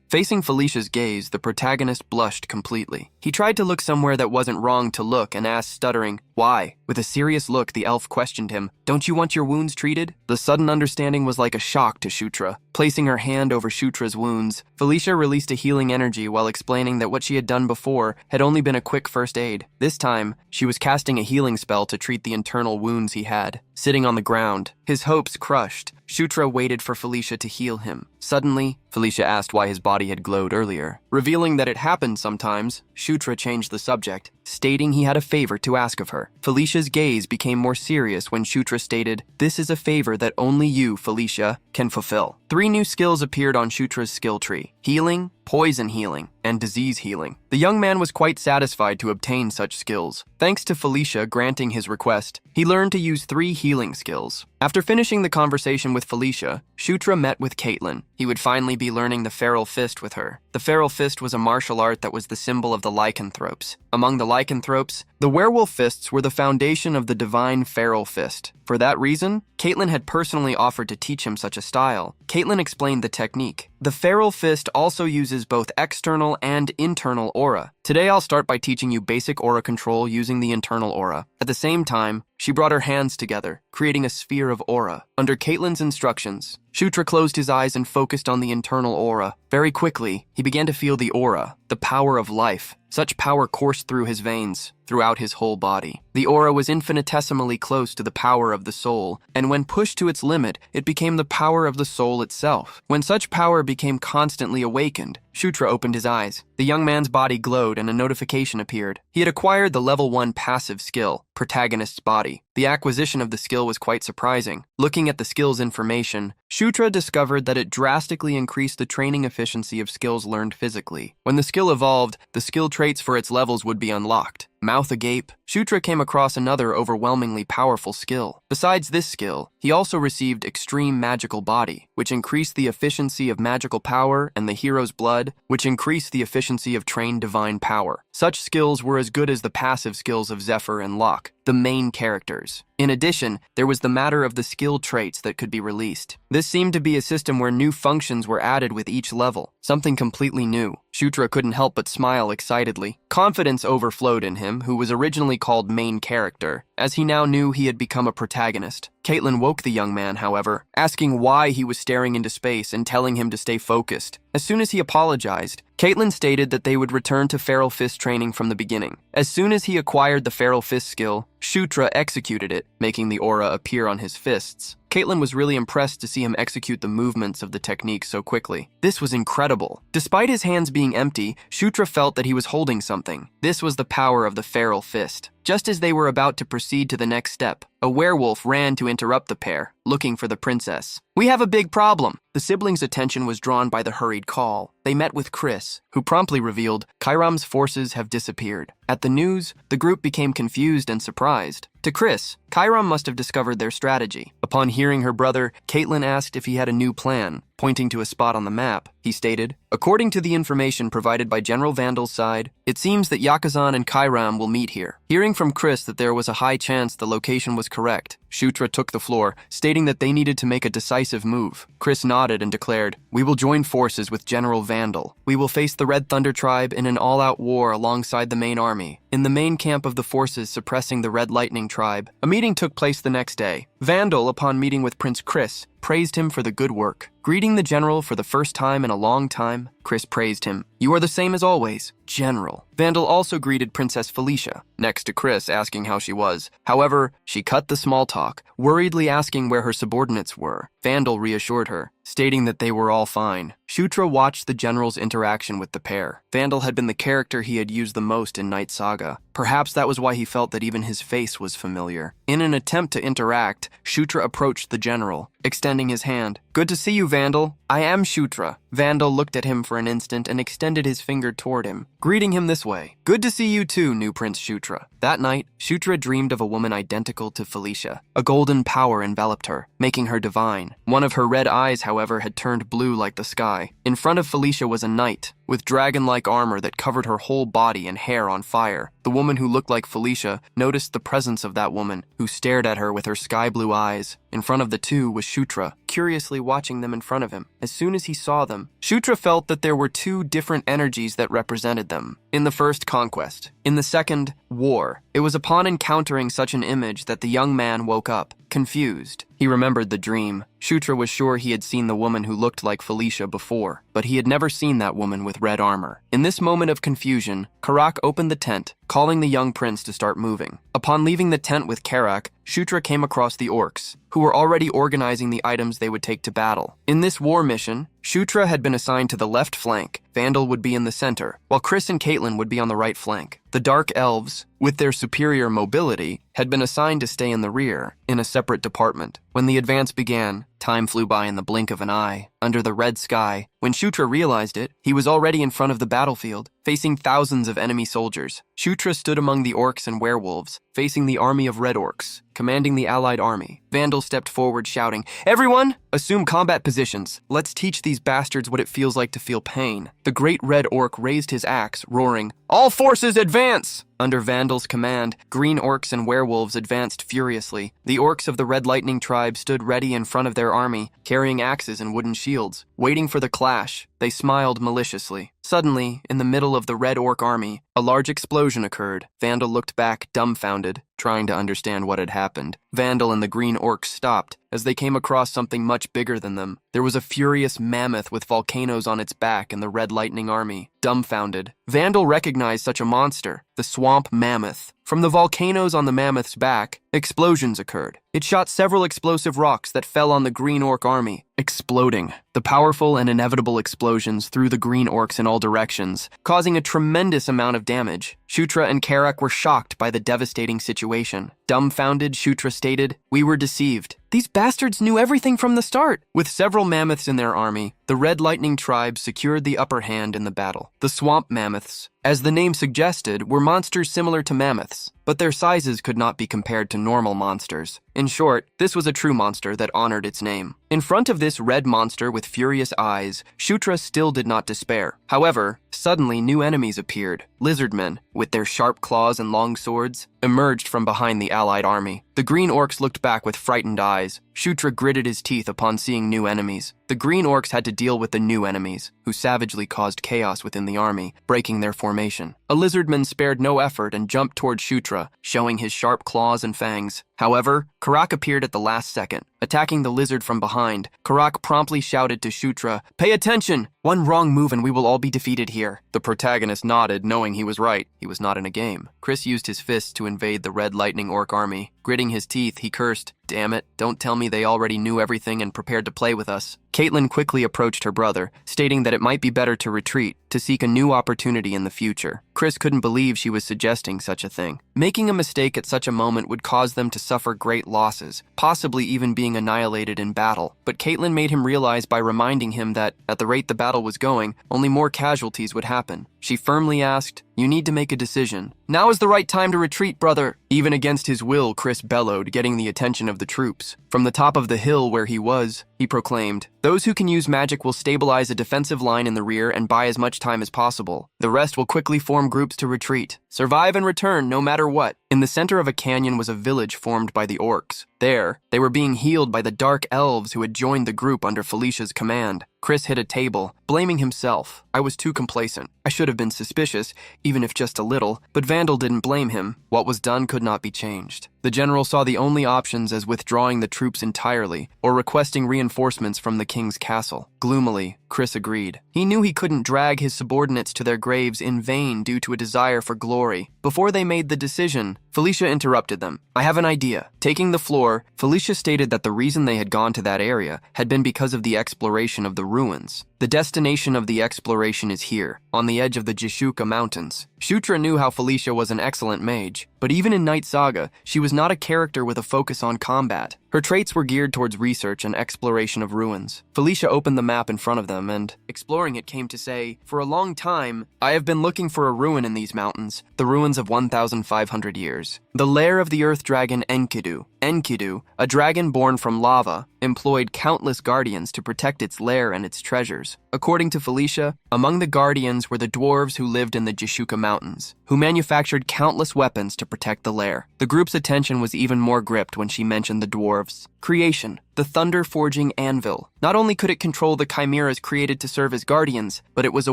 Facing Felicia's gaze, the protagonist blushed completely. He tried to look somewhere that wasn't wrong to look and asked, stuttering, "Why?" With a serious look, the elf questioned him, "Don't you want your wounds treated?" The sudden understanding was like a shock to Shutra. Placing her hand over Shutra's wounds, Felicia released a healing energy while explaining that what she had done before had only been a quick first aid. This time, she was casting a healing spell to treat the internal wounds he had. Sitting on the ground, his hopes crushed, Shutra waited for Felicia to heal him. Suddenly, Felicia asked why his body had glowed earlier. Revealing that it happened sometimes, Shutra changed the subject, stating he had a favor to ask of her. Felicia's gaze became more serious when Shutra stated, "This is a favor that only you, Felicia, can fulfill." 3 new skills appeared on Shutra's skill tree: healing, poison healing, and disease healing. The young man was quite satisfied to obtain such skills. Thanks to Felicia granting his request, he learned to use 3 healing skills. After finishing the conversation with Felicia, Shutra met with Caitlin. He would finally be learning the Feral Fist with her. The Feral Fist was a martial art that was the symbol of the lycanthropes. Among the lycanthropes, the werewolf fists were the foundation of the divine Feral Fist. For that reason, Caitlin had personally offered to teach him such a style. Caitlin explained the technique. The Feral Fist also uses both external and internal aura. Today I'll start by teaching you basic aura control using the internal aura. At the same time, she brought her hands together, creating a sphere of aura. Under Caitlin's instructions, Shutra closed his eyes and focused on the internal aura. Very quickly, he began to feel the aura, the power of life. Such power coursed through his veins, throughout his whole body. The aura was infinitesimally close to the power of the soul, and when pushed to its limit, it became the power of the soul itself. When such power became constantly awakened, Shutra opened his eyes. The young man's body glowed and a notification appeared. He had acquired the level 1 passive skill, Protagonist's Body. The acquisition of the skill was quite surprising. Looking at the skill's information, Shutra discovered that it drastically increased the training efficiency of skills learned physically. When the skill evolved, the skill traits for its levels would be unlocked. Mouth agape, Shutra came across another overwhelmingly powerful skill. Besides this skill, he also received Extreme Magical Body, which increased the efficiency of magical power, and the Hero's Blood, which increased the efficiency of trained divine power. Such skills were as good as the passive skills of Zephyr and Locke, the main characters. In addition, there was the matter of the skill traits that could be released. This seemed to be a system where new functions were added with each level, something completely new. Shutra couldn't help but smile excitedly. Confidence overflowed in him, who was originally called main character, as he now knew he had become a protagonist. Caitlin woke the young man, however, asking why he was staring into space and telling him to stay focused. As soon as he apologized, Caitlin stated that they would return to Feral Fist training from the beginning. As soon as he acquired the Feral Fist skill, Shutra executed it, making the aura appear on his fists. Caitlin was really impressed to see him execute the movements of the technique so quickly. This was incredible. Despite his hands being empty, Shutra felt that he was holding something. This was the power of the Feral Fist. Just as they were about to proceed to the next step, a werewolf ran to interrupt the pair, looking for the princess. "We have a big problem." The siblings' attention was drawn by the hurried call. They met with Chris, who promptly revealed Kairam's forces have disappeared. At the news, the group became confused and surprised. To Chris, Kairam must have discovered their strategy. Upon hearing her brother, Caitlin asked if he had a new plan. Pointing to a spot on the map, he stated, "According to the information provided by General Vandal's side, it seems that Yakuzan and Kairam will meet here." Hearing from Chris that there was a high chance the location was correct, Shutra took the floor, stating that they needed to make a decisive move. Chris nodded and declared, "We will join forces with General Vandal. We will face the Red Thunder tribe in an all-out war alongside the main army, in the main camp of the forces suppressing the Red Lightning tribe." A meeting took place the next day. Vandal, upon meeting with Prince Chris, praised him for the good work. Greeting the general for the first time in a long time, Chris praised him. "You are the same as always, General." Vandal also greeted Princess Felicia, next to Chris asking how she was. However, she cut the small talk, worriedly asking where her subordinates were. Vandal reassured her, stating that they were all fine. Shutra watched the general's interaction with the pair. Vandal had been the character he had used the most in Night Saga. Perhaps that was why he felt that even his face was familiar. In an attempt to interact, Shutra approached the general, extending his hand. "Good to see you, Vandal. I am Shutra." Vandal looked at him for an instant and extended his finger toward him, greeting him this way. "Good to see you too, new Prince Shutra." That night, Shutra dreamed of a woman identical to Felicia. A golden power enveloped her, making her divine. One of her red eyes, however, had turned blue like the sky. In front of Felicia was a knight, with dragon-like armor that covered her whole body and hair on fire. The woman who looked like Felicia noticed the presence of that woman, who stared at her with her sky-blue eyes. In front of the two was Shutra, curiously watching them in front of him. As soon as he saw them, Shutra felt that there were two different energies that represented them. In the first, conquest. In the second, war. It was upon encountering such an image that the young man woke up, confused. He remembered the dream. Shutra was sure he had seen the woman who looked like Felicia before, but he had never seen that woman with red armor. In this moment of confusion, Karak opened the tent, calling the young prince to start moving. Upon leaving the tent with Karak, Shutra came across the orcs, who were already organizing the items they would take to battle. In this war mission, Shutra had been assigned to the left flank, Vandal would be in the center, while Chris and Caitlin would be on the right flank. The Dark Elves, with their superior mobility, had been assigned to stay in the rear, in a separate department. When the advance began, time flew by in the blink of an eye. Under the red sky, when Shutra realized it, he was already in front of the battlefield, facing thousands of enemy soldiers. Shutra stood among the orcs and werewolves, facing the army of red orcs, commanding the allied army. Vandal stepped forward shouting, "Everyone, assume combat positions. Let's teach these bastards what it feels like to feel pain." The great red orc raised his axe, roaring, "All forces advance!" Under Vandal's command, green orcs and werewolves advanced furiously. The orcs of the Red Lightning tribe stood ready in front of their army, carrying axes and wooden shields. Waiting for the clash, they smiled maliciously. Suddenly, in the middle of the red orc army, a large explosion occurred. Vandal looked back, dumbfounded, trying to understand what had happened. Vandal and the green orcs stopped, as they came across something much bigger than them. There was a furious mammoth with volcanoes on its back in the Red Lightning army. Dumbfounded, Vandal recognized such a monster, the swamp mammoth. From the volcanoes on the mammoth's back, explosions occurred. It shot several explosive rocks that fell on the green orc army, exploding. The powerful and inevitable explosions threw the green orcs in all directions, causing a tremendous amount of damage. Shutra and Karak were shocked by the devastating situation. Dumbfounded, Shutra stated, "We were deceived. These bastards knew everything from the start." With several mammoths in their army, the Red Lightning tribe secured the upper hand in the battle. The swamp mammoths, as the name suggested, were monsters similar to mammoths, but their sizes could not be compared to normal monsters. In short, this was a true monster that honored its name. In front of this red monster with furious eyes, Shutra still did not despair. However, suddenly new enemies appeared. Lizardmen, with their sharp claws and long swords, emerged from behind the allied army. The green orcs looked back with frightened eyes. Shutra gritted his teeth upon seeing new enemies. The green orcs had to deal with the new enemies, who savagely caused chaos within the army, breaking their formation. A lizardman spared no effort and jumped toward Shutra, showing his sharp claws and fangs. However, Karak appeared at the last second. Attacking the lizard from behind, Karak promptly shouted to Shutra, "Pay attention! One wrong move and we will all be defeated here." The protagonist nodded, knowing he was right. He was not in a game. Chris used his fists to invade the Red Lightning orc army. Gritting his teeth, he cursed, "Damn it, don't tell me they already knew everything and prepared to play with us." Caitlin quickly approached her brother, stating that it might be better to retreat, to seek a new opportunity in the future. Chris couldn't believe she was suggesting such a thing. Making a mistake at such a moment would cause them to suffer great losses, possibly even being annihilated in battle. But Caitlin made him realize by reminding him that, at the rate the battle was going, only more casualties would happen. She firmly asked, "You need to make a decision. Now is the right time to retreat, brother." Even against his will, Chris bellowed, getting the attention of the troops. From the top of the hill where he was, he proclaimed, "Those who can use magic will stabilize a defensive line in the rear and buy as much time as possible. The rest will quickly form groups to retreat. Survive and return no matter what." In the center of a canyon was a village formed by the orcs. There, they were being healed by the dark elves who had joined the group under Felicia's command. Chris hit a table, blaming himself. "I was too complacent. I should have been suspicious, even if just a little, but Vandal didn't blame him. What was done could not be changed." The general saw the only options as withdrawing the troops entirely, or requesting reinforcements from the king's castle. Gloomily, Chris agreed. He knew he couldn't drag his subordinates to their graves in vain due to a desire for glory. Before they made the decision, Felicia interrupted them. "I have an idea." Taking the floor, Felicia stated that the reason they had gone to that area had been because of the exploration of the ruins. The destination of the exploration is here, on the edge of the Jishuka Mountains. Shutra knew how Felicia was an excellent mage, but even in Night Saga, she was not a character with a focus on combat. Her traits were geared towards research and exploration of ruins. Felicia opened the map in front of them and, exploring it, came to say, "For a long time, I have been looking for a ruin in these mountains, the ruins of 1,500 years. The lair of the earth dragon Enkidu. Enkidu, a dragon born from lava, employed countless guardians to protect its lair and its treasures. According to Felicia, among the guardians were the dwarves who lived in the Jishuka Mountains, who manufactured countless weapons to protect the lair. The group's attention was even more gripped when she mentioned the dwarves. Creation, the thunder-forging anvil. Not only could it control the chimeras created to serve as guardians, but it was a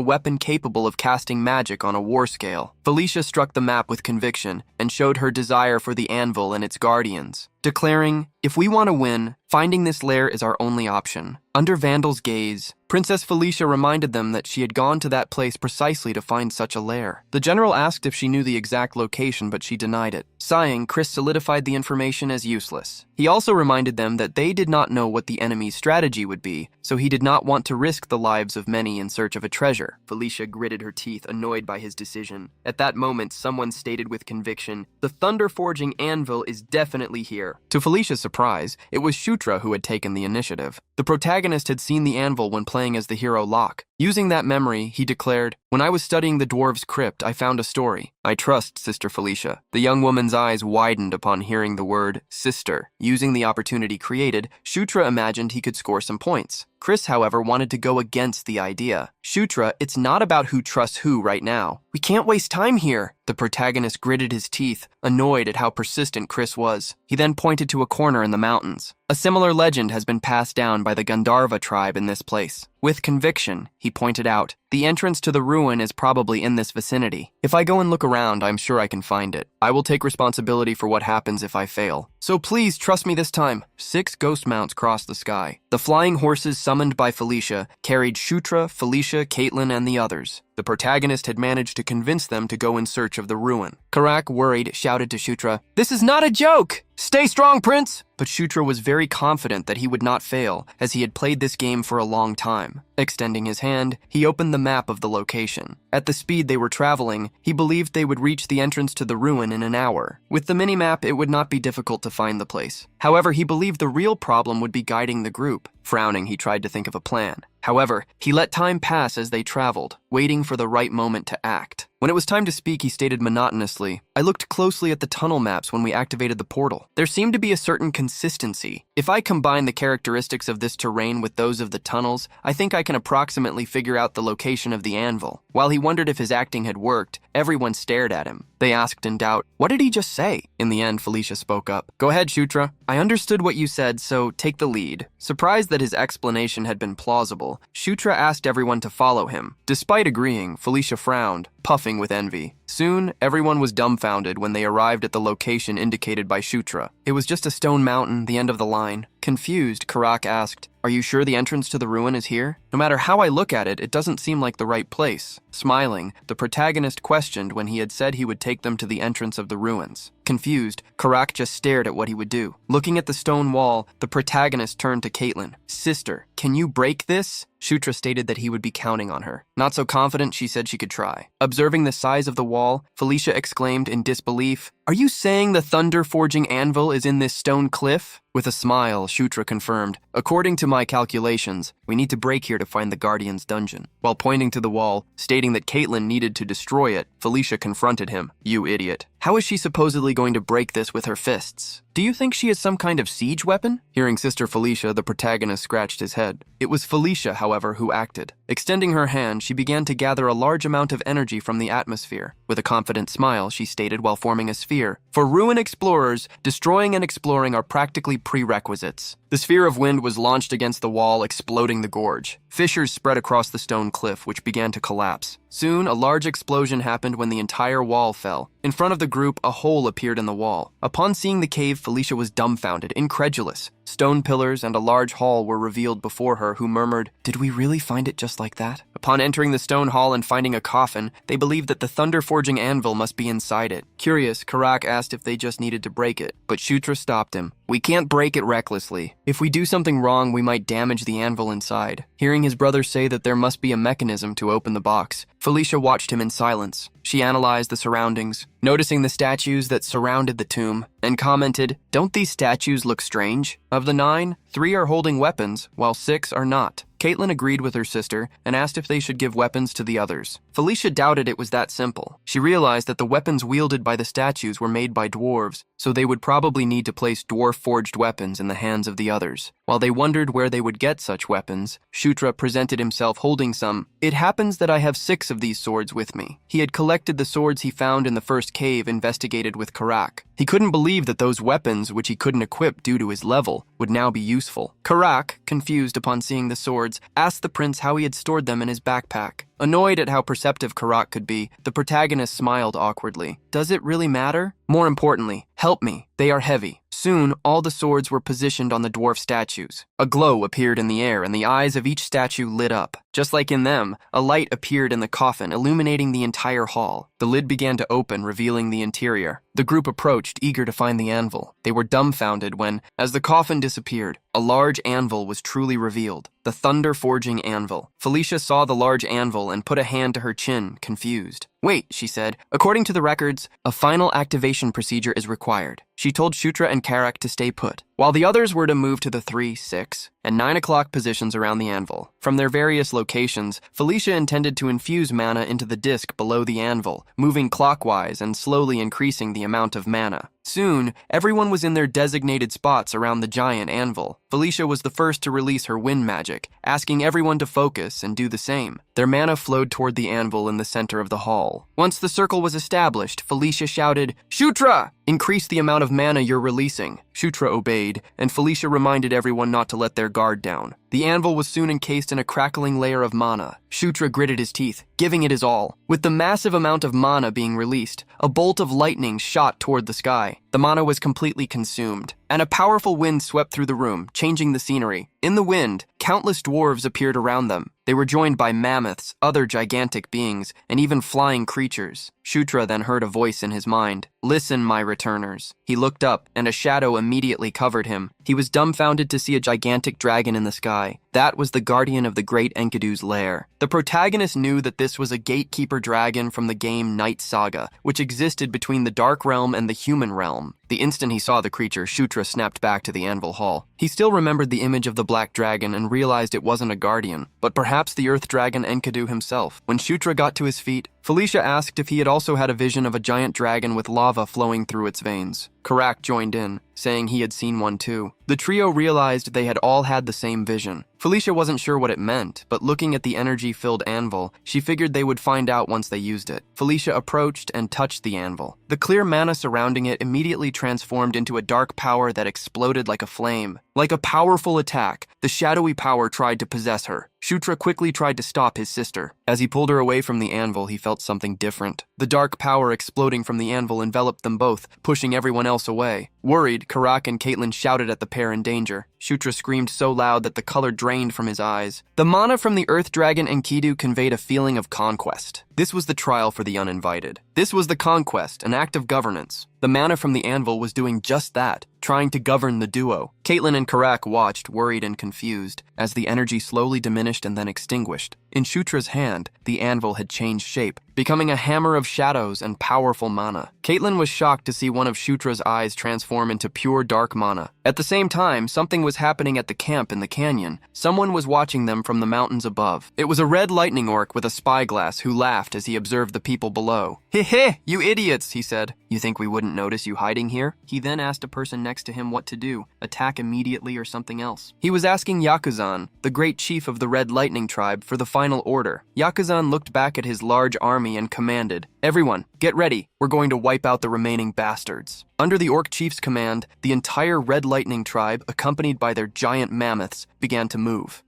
weapon capable of casting magic on a war scale. Felicia struck the map with conviction and showed her desire for the anvil and its guardians, declaring, "If we want to win, finding this lair is our only option." Under Vandal's gaze, Princess Felicia reminded them that she had gone to that place precisely to find such a lair. The general asked if she knew the exact location, but she denied it. Sighing, Chris solidified the information as useless. He also reminded them that they did not know what the enemy's strategy would be, so he did not want to risk the lives of many in search of a treasure. Felicia gritted her teeth, annoyed by his decision. At that moment, someone stated with conviction, "The thunder-forging anvil is definitely here." To Felicia's surprise, it was Shutra who had taken the initiative. The protagonist had seen the anvil when playing as the hero Locke. Using that memory, he declared, "When I was studying the dwarves' crypt, I found a story. I trust Sister Felicia." The young woman's eyes widened upon hearing the word sister. Using the opportunity created, Shutra imagined he could score some points. Chris, however, wanted to go against the idea. "Shutra, it's not about who trusts who right now. We can't waste time here." The protagonist gritted his teeth, annoyed at how persistent Chris was. He then pointed to a corner in the mountains. A similar legend has been passed down by the Gandharva tribe in this place. With conviction, he pointed out, "The entrance to the ruin is probably in this vicinity. If I go and look around, I'm sure I can find it. I will take responsibility for what happens if I fail. So please trust me this time." 6 ghost mounts crossed the sky. The flying horses summoned by Felicia carried Shutra, Felicia, Caitlin, and the others. The protagonist had managed to convince them to go in search of the ruin. Karak, worried, shouted to Shutra, "This is not a joke! Stay strong, Prince!" But Shutra was very confident that he would not fail, as he had played this game for a long time. Extending his hand, he opened the map of the location. At the speed they were traveling, he believed they would reach the entrance to the ruin in an hour. With the mini-map, it would not be difficult to find the place. However, he believed the real problem would be guiding the group. Frowning, he tried to think of a plan. However, he let time pass as they traveled, waiting for the right moment to act. When it was time to speak, he stated monotonously, "I looked closely at the tunnel maps when we activated the portal. There seemed to be a certain consistency. If I combine the characteristics of this terrain with those of the tunnels, I think I can approximately figure out the location of the anvil." While he wondered if his acting had worked, everyone stared at him. They asked in doubt, "What did he just say?" In the end, Felicia spoke up. "Go ahead, Shutra. I understood what you said, so take the lead." Surprised that his explanation had been plausible, Shutra asked everyone to follow him. Despite agreeing, Felicia frowned, puffing with envy. Soon, everyone was dumbfounded when they arrived at the location indicated by Shutra. It was just a stone mountain, the end of the line. Confused, Karak asked, "Are you sure the entrance to the ruin is here? No matter how I look at it, it doesn't seem like the right place." Smiling, the protagonist questioned when he had said he would take them to the entrance of the ruins. Confused, Karak just stared at what he would do. Looking at the stone wall, the protagonist turned to Caitlin. "Sister, can you break this?" Shutra stated that he would be counting on her. Not so confident, she said she could try. Observing the size of the wall, Felicia exclaimed in disbelief, "Are you saying the thunder-forging anvil is in this stone cliff?" With a smile, Shutra confirmed, "According to my calculations, we need to break here to find the Guardian's dungeon." While pointing to the wall, stating that Caitlin needed to destroy it, Felicia confronted him. "You idiot. How is she supposedly going to break this with her fists? Do you think she is some kind of siege weapon?" Hearing Sister Felicia, the protagonist scratched his head. It was Felicia, however, who acted. Extending her hand, she began to gather a large amount of energy from the atmosphere. With a confident smile, she stated while forming a sphere, "For ruin explorers, destroying and exploring are practically prerequisites." The sphere of wind was launched against the wall, exploding the gorge. Fissures spread across the stone cliff, which began to collapse. Soon, a large explosion happened when the entire wall fell. In front of the group, a hole appeared in the wall. Upon seeing the cave, Felicia was dumbfounded, incredulous. Stone pillars and a large hall were revealed before her, who murmured, "Did we really find it just like that?" Upon entering the stone hall and finding a coffin, they believed that the thunder-forging anvil must be inside it. Curious, Karak asked if they just needed to break it, but Shutra stopped him. "We can't break it recklessly. If we do something wrong, we might damage the anvil inside." Hearing his brother say that there must be a mechanism to open the box, Felicia watched him in silence. She analyzed the surroundings, noticing the statues that surrounded the tomb, and commented, "Don't these statues look strange? Of the 9, 3 are holding weapons, while 6 are not." Caitlin agreed with her sister and asked if they should give weapons to the others. Felicia doubted it was that simple. She realized that the weapons wielded by the statues were made by dwarves, so they would probably need to place dwarf-forged weapons in the hands of the others. While they wondered where they would get such weapons, Shutra presented himself holding some. "It happens that I have 6 of these swords with me." He had collected the swords he found in the first cave investigated with Karak. He couldn't believe that those weapons, which he couldn't equip due to his level, would now be useful. Karak, confused upon seeing the swords, asked the prince how he had stored them in his backpack. Annoyed at how perceptive Karak could be, the protagonist smiled awkwardly. "Does it really matter? More importantly, help me. They are heavy." Soon, all the swords were positioned on the dwarf statues. A glow appeared in the air, and the eyes of each statue lit up. Just like in them, a light appeared in the coffin, illuminating the entire hall. The lid began to open, revealing the interior. The group approached, eager to find the anvil. They were dumbfounded when, as the coffin disappeared, a large anvil was truly revealed. The thunder-forging anvil. Felicia saw the large anvil and put a hand to her chin, confused. "Wait," she said. "According to the records, a final activation procedure is required." She told Shutra and Karak to stay put, while the others were to move to the 3, 6, and 9 o'clock positions around the anvil. From their various locations, Felicia intended to infuse mana into the disc below the anvil, moving clockwise and slowly increasing the amount of mana. Soon, everyone was in their designated spots around the giant anvil. Felicia was the first to release her wind magic, asking everyone to focus and do the same. Their mana flowed toward the anvil in the center of the hall. Once the circle was established, Felicia shouted, "Shutra! Increase the amount of mana you're releasing." Shutra obeyed, and Felicia reminded everyone not to let their guard down. The anvil was soon encased in a crackling layer of mana. Shutra gritted his teeth, giving it his all. With the massive amount of mana being released, a bolt of lightning shot toward the sky. The mana was completely consumed, and a powerful wind swept through the room, changing the scenery. In the wind, countless dwarves appeared around them. They were joined by mammoths, other gigantic beings, and even flying creatures. Shutra then heard a voice in his mind. "Listen, my returners." He looked up, and a shadow immediately covered him. He was dumbfounded to see a gigantic dragon in the sky. That was the guardian of the great Enkidu's lair. The protagonist knew that this was a gatekeeper dragon from the game Night Saga, which existed between the Dark Realm and the human realm. The instant he saw the creature, Shutra snapped back to the anvil hall. He still remembered the image of the black dragon and realized it wasn't a guardian, but perhaps the earth dragon Enkidu himself. When Shutra got to his feet, Felicia asked if he had also had a vision of a giant dragon with lava flowing through its veins. Karak joined in, saying he had seen one too. The trio realized they had all had the same vision. Felicia wasn't sure what it meant, but looking at the energy-filled anvil, she figured they would find out once they used it. Felicia approached and touched the anvil. The clear mana surrounding it immediately transformed into a dark power that exploded like a flame. Like a powerful attack, the shadowy power tried to possess her. Shutra quickly tried to stop his sister. As he pulled her away from the anvil, he felt something different. The dark power exploding from the anvil enveloped them both, pushing everyone else away. Worried, Karak and Caitlin shouted at the pair in danger. Shutra screamed so loud that the color drained from his eyes. The mana from the Earth Dragon Enkidu conveyed a feeling of conquest. This was the trial for the uninvited. This was the conquest, an act of governance. The mana from the anvil was doing just that, trying to govern the duo. Caitlin and Karak watched, worried and confused, as the energy slowly diminished and then extinguished. In Shutra's hand, the anvil had changed shape, becoming a hammer of shadows and powerful mana. Caitlin was shocked to see one of Shutra's eyes transform into pure dark mana. At the same time, something was happening at the camp in the canyon. Someone was watching them from the mountains above. It was a red lightning orc with a spyglass who laughed as he observed the people below. "Heh, you idiots," he said. "You think we wouldn't notice you hiding here?" He then asked a person next to him what to do, attack immediately or something else. He was asking Yakuzan, the great chief of the Red Lightning tribe, for the final order. Yakuzan looked back at his large army and commanded, "Everyone, get ready. We're going to wipe out the remaining bastards." Under the orc chief's command, the entire Red Lightning tribe, accompanied by their giant mammoths, began to move.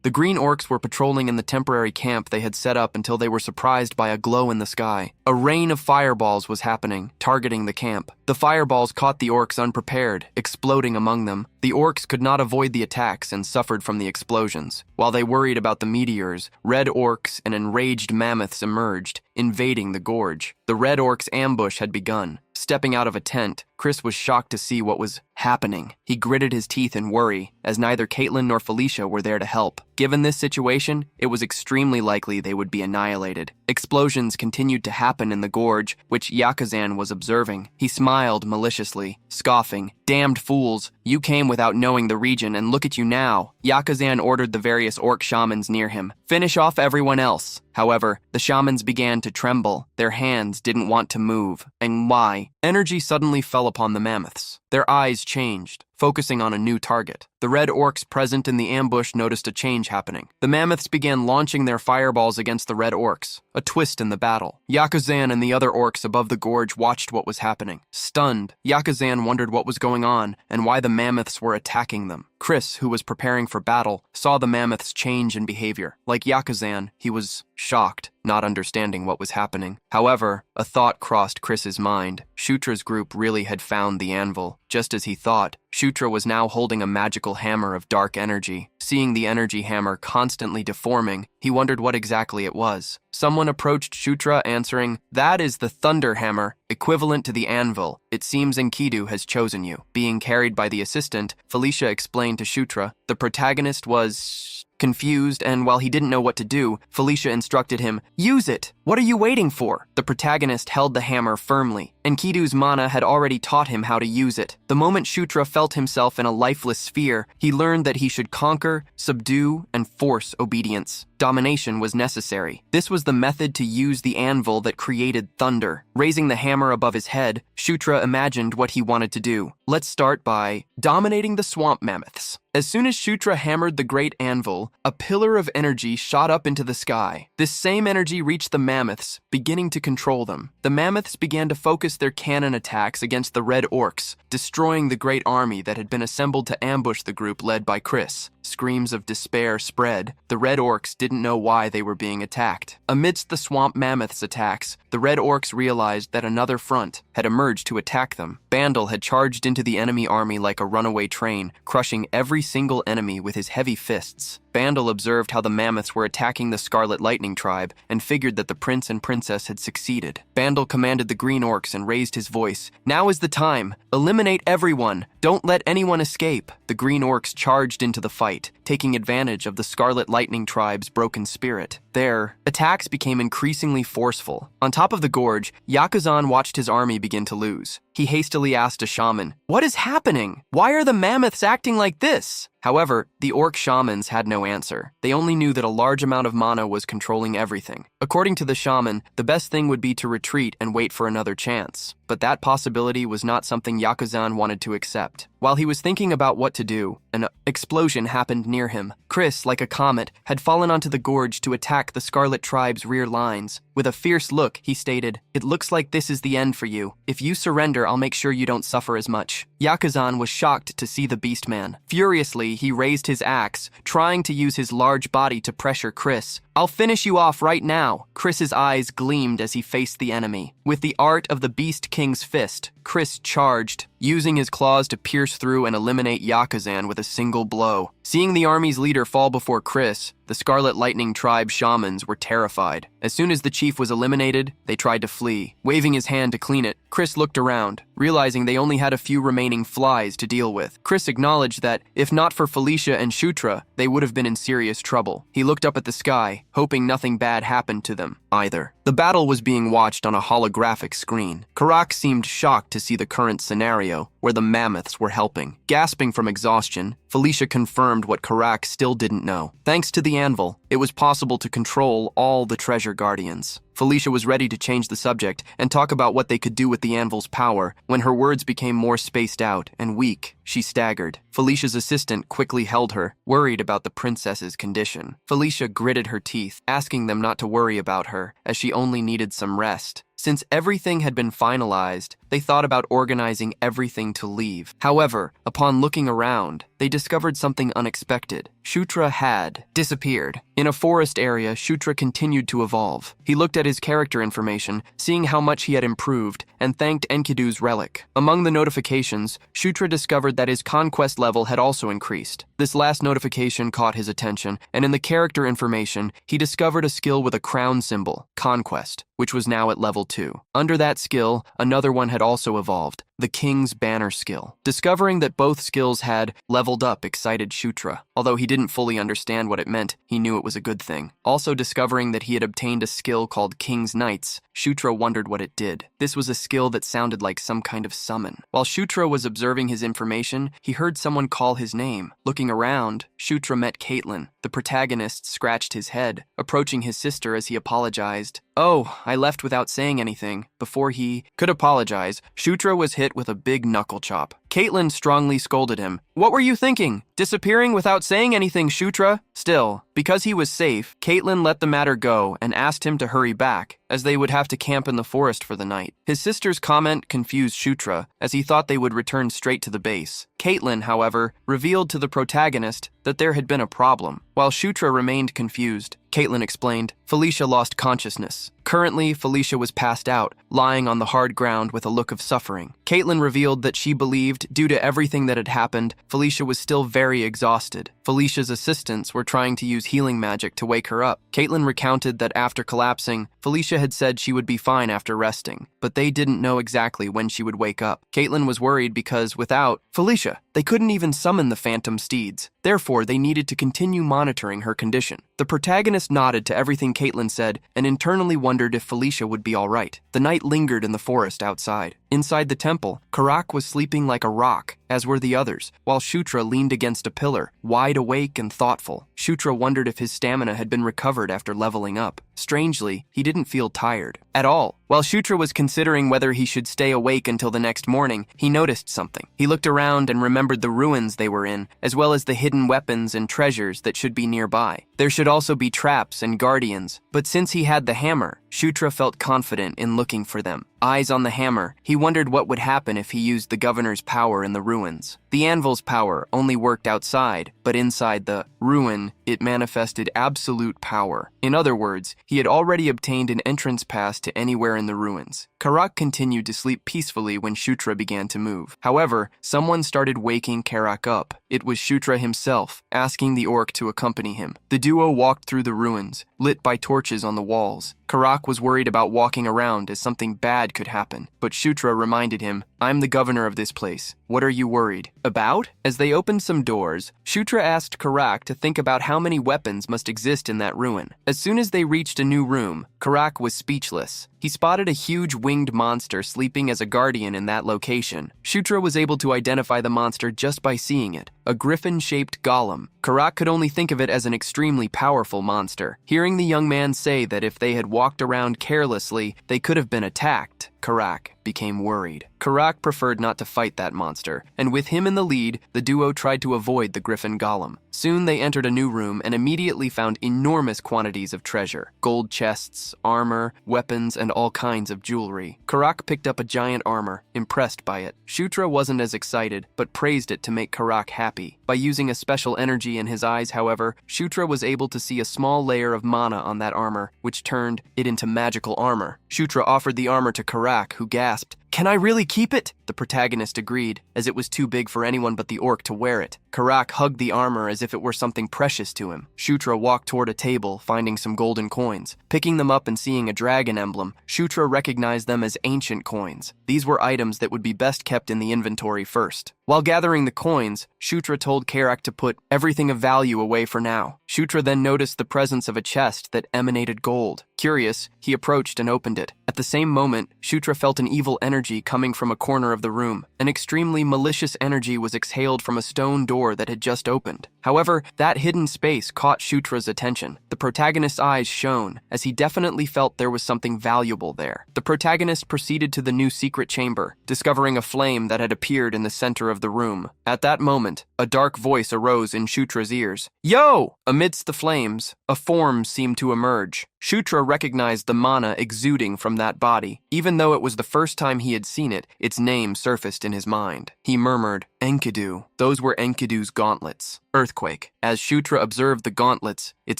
The green orcs were patrolling in the temporary camp they had set up until they were surprised by a glow in the sky. A rain of fireballs was happening, targeting the camp. The fireballs caught the orcs unprepared, exploding among them. The orcs could not avoid the attacks and suffered from the explosions. While they worried about the meteors, red orcs and enraged mammoths emerged, invading the gorge. The red orcs' ambush had begun. Stepping out of a tent, Chris was shocked to see what was happening. He gritted his teeth in worry, as neither Caitlin nor Felicia were there to help. Given this situation, it was extremely likely they would be annihilated. Explosions continued to happen in the gorge, which Yakuzan was observing. He smiled maliciously, scoffing, "Damned fools, you came without knowing the region, and look at you now." Yakuzan ordered the various orc shamans near him, "Finish off everyone else." However, the shamans began to tremble. Their hands didn't want to move. And why? Energy suddenly fell upon the mammoths. Their eyes changed, focusing on a new target. The red orcs present in the ambush noticed a change happening. The mammoths began launching their fireballs against the red orcs, a twist in the battle. Yakuzan and the other orcs above the gorge watched what was happening. Stunned, Yakuzan wondered what was going on and why the mammoths were attacking them. Chris, who was preparing for battle, saw the mammoths change in behavior. Like Yakuzan, he was shocked, not understanding what was happening. However, a thought crossed Chris's mind. Shutra's group really had found the anvil. Just as he thought, Shutra was now holding a magical hammer of dark energy. Seeing the energy hammer constantly deforming, he wondered what exactly it was. Someone approached Shutra, answering, "That is the Thunder Hammer, equivalent to the anvil. It seems Enkidu has chosen you." Being carried by the assistant, Felicia explained to Shutra. The protagonist was confused, and while he didn't know what to do, Felicia instructed him, "Use it! What are you waiting for?" The protagonist held the hammer firmly. Enkidu's mana had already taught him how to use it. The moment Shutra felt himself in a lifeless sphere, he learned that he should conquer, subdue, and force obedience. Domination was necessary. This was the method to use the anvil that created thunder. Raising the hammer above his head, Shutra imagined what he wanted to do. Let's start by dominating the swamp mammoths. As soon as Shutra hammered the great anvil, a pillar of energy shot up into the sky. This same energy reached the mammoths, beginning to control them. The mammoths began to focus their cannon attacks against the red orcs, destroying the great army that had been assembled to ambush the group led by Chris. Screams of despair spread. The red orcs didn't know why they were being attacked. Amidst the swamp mammoths' attacks, the red orcs realized that another front had emerged to attack them. Bandel had charged into the enemy army like a runaway train, crushing every single enemy with his heavy fists. Bandel observed how the mammoths were attacking the Scarlet Lightning tribe and figured that the prince and princess had succeeded. Bandel commanded the green orcs and raised his voice. "Now is the time! Eliminate everyone! Don't let anyone escape!" The green orcs charged into the fight, taking advantage of the Scarlet Lightning tribe's broken spirit. Their attacks became increasingly forceful. On top of the gorge, Yakuzan watched his army begin to lose. He hastily asked a shaman, "What is happening? Why are the mammoths acting like this?" However, the orc shamans had no answer. They only knew that a large amount of mana was controlling everything. According to the shaman, the best thing would be to retreat and wait for another chance. But that possibility was not something Yakuzan wanted to accept. While he was thinking about what to do, an explosion happened near him. Chris, like a comet, had fallen onto the gorge to attack the Scarlet Tribe's rear lines. With a fierce look, he stated, "It looks like this is the end for you. If you surrender, I'll make sure you don't suffer as much." Yakuzan was shocked to see the Beastman. Furiously, he raised his axe, trying to use his large body to pressure Chris. "I'll finish you off right now." Chris's eyes gleamed as he faced the enemy. With the art of the Beast King's fist, Chris charged, using his claws to pierce through and eliminate Yakuzan with a single blow. Seeing the army's leader fall before Chris, the Scarlet Lightning Tribe shamans were terrified. As soon as the chief was eliminated, they tried to flee. Waving his hand to clean it, Chris looked around, realizing they only had a few remaining flies to deal with. Chris acknowledged that, if not for Felicia and Shutra, they would have been in serious trouble. He looked up at the sky, hoping nothing bad happened to them either. The battle was being watched on a holographic screen. Karak seemed shocked to see the current scenario, where the mammoths were helping. Gasping from exhaustion, Felicia confirmed what Karak still didn't know. Thanks to the anvil, it was possible to control all the treasure guardians. Felicia was ready to change the subject and talk about what they could do with the anvil's power. When her words became more spaced out and weak, she staggered. Felicia's assistant quickly held her, worried about the princess's condition. Felicia gritted her teeth, asking them not to worry about her, as she only needed some rest. Since everything had been finalized, they thought about organizing everything to leave. However, upon looking around, they discovered something unexpected. Shutra had disappeared. In a forest area, Shutra continued to evolve. He looked at his character information, seeing how much he had improved, and thanked Enkidu's relic. Among the notifications, Shutra discovered that his conquest level had also increased. This last notification caught his attention, and in the character information, he discovered a skill with a crown symbol, Conquest, which was now at level 2. Under that skill, another one had also evolved, the King's Banner skill. Discovering that both skills had leveled up excited Shutra. Although he didn't fully understand what it meant, he knew it was a good thing. Also discovering that he had obtained a skill called King's Knights, Shutra wondered what it did. This was a skill that sounded like some kind of summon. While Shutra was observing his information, he heard someone call his name. Looking around, Shutra met Caitlin. The protagonist scratched his head, approaching his sister as he apologized. "Oh, I left without saying anything." Before he could apologize, Shutra was hit with a big knuckle chop. Caitlin strongly scolded him. "What were you thinking? Disappearing without saying anything, Shutra?" Still, because he was safe, Caitlin let the matter go and asked him to hurry back, as they would have to camp in the forest for the night. His sister's comment confused Shutra, as he thought they would return straight to the base. Caitlin, however, revealed to the protagonist that there had been a problem. While Shutra remained confused, Caitlin explained, Felicia lost consciousness. Currently, Felicia was passed out, lying on the hard ground with a look of suffering. Caitlin revealed that she believed, due to everything that had happened, Felicia was still very exhausted. Felicia's assistants were trying to use healing magic to wake her up. Caitlin recounted that after collapsing, Felicia had said she would be fine after resting, but they didn't know exactly when she would wake up. Caitlin was worried because without Felicia, they couldn't even summon the phantom steeds. Therefore, they needed to continue monitoring her condition. The protagonist nodded to everything Caitlin said and internally wondered if Felicia would be all right. The night lingered in the forest outside. Inside the temple, Karak was sleeping like a rock, as were the others, while Shutra leaned against a pillar, wide awake and thoughtful. Shutra wondered if his stamina had been recovered after leveling up. Strangely, he didn't feel tired at all. While Shutra was considering whether he should stay awake until the next morning, he noticed something. He looked around and remembered the ruins they were in, as well as the hidden weapons and treasures that should be nearby. There should also be traps and guardians, but since he had the hammer, Shutra felt confident in looking for them. Eyes on the hammer, he wondered what would happen if he used the governor's power in the ruins. The anvil's power only worked outside, but inside the ruin, it manifested absolute power. In other words, he had already obtained an entrance pass to anywhere in the ruins. Karak continued to sleep peacefully when Shutra began to move. However, someone started waking Karak up. It was Shutra himself, asking the orc to accompany him. The duo walked through the ruins, lit by torches on the walls. Karak was worried about walking around as something bad could happen, but Shutra reminded him, "I'm the governor of this place. What are you worried about?" As they opened some doors, Shutra asked Karak to think about how many weapons must exist in that ruin. As soon as they reached a new room, Karak was speechless. He spotted a huge winged monster sleeping as a guardian in that location. Shutra was able to identify the monster just by seeing it. a griffin-shaped golem. Karak could only think of it as an extremely powerful monster. Hearing the young man say that if they had walked around carelessly, they could have been attacked, Karak became worried. Karak preferred not to fight that monster, and with him in the lead, the duo tried to avoid the griffin golem. Soon they entered a new room and immediately found enormous quantities of treasure: gold chests, armor, weapons, and all kinds of jewelry. Karak picked up a giant armor, impressed by it. Shutra wasn't as excited, but praised it to make Karak happy. By using a special energy in his eyes, however, Shutra was able to see a small layer of mana on that armor, which turned it into magical armor. Shutra offered the armor to Karak, who gasped, "Can I really keep it?" The protagonist agreed, as it was too big for anyone but the orc to wear it. Karak hugged the armor as if it were something precious to him. Shutra walked toward a table, finding some golden coins. Picking them up and seeing a dragon emblem, Shutra recognized them as ancient coins. These were items that would be best kept in the inventory first. While gathering the coins, Shutra told Karak to put everything of value away for now. Shutra then noticed the presence of a chest that emanated gold. Curious, he approached and opened it. At the same moment, Shutra felt an evil energy coming from a corner of the room. An extremely malicious energy was exhaled from a stone door that had just opened. However, that hidden space caught Shutra's attention. The protagonist's eyes shone, as he definitely felt there was something valuable there. The protagonist proceeded to the new secret chamber, discovering a flame that had appeared in the center of the room. At that moment, a dark voice arose in Shutra's ears. "Yo!" Amidst the flames, a form seemed to emerge. Shutra recognized the mana exuding from that body. Even though it was the first time he had seen it, its name surfaced in his mind. He murmured, "Enkidu." Those were Enkidu's gauntlets. Earthquake. As Shutra observed the gauntlets, it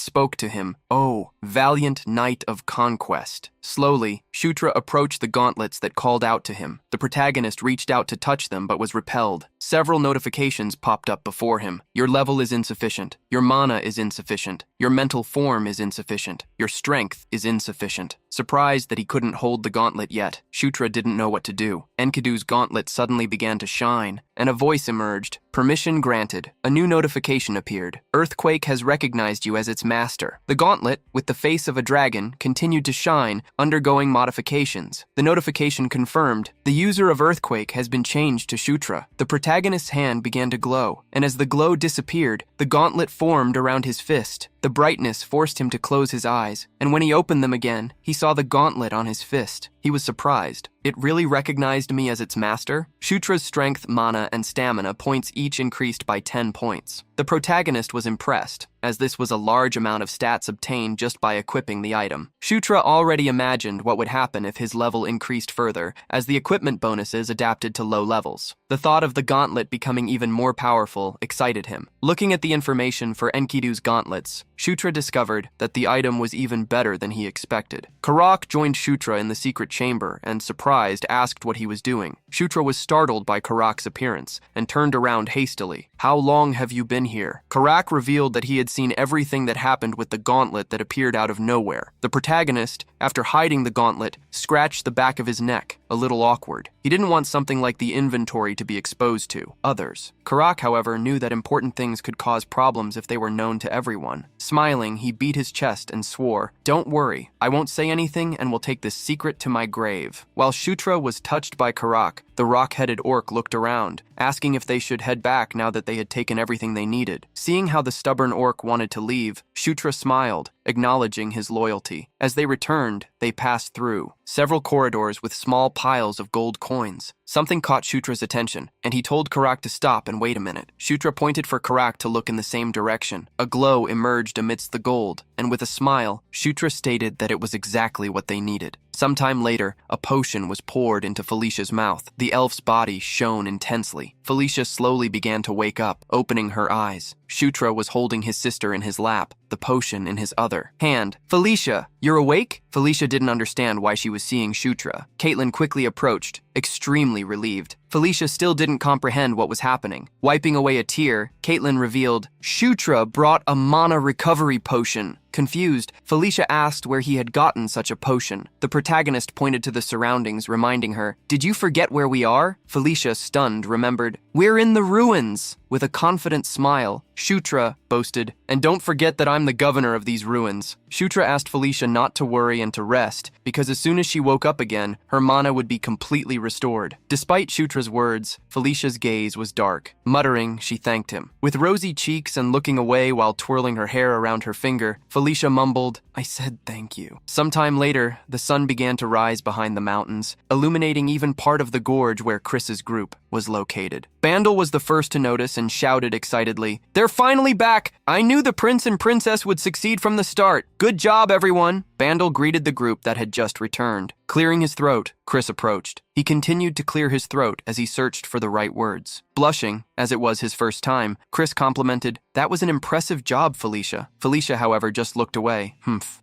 spoke to him, "Oh, valiant knight of conquest." Slowly, Shutra approached the gauntlets that called out to him. The protagonist reached out to touch them but was repelled. Several notifications popped up before him. Your level is insufficient. Your mana is insufficient. Your mental form is insufficient. Your strength is insufficient. Surprised that he couldn't hold the gauntlet yet, Shutra didn't know what to do. Enkidu's gauntlet suddenly began to shine, and a voice emerged. "Permission granted." A new notification appeared. "Earthquake has recognized you as its master." The gauntlet, with the face of a dragon, continued to shine, undergoing modifications. The notification confirmed, "The user of Earthquake has been changed to Shutra." The protagonist's hand began to glow, and as the glow disappeared, the gauntlet formed around his fist. The brightness forced him to close his eyes, and when he opened them again, he saw the gauntlet on his fist. He was surprised. It really recognized me as its master? Shutra's strength, mana, and stamina points each increased by 10 points. The protagonist was impressed, as this was a large amount of stats obtained just by equipping the item. Shutra already imagined what would happen if his level increased further, as the equipment bonuses adapted to low levels. The thought of the gauntlet becoming even more powerful excited him. Looking at the information for Enkidu's gauntlets, Shutra discovered that the item was even better than he expected. Karak joined Shutra in the secret chamber and, surprised, asked what he was doing. Shutra was startled by Karak's appearance and turned around hastily. "How long have you been here?" Karak revealed that he had seen everything that happened with the gauntlet that appeared out of nowhere. The protagonist, after hiding the gauntlet, scratched the back of his neck, a little awkward. He didn't want something like the inventory to be exposed to others. Karak, however, knew that important things could cause problems if they were known to everyone. Smiling, he beat his chest and swore, "Don't worry, I won't say anything and will take this secret to my grave." While Shutra was touched by Karak, the rock-headed orc looked around, asking if they should head back now that they had taken everything they needed. Seeing how the stubborn orc wanted to leave, Shutra smiled, acknowledging his loyalty. As they returned, they passed through several corridors with small piles of gold coins. Something caught Shutra's attention, and he told Karak to stop and wait a minute. Shutra pointed for Karak to look in the same direction. A glow emerged amidst the gold, and with a smile, Shutra stated that it was exactly what they needed. Sometime later, a potion was poured into Felicia's mouth. The elf's body shone intensely. Felicia slowly began to wake up, opening her eyes. Shutra was holding his sister in his lap, the potion in his other hand. "Felicia, you're awake?" Felicia didn't understand why she was seeing Shutra. Caitlin quickly approached, extremely relieved. Felicia still didn't comprehend what was happening. Wiping away a tear, Caitlin revealed, "Shutra brought a mana recovery potion." Confused, Felicia asked where he had gotten such a potion. The protagonist pointed to the surroundings, reminding her, "Did you forget where we are?" Felicia, stunned, remembered, "We're in the ruins." With a confident smile, Shutra boasted, "And don't forget that I'm the governor of these ruins." Shutra asked Felicia not to worry and to rest, because as soon as she woke up again, her mana would be completely restored. Despite Shutra's words, Felicia's gaze was dark. Muttering, she thanked him. With rosy cheeks and looking away while twirling her hair around her finger, Felicia mumbled, "I said thank you." Sometime later, the sun began to rise behind the mountains, illuminating even part of the gorge where Chris's group was located. Bandel was the first to notice and shouted excitedly, "They're finally back! I knew the prince and princess would succeed from the start. Good job, everyone!" Bandel greeted the group that had just returned. Clearing his throat, Chris approached. He continued to clear his throat as he searched for the right words. Blushing, as it was his first time, Chris complimented, "That was an impressive job, Felicia." Felicia, however, just looked away.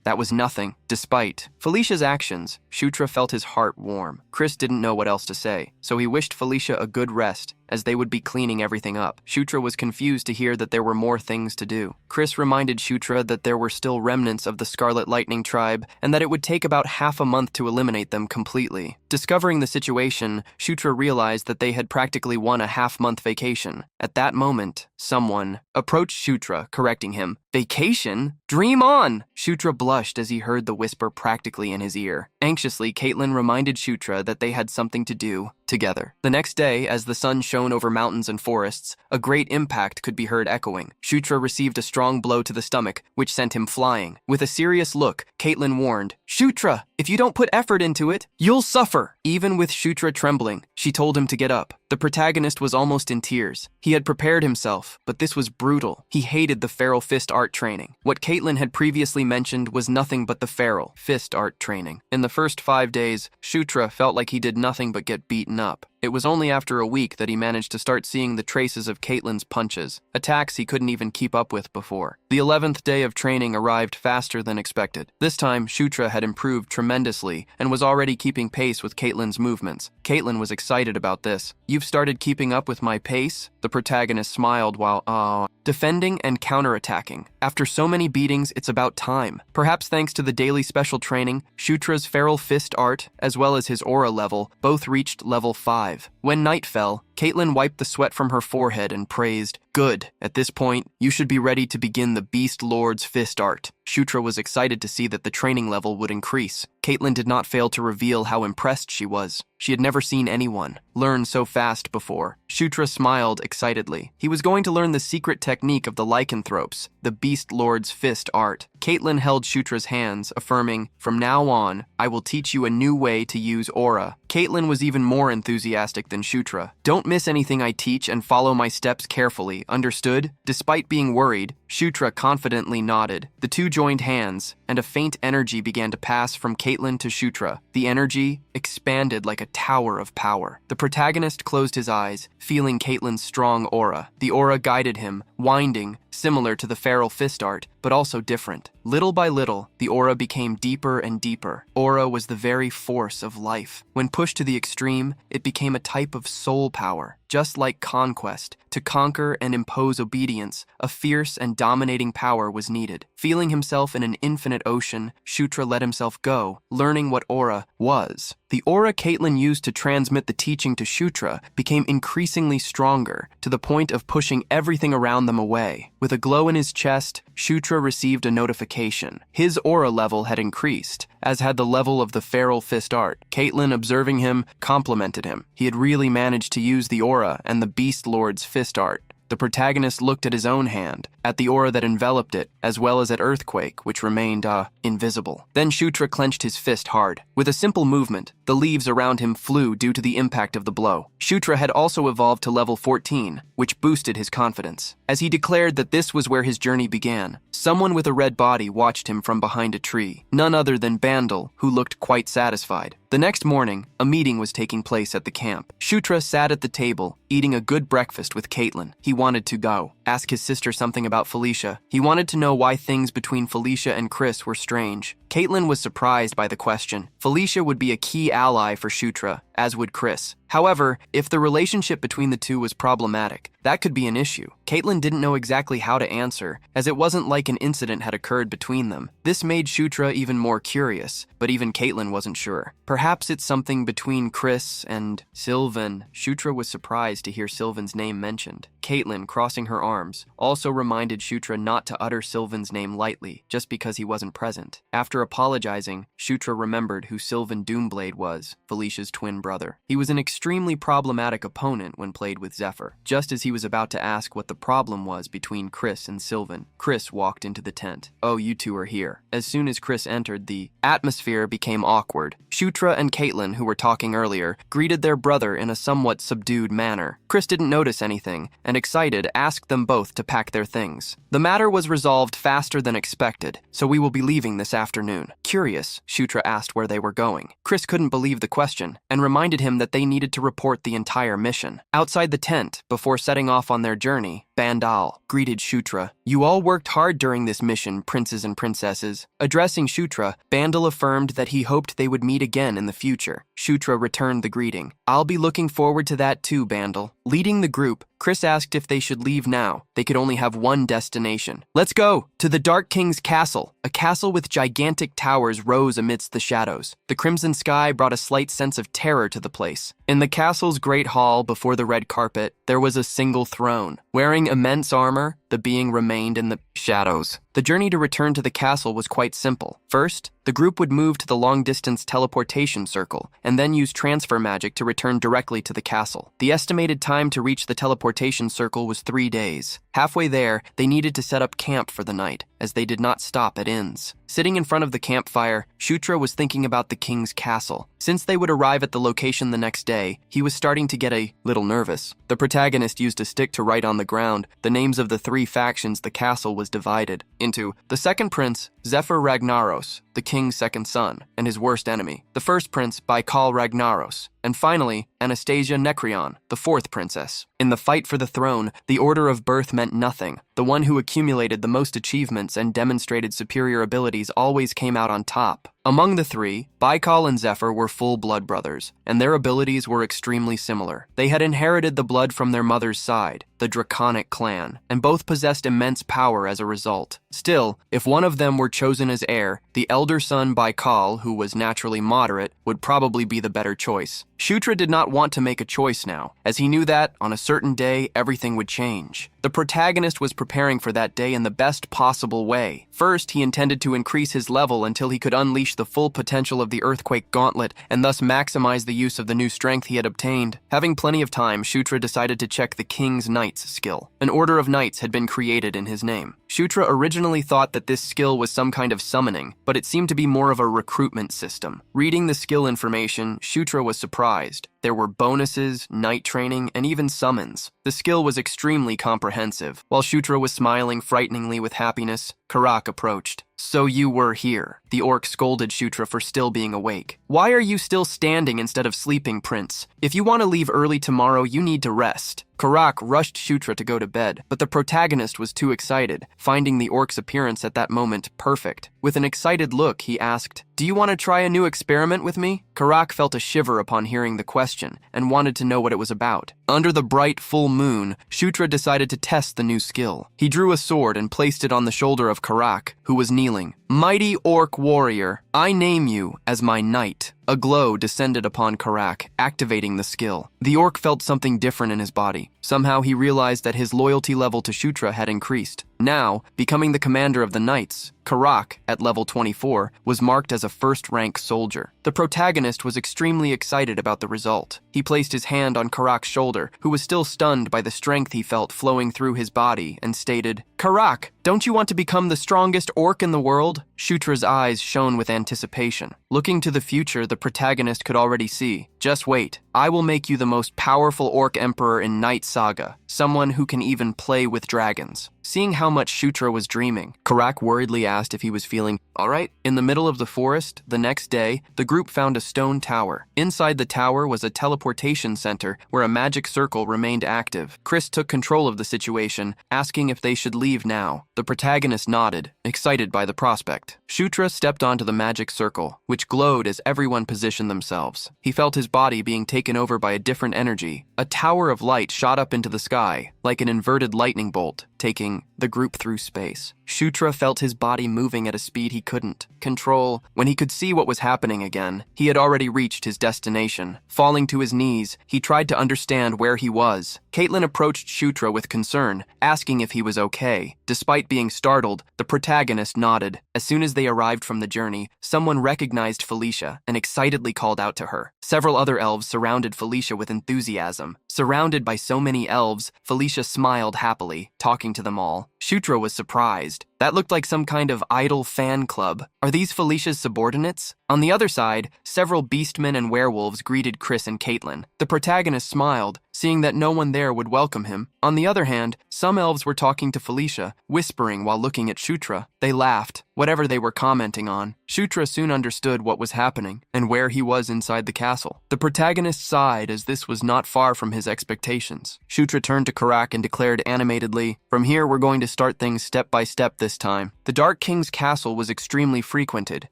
That was nothing. Despite Felicia's actions, Shutra felt his heart warm. Chris didn't know what else to say, so he wished Felicia a good rest, as they would be cleaning everything up. Shutra was confused to hear that there were more things to do. Chris reminded Shutra that there were still remnants of the Scarlet Lightning tribe, and that it would take about half a month to eliminate them completely. Discovering the situation, Shutra realized that they had practically won a half-month vacation. At that moment, someone approached Shutra, correcting him. "Vacation? Dream on!" Shutra blushed as he heard the whisper practically in his ear. Anxiously, Caitlin reminded Shutra that they had something to do together. The next day, as the sun shone over mountains and forests, a great impact could be heard echoing. Shutra received a strong blow to the stomach, which sent him flying. With a serious look, Caitlin warned, "Shutra, if you don't put effort into it, you'll suffer." Even with Shutra trembling, she told him to get up. The protagonist was almost in tears. He had prepared himself, but this was brutal. He hated the feral fist art training. What Caitlin had previously mentioned was nothing but the feral fist art training. In the first 5 days, Shutra felt like he did nothing but get beaten up. It was only after a week that he managed to start seeing the traces of Caitlin's punches, attacks he couldn't even keep up with before. The 11th day of training arrived faster than expected. This time, Shutra had improved tremendously and was already keeping pace with Caitlin's movements. Caitlin was excited about this. "You've started keeping up with my pace?" The protagonist smiled while, defending and counterattacking. After so many beatings, it's about time. Perhaps thanks to the daily special training, Shutra's feral fist art, as well as his aura level, both reached level 5. When night fell, Caitlin wiped the sweat from her forehead and praised, "Good. At this point, you should be ready to begin the Beast Lord's fist art." Shutra was excited to see that the training level would increase. Caitlin did not fail to reveal how impressed she was. She had never seen anyone learn so fast before. Shutra smiled excitedly. He was going to learn the secret technique of the lycanthropes, the Beast Lord's fist art. Caitlin held Shutra's hands, affirming, "From now on, I will teach you a new way to use aura." Caitlin was even more enthusiastic than Shutra. "Don't miss anything I teach and follow my steps carefully, understood?" Despite being worried, Shutra confidently nodded. The two joined hands, and a faint energy began to pass from Caitlin to Shutra. The energy expanded like a tower of power. The protagonist closed his eyes, feeling Caitlin's strong aura. The aura guided him, winding, similar to the feral fist art, but also different. Little by little, the aura became deeper and deeper. Aura was the very force of life. When pushed to the extreme, it became a type of soul power. Just like conquest, to conquer and impose obedience, a fierce and dominating power was needed. Feeling himself in an infinite ocean, Shutra let himself go, learning what aura was. The aura Caitlin used to transmit the teaching to Shutra became increasingly stronger, to the point of pushing everything around them away. With a glow in his chest, Shutra received a notification. His aura level had increased, as had the level of the feral fist art. Caitlin, observing him, complimented him. He had really managed to use the aura and the Beast Lord's fist art. The protagonist looked at his own hand, at the aura that enveloped it, as well as at Earthquake, which remained, invisible. Then Shutra clenched his fist hard. With a simple movement, the leaves around him flew due to the impact of the blow. Shutra had also evolved to level 14, which boosted his confidence. As he declared that this was where his journey began, someone with a red body watched him from behind a tree. None other than Bandel, who looked quite satisfied. The next morning, a meeting was taking place at the camp. Shutra sat at the table, eating a good breakfast with Caitlin. He wanted to go, ask his sister something about Felicia. He wanted to know why things between Felicia and Chris were strange. Caitlin was surprised by the question. Felicia would be a key ally for Shutra, as would Chris. However, if the relationship between the two was problematic, that could be an issue. Caitlin didn't know exactly how to answer, as it wasn't like an incident had occurred between them. This made Shutra even more curious, but even Caitlin wasn't sure. Perhaps it's something between Chris and Sylvan. Shutra was surprised to hear Sylvan's name mentioned. Caitlin, crossing her arms, arms, also reminded Shutra not to utter Sylvan's name lightly, just because he wasn't present. After apologizing, Shutra remembered who Sylvan Doomblade was, Felicia's twin brother. He was an extremely problematic opponent when played with Zephyr. Just as he was about to ask what the problem was between Chris and Sylvan, Chris walked into the tent. "Oh, you two are here." As soon as Chris entered, the atmosphere became awkward. Shutra and Caitlin, who were talking earlier, greeted their brother in a somewhat subdued manner. Chris didn't notice anything, and excited, asked them both to pack their things. The matter was resolved faster than expected, so we will be leaving this afternoon. Curious, Shutra asked where they were going. Chris couldn't believe the question, and reminded him that they needed to report the entire mission. Outside the tent, before setting off on their journey, Bandal greeted Shutra. "You all worked hard during this mission, princes and princesses." Addressing Shutra, Bandal affirmed that he hoped they would meet again in the future. Shutra returned the greeting. "I'll be looking forward to that too, Bandal." Leading the group, Chris asked if they should leave now. They could only have one destination. "Let's go! To the Dark King's castle." A castle with gigantic towers rose amidst the shadows. The crimson sky brought a slight sense of terror to the place. In the castle's great hall, before the red carpet, there was a single throne. Wearing immense armor, the being remained in the shadows. The journey to return to the castle was quite simple. First, the group would move to the long-distance teleportation circle, and then use transfer magic to return directly to the castle. The estimated time to reach the teleportation circle was 3 days. Halfway there, they needed to set up camp for the night, as they did not stop at inns. Sitting in front of the campfire, Shutra was thinking about the king's castle. Since they would arrive at the location the next day, he was starting to get a little nervous. The protagonist used a stick to write on the ground the names of the 3 factions the castle was divided into: the second prince, Zephyr Ragnaros, the king's second son, and his worst enemy; the first prince, Baikal Ragnaros; and finally, Anastasia Nekrion, the 4th princess. In the fight for the throne, the order of birth meant nothing. The one who accumulated the most achievements and demonstrated superior abilities always came out on top. Among the 3, Baikal and Zephyr were full-blood brothers, and their abilities were extremely similar. They had inherited the blood from their mother's side, the Draconic clan, and both possessed immense power as a result. Still, if one of them were chosen as heir, the elder son Baikal, who was naturally moderate, would probably be the better choice. Shutra did not want to make a choice now, as he knew that, on a certain day, everything would change. The protagonist was preparing for that day in the best possible way. First, he intended to increase his level until he could unleash the full potential of the Earthquake Gauntlet and thus maximize the use of the new strength he had obtained. Having plenty of time, Shutra decided to check the King's Knights skill. An order of knights had been created in his name. Shutra originally thought that this skill was some kind of summoning, but it seemed to be more of a recruitment system. Reading the skill information, Shutra was surprised. There were bonuses, knight training, and even summons. The skill was extremely comprehensive. While Shutra was smiling frighteningly with happiness, Karak approached. "So you were here." The orc scolded Shutra for still being awake. "Why are you still standing instead of sleeping, Prince? If you want to leave early tomorrow, you need to rest." Karak rushed Shutra to go to bed, but the protagonist was too excited, finding the orc's appearance at that moment perfect. With an excited look, he asked, "Do you want to try a new experiment with me?" Karak felt a shiver upon hearing the question and wanted to know what it was about. Under the bright full moon, Shutra decided to test the new skill. He drew a sword and placed it on the shoulder of Karak, who was kneeling. "Mighty orc warrior, I name you as my knight." A glow descended upon Karak, activating the skill. The orc felt something different in his body. Somehow he realized that his loyalty level to Shutra had increased. Now, becoming the commander of the knights, Karak, at level 24, was marked as a first-rank soldier. The protagonist was extremely excited about the result. He placed his hand on Karak's shoulder, who was still stunned by the strength he felt flowing through his body, and stated, "Karak, don't you want to become the strongest orc in the world?" Shutra's eyes shone with anticipation. Looking to the future, the protagonist could already see. "Just wait. I will make you the most powerful orc emperor in Night Saga, someone who can even play with dragons." Seeing how much Shutra was dreaming, Karak worriedly asked if he was feeling all right. In the middle of the forest, the next day, the group found a stone tower. Inside the tower was a teleportation center where a magic circle remained active. Chris took control of the situation, asking if they should leave now. The protagonist nodded, excited by the prospect. Shutra stepped onto the magic circle, which glowed as everyone positioned themselves. He felt his body being taken over by a different energy. A tower of light shot up into the sky, like an inverted lightning bolt, taking the group through space. Shutra felt his body moving at a speed he couldn't control. When he could see what was happening again, he had already reached his destination. Falling to his knees, he tried to understand where he was. Caitlin approached Shutra with concern, asking if he was okay. Despite being startled, the protagonist nodded. As soon as they arrived from the journey, someone recognized Felicia and excitedly called out to her. Several other elves surrounded Felicia with enthusiasm. Surrounded by so many elves, Felicia smiled happily, talking to them all. Shutra was surprised. That looked like some kind of idol fan club. Are these Felicia's subordinates? On the other side, several beastmen and werewolves greeted Chris and Caitlin. The protagonist smiled, seeing that no one there would welcome him. On the other hand, some elves were talking to Felicia, whispering while looking at Shutra. They laughed, whatever they were commenting on. Shutra soon understood what was happening and where he was inside the castle. The protagonist sighed as this was not far from his expectations. Shutra turned to Karak and declared animatedly, "From here we're going to start things step by step this time." The Dark King's castle was extremely frequented,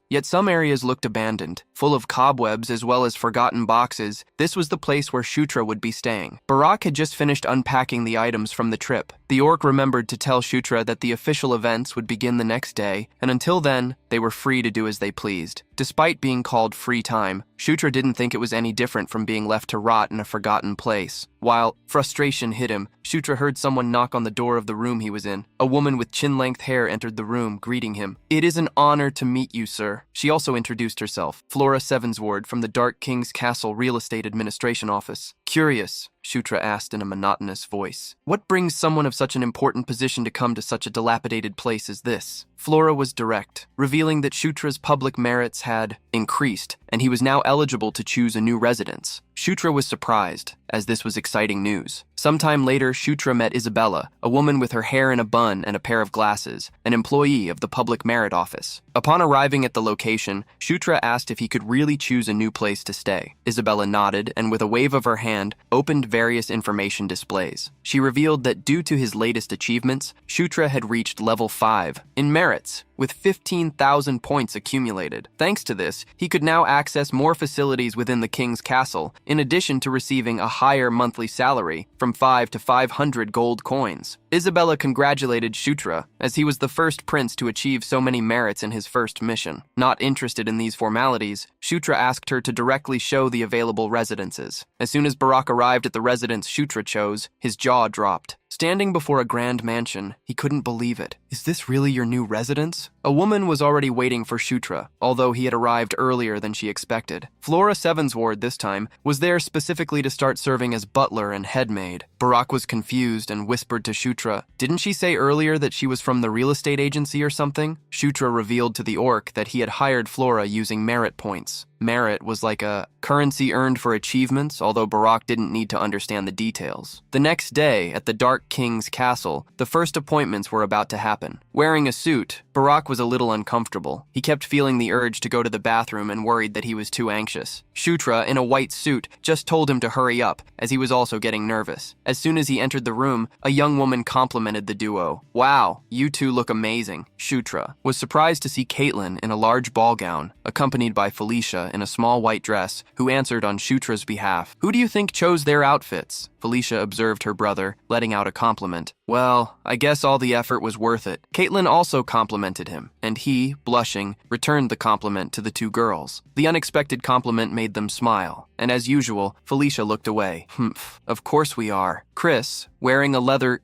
yet some areas looked abandoned, full of cobwebs as well as forgotten boxes. This was the place where Shutra would be staying. Barak had just finished unpacking the items from the trip. The orc remembered to tell Shutra that the official events would begin the next day, and until then, they were free to do as they pleased. Despite being called free time, Shutra didn't think it was any different from being left to rot in a forgotten place. While frustration hit him, Shutra heard someone knock on the door of the room he was in. A woman with chin-length hair entered the room, greeting him. "It is an honor to meet you, sir." She also introduced herself, Flora Sevensward from the Dark King's Castle Real Estate Administration Office. "Curious," Shutra asked in a monotonous voice. "What brings someone of such an important position to come to such a dilapidated place as this?" Flora was direct, revealing that Shutra's public merits had increased, and he was now eligible to choose a new residence. Shutra was surprised, as this was exciting news. Sometime later, Shutra met Isabella, a woman with her hair in a bun and a pair of glasses, an employee of the Public Merit Office. Upon arriving at the location, Shutra asked if he could really choose a new place to stay. Isabella nodded and, with a wave of her hand, opened various information displays. She revealed that due to his latest achievements, Shutra had reached level 5 in merits, with 15,000 points accumulated. Thanks to this, he could now access more facilities within the king's castle, in addition to receiving a higher monthly salary, from 5 to 500 gold coins. Isabella congratulated Shutra, as he was the first prince to achieve so many merits in his first mission. Not interested in these formalities, Shutra asked her to directly show the available residences. As soon as Barak arrived at the residence Shutra chose, his jaw dropped. Standing before a grand mansion, he couldn't believe it. "Is this really your new residence?" A woman was already waiting for Shutra, although he had arrived earlier than she expected. Flora Sevensward, this time, was there specifically to start serving as butler and headmaid. Barak was confused and whispered to Shutra, "Didn't she say earlier that she was from the real estate agency or something?" Shutra revealed to the orc that he had hired Flora using merit points. Merit was like a currency earned for achievements, although Barak didn't need to understand the details. The next day, at the Dark King's castle, the first appointments were about to happen. Wearing a suit, Barak was a little uncomfortable. He kept feeling the urge to go to the bathroom and worried that he was too anxious. Shutra, in a white suit, just told him to hurry up, as he was also getting nervous. As soon as he entered the room, a young woman complimented the duo. "Wow, you two look amazing." Shutra was surprised to see Caitlin in a large ball gown, accompanied by Felicia in a small white dress, who answered on Shutra's behalf. "Who do you think chose their outfits?" Felicia observed her brother, letting out a compliment. "Well, I guess all the effort was worth it." Caitlin also complimented him, and he, blushing, returned the compliment to the two girls. The unexpected compliment made them smile, and as usual, Felicia looked away. "Humph, of course we are." Chris, wearing a leather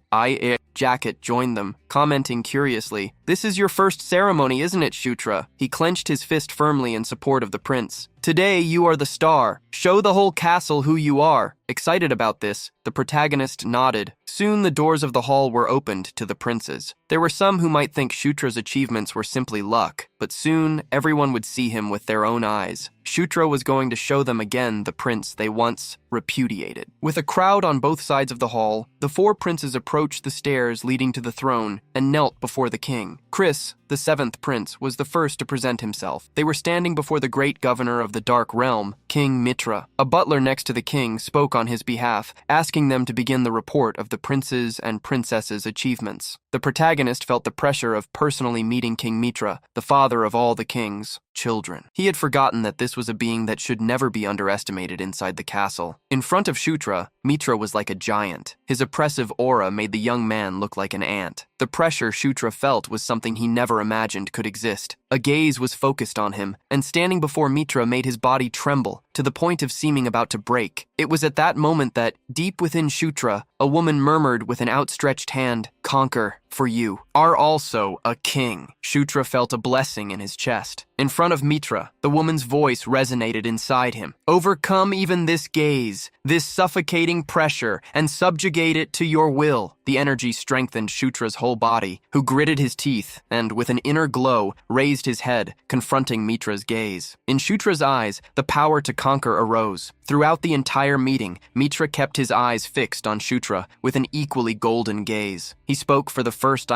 jacket, joined them, commenting curiously, "This is your first ceremony, isn't it, Shutra?" He clenched his fist firmly in support of the prince. "Today you are the star. Show the whole castle who you are." Excited about this, the protagonist nodded. Soon the doors of the hall were opened to the princes. There were some who might think Shutra's achievements were simply luck, but soon everyone would see him with their own eyes. Shutra was going to show them again the prince they once repudiated. With a crowd on both sides of the hall, the 4 princes approached the stairs leading to the throne and knelt before the king. Chris, the 7th prince, was the first to present himself. They were standing before the great governor of the Dark Realm, King Mitra. A butler next to the king spoke on his behalf, asking them to begin the report of the prince's and princess's achievements. The protagonist felt the pressure of personally meeting King Mitra, the father of all the kings. children. He had forgotten that this was a being that should never be underestimated inside the castle. In front of Shutra, Mitra was like a giant. His oppressive aura made the young man look like an ant. The pressure Shutra felt was something he never imagined could exist. A gaze was focused on him, and standing before Mitra made his body tremble to the point of seeming about to break. It was at that moment that, deep within Shutra, a woman murmured with an outstretched hand, "Conquer, for you are also a king." Shutra felt a blessing in his chest. In front of Mitra, the woman's voice resonated inside him. "Overcome even this gaze, this suffocating pressure, and subjugate it to your will." The energy strengthened Shutra's whole body, who gritted his teeth and, with an inner glow, raised his head, confronting Mitra's gaze. In Shutra's eyes, the power to conquer arose. Throughout the entire meeting, Mitra kept his eyes fixed on Shutra with an equally golden gaze. He spoke for the first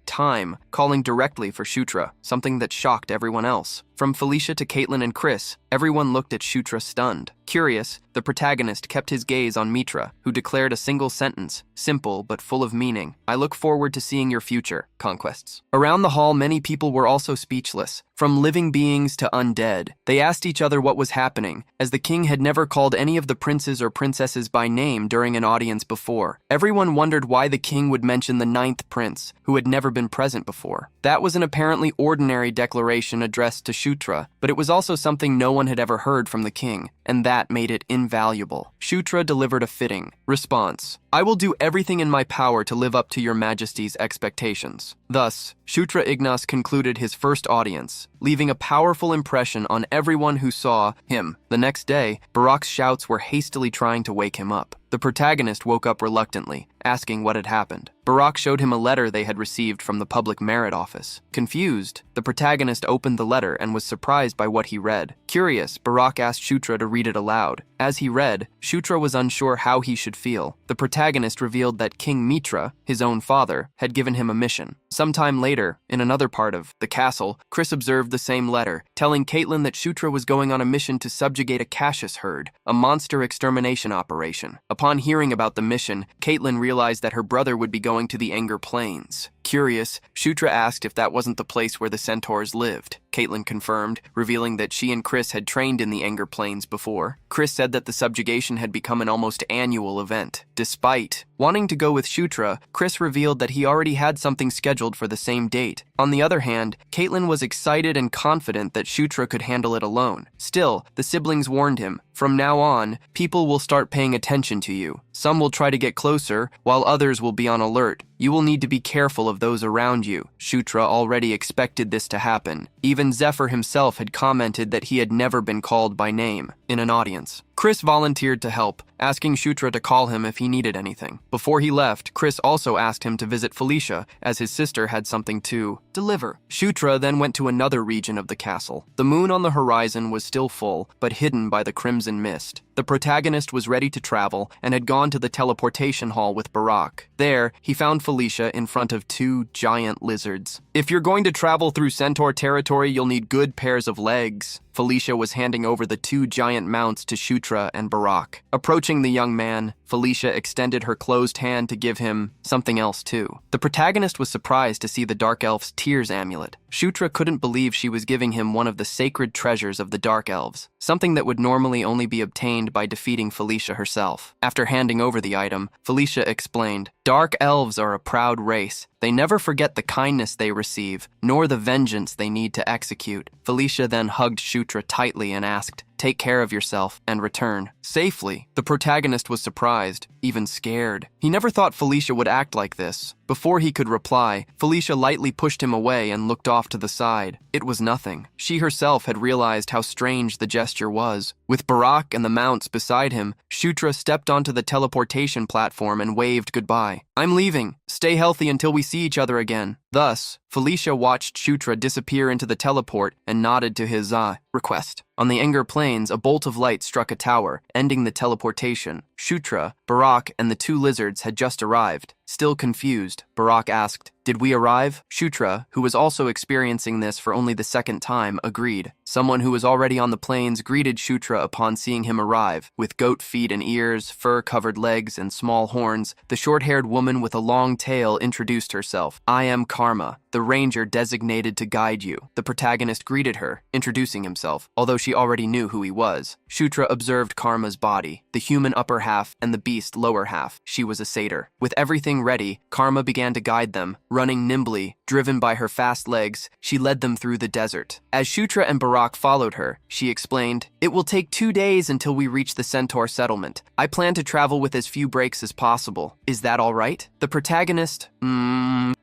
time, calling directly for Shutra, something that shocked everyone else. From Felicia to Caitlin and Chris, everyone looked at Shutra stunned. Curious, the protagonist kept his gaze on Mitra, who declared a single sentence, simple but full of meaning. "I look forward to seeing your future conquests." Around the hall, many people were also speechless. From living beings to undead, they asked each other what was happening, as the king had never called any of the princes or princesses by name during an audience before. Everyone wondered why the king would mention the 9th prince, who had never been present before. That was an apparently ordinary declaration addressed to Shutra, but it was also something no one had ever heard from the king, and that made it invaluable. Shutra delivered a fitting response. "I will do everything in my power to live up to your majesty's expectations." Thus, Shutra Ignas concluded his first audience, leaving a powerful impression on everyone who saw him. The next day, Barak's shouts were hastily trying to wake him up. The protagonist woke up reluctantly, asking what had happened. Barak showed him a letter they had received from the public merit office. Confused, the protagonist opened the letter and was surprised by what he read. Curious, Barak asked Shutra to read it aloud. As he read, Shutra was unsure how he should feel. The protagonist revealed that King Mitra, his own father, had given him a mission. Sometime later, in another part of the castle, Chris observed the same letter, telling Caitlin that Shutra was going on a mission to subjugate a Cassius herd, a monster extermination operation. Upon hearing about the mission, Caitlin realized that her brother would be going to the Anger Plains. Curious, Shutra asked if that wasn't the place where the centaurs lived. Caitlin confirmed, revealing that she and Chris had trained in the Anger Plains before. Chris said that the subjugation had become an almost annual event. Despite wanting to go with Shutra, Chris revealed that he already had something scheduled for the same date. On the other hand, Caitlin was excited and confident that Shutra could handle it alone. Still, the siblings warned him, "From now on, people will start paying attention to you. Some will try to get closer, while others will be on alert. You will need to be careful of those around you." Shutra already expected this to happen. Even Zephyr himself had commented that he had never been called by name in an audience. Chris volunteered to help, asking Shutra to call him if he needed anything. Before he left, Chris also asked him to visit Felicia, as his sister had something to deliver. Shutra then went to another region of the castle. The moon on the horizon was still full, but hidden by the crimson mist. The protagonist was ready to travel and had gone to the teleportation hall with Barak. There, he found Felicia in front of 2 giant lizards. "If you're going to travel through centaur territory, you'll need good pairs of legs." Felicia was handing over the 2 giant mounts to Shutra and Barak. Approaching the young man, Felicia extended her closed hand to give him something else too. The protagonist was surprised to see the Dark Elf's Tears amulet. Shutra couldn't believe she was giving him one of the sacred treasures of the Dark Elves, something that would normally only be obtained by defeating Felicia herself. After handing over the item, Felicia explained, "Dark Elves are a proud race. They never forget the kindness they receive, nor the vengeance they need to execute." Felicia then hugged Shutra tightly and asked, "Take care of yourself and return safely." The protagonist was surprised, even scared. He never thought Felicia would act like this. Before he could reply, Felicia lightly pushed him away and looked off to the side. It was nothing. She herself had realized how strange the gesture was. With Barak and the mounts beside him, Shutra stepped onto the teleportation platform and waved goodbye. "I'm leaving. Stay healthy until we see each other again." Thus, Felicia watched Shutra disappear into the teleport and nodded to his request. On the Anger Plains, a bolt of light struck a tower, ending the teleportation. Shutra, Barak, and the 2 lizards had just arrived. Still confused, Barak asked, "Did we arrive?" Shutra, who was also experiencing this for only the second time, agreed. Someone who was already on the plains greeted Shutra upon seeing him arrive. With goat feet and ears, fur-covered legs, and small horns, the short-haired woman with a long tail introduced herself. "I am Karma, the ranger designated to guide you. The protagonist greeted her, introducing himself, although she already knew who he was. Shutra observed Karma's body, the human upper half and the beast lower half. She was a satyr. With everything ready, Karma began to guide them, running nimbly. Driven by her fast legs, she led them through the desert. As Shutra and Barak followed her, she explained, "It will take 2 days until we reach the centaur settlement. I plan to travel with as few breaks as possible. Is that all right?" The protagonist,